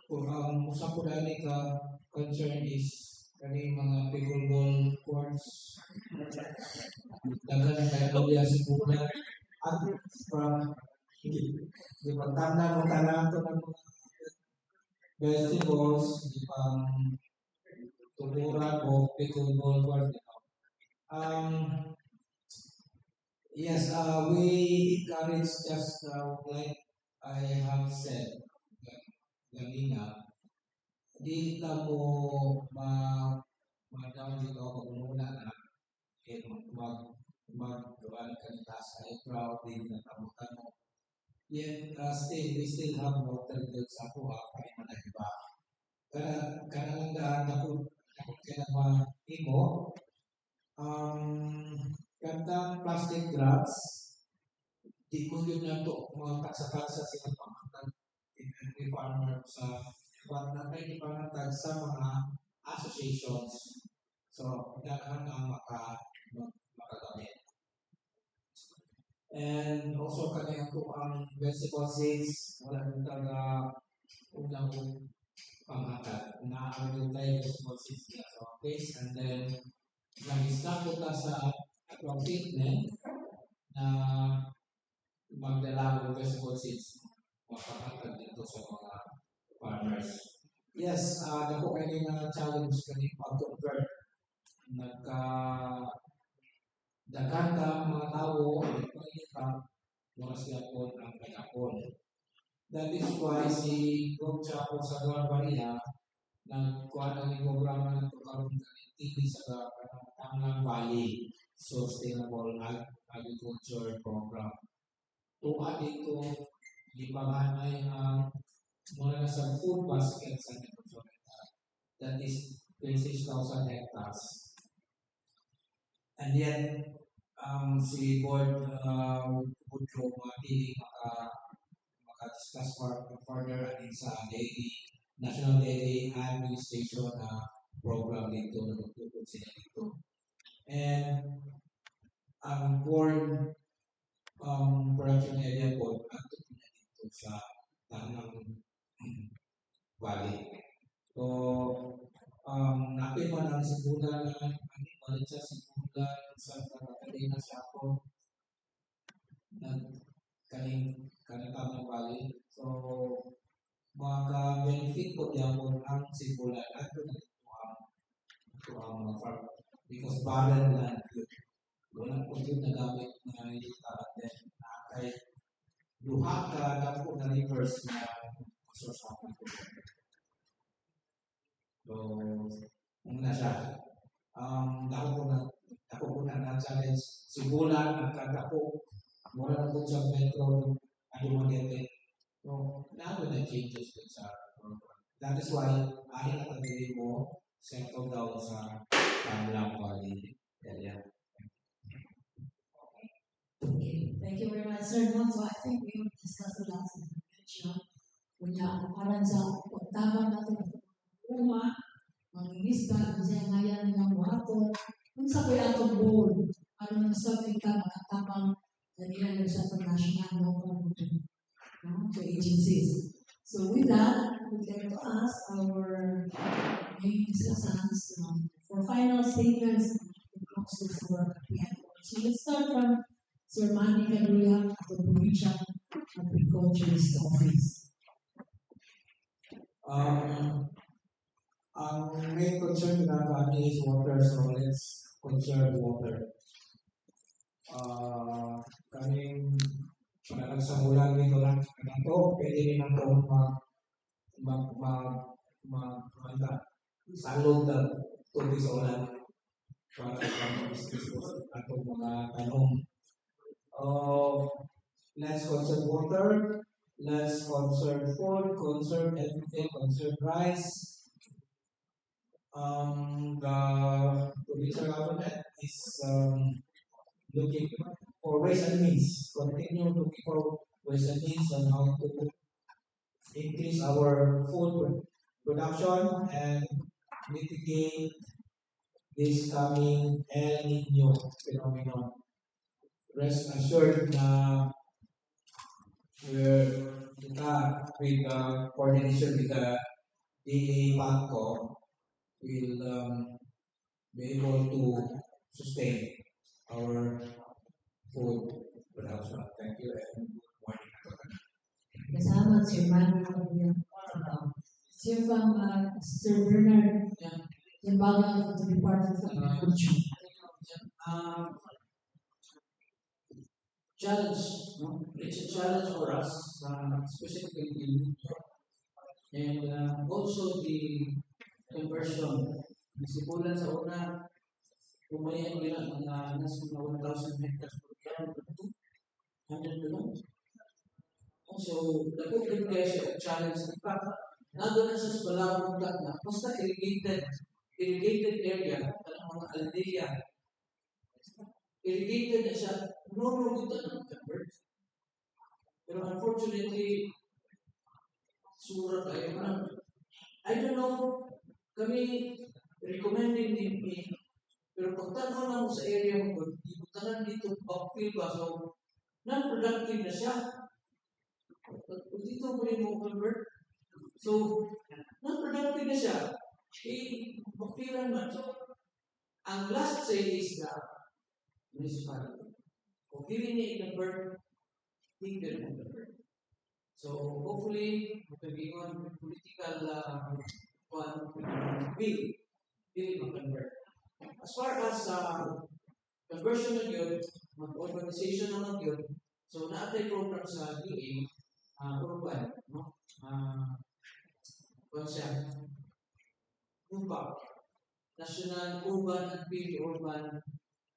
Kung ang usa ko dali ka concern is kani mga pickleball courts, dagan kay Julia Siguna at from di pagtanda mo tanan to ng mga festivals di pang tuturan o pickleball court. Yes, we encourage just like I have said kanina, di ka mo ma-down dito ako muna na mag-doan ka ng taas ay proud din na tamutan mo. Yet, we still have water bills sa ako kaya manahiba. Kaya lang daan ako kaya imo, kanta plastic drugs, di ko yun na ito mga kaksa-kaksa sila pangkatag every farmer sa natin ipangatag sa mga associations. So, daan ang makagamit. And also kanya ko ang vegetable seeds, wala nang taga unang panghatag. Naaaral tayo vegetable seeds niya sa office, and then nag-start ko ta sa atong treatment na magdala ng vegetable seeds mapanghatag dito sa mga farmers. Yes, dako kay nga challenge kani pag-convert. Dagan ka mga tao nagpangita mga siya po ang kanyapon. That is why si Dr. Chapo sa Garbaria nagkuha ng programa ng pagkaroon ng TV sa Tangang Valley Sustainable Agriculture Program. Tuwa dito, lipaganay ang mula na sa food basket sa negosyo. That is 26,000 hectares. And yet, si board would go hindi maka-discuss further sa National Daily Administration program dito na magtutulog sila dito. And ang corn production area po dito sa Tanang Valley. So, natin man ang sibulan balik sa sibulan sa Catalina sa ako Tanang Valley. So, maka-benefit po diyan po ang sibulan at ito ang mga farm because barren land yun. Wala po yun nagamit na at then nakay duha ka na po na rivers na source of water. So, muna siya. Dako po na challenge sibulan nagkadako mula na po sa metro Adumaguete. So, naano na changes din sa program. That is why ahin at ang mo settle down sa Tanang Valley area. Okay, thank you very much, sir. No, so I think we will discuss the last mention. Kunya, parang sa pagtabang natin ng uma, mangingisda, kasi ngayon ng water, kung sa kuya itong bowl, ano nang sabi ka, makatabang na nilang sa international local to agencies. So with that, we'd like to ask our main discussants for final statements and close for PM. So let's start from Sir Manny Caduya of the Provincial Agriculturist Office. Ang main concern na kami is water, so let's conserve water. Kaming panagsamulan dito lang ito, pwede rin ang salod na tubig sa ulan para atong mga tanong. Let's conserve water, let's conserve food, conserve everything, conserve rice. The provincial government is looking for ways and means, continue looking for ways and means on how to increase our food production and mitigate this coming El Nino phenomenon. Rest assured na kita with coordination with the DA PANCO will be able to sustain our food production. Thank you and good morning. Kasama si Manuel Sir Sir Bernard, yung baga of the Department of Agriculture. Challenge, no? It's a challenge for us, specifically in and also the conversion. Nasipulan sa una, pumayan nila mga nasa mga 1,000 hectares per year, 200 na lang. So, nagpupin kaya siya challenge. In fact, nado na sa balabog na, basta irrigated area, mga aldeya, irrigated na siya, nunugutan ng convert. Pero unfortunately, sura tayo na. I don't know, kami recommending DP, pero pagtanong na mo sa area mo, ibutanan dito backfill ba, so non-productive na siya. Dito mo rin mo convert. So, non-productive na siya. Backfillan man. So, ang last say is the municipality. Kung hindi niya i-convert, hindi ka rin convert. So, hopefully, magkagiwan ng political bill, hindi mag-convert. As far as conversion na yun, mag-organization na yun, so na-apply program sa DA, urban, no? Kung siya, National Urban and Peri-Urban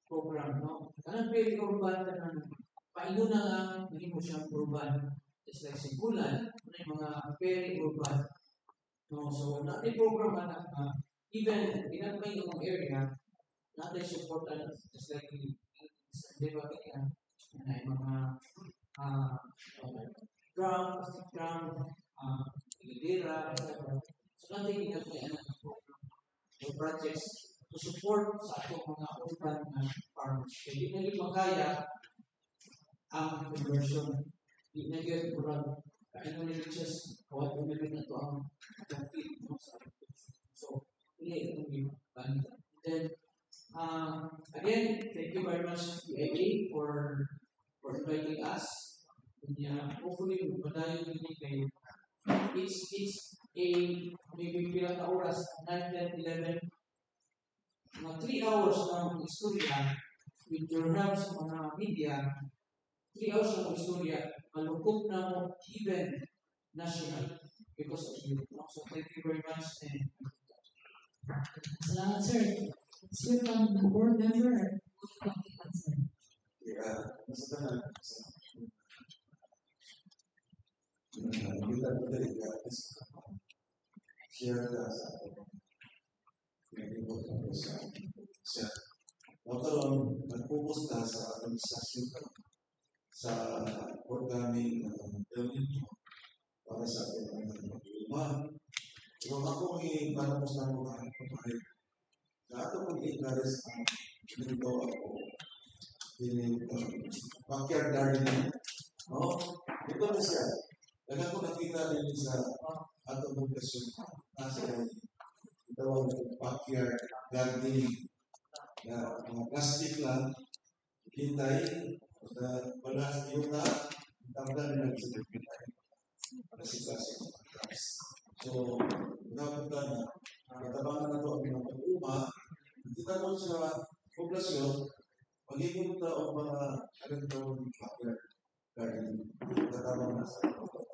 Program, no? Kanang peri-urban ka na, paino na lang, hindi mo siyang urban. Just like Sigulan, yung mga peri-urban. No? So, natin program na, even pinagmay yung area, natin support na, just like di ba kaya, mga drum, plastic drum, hilera, etc. So, natin ginagawa ng program o projects to support sa atong mga urban farmers. Hindi na yung makaya ang conversion. Hindi na yung kurang kaino nila just kawat mo nila na ito ang feed mo sa agriculture. So, hindi itong yung banda. Then, again, thank you very much PIA for inviting us. Hopefully, madayo din kayo. It's a maybe pilang na oras, 9, 10, 11, mga 3 hours ng istorya with your help sa mga media, 3 hours ng istorya, malungkot na mo even national because of you. So thank you very much. And Salamat, sir. Sir, the board member. Kita dari gratis share sa siya. Magkaroon, nagpupusta sa administrasyon sa programming para sa ating mga Pero ako may parang sa mga kapatid. Na ito kung i-encourage ang ginagawa ako in backyard gardening. No? Ito na siya. Kaya ko nakita din sa atong publikasyon nasa itawag ng backyard gardening. Mga plastic lang, hintay, wala yung tanggal na nagsipipitay. Kasi so, napunta na, natabangan na ito ang mga pag-uma, kita mo sa poblasyon, pag-ikot na o mga agad-tawag ng backyard gardening, natabangan na sa ako.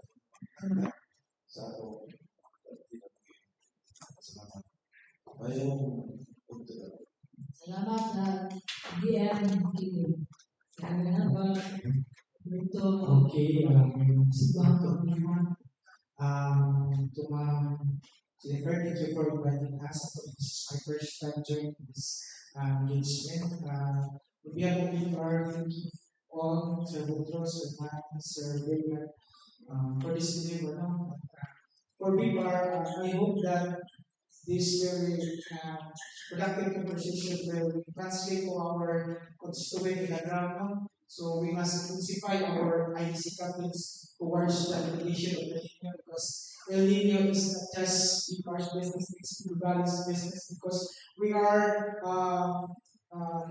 Salamat. Ayong punto na. Salamat sa DMPA. Kaya na ba ito? Okay, Sibang pagmima. Jennifer, thank you for inviting us. This is my first time joining this engagement. We are looking for all Sir Butros, Sir Matt, Sir William, for this endeavor. for BIPAR, I hope that this very productive conversation will translate to our constituent in the ground. No? So we must intensify our IDC campaigns towards the mitigation of the El Nino, because El Nino is not just BIPAR's business, it's the Valley's business, because we are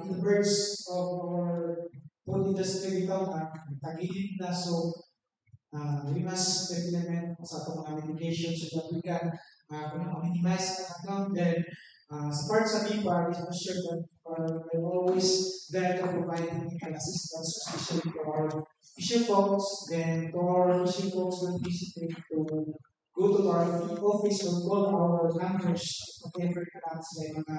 in the verge of our food industry bitaw na tagilid na, so we must implement sa itong mga mitigation so that we can minimize the account. Then, sa part sa BIPAR, is assured that we're always there to provide technical assistance, especially to our fishing folks. Then, to our fishing folks will hesitate to go to our office or call our campers, whatever that's like mga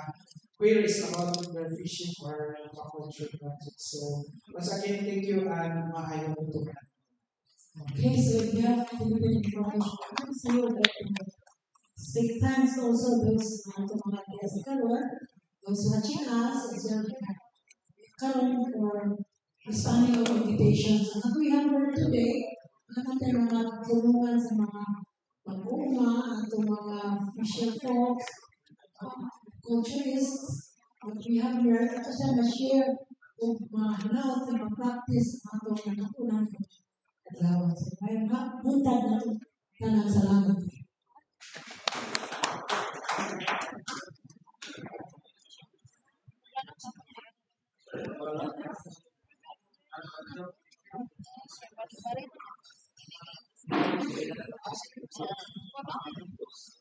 queries about their fishing or aquaculture projects. So, once again, thank you and maayaw po ito. Okay, so if you have delivered information, so big thanks also those mga guests those watching us as well for responding to invitations. Ang we have for today, natin mga tulungan sa mga mag-uuma at mga fisher folks, culturists, what we have here, at sa ma-share kung mga hinaw at mag-practice ang atong natutunan ko. Salamat. May buntag na ito. Tanang salamat. Thank you.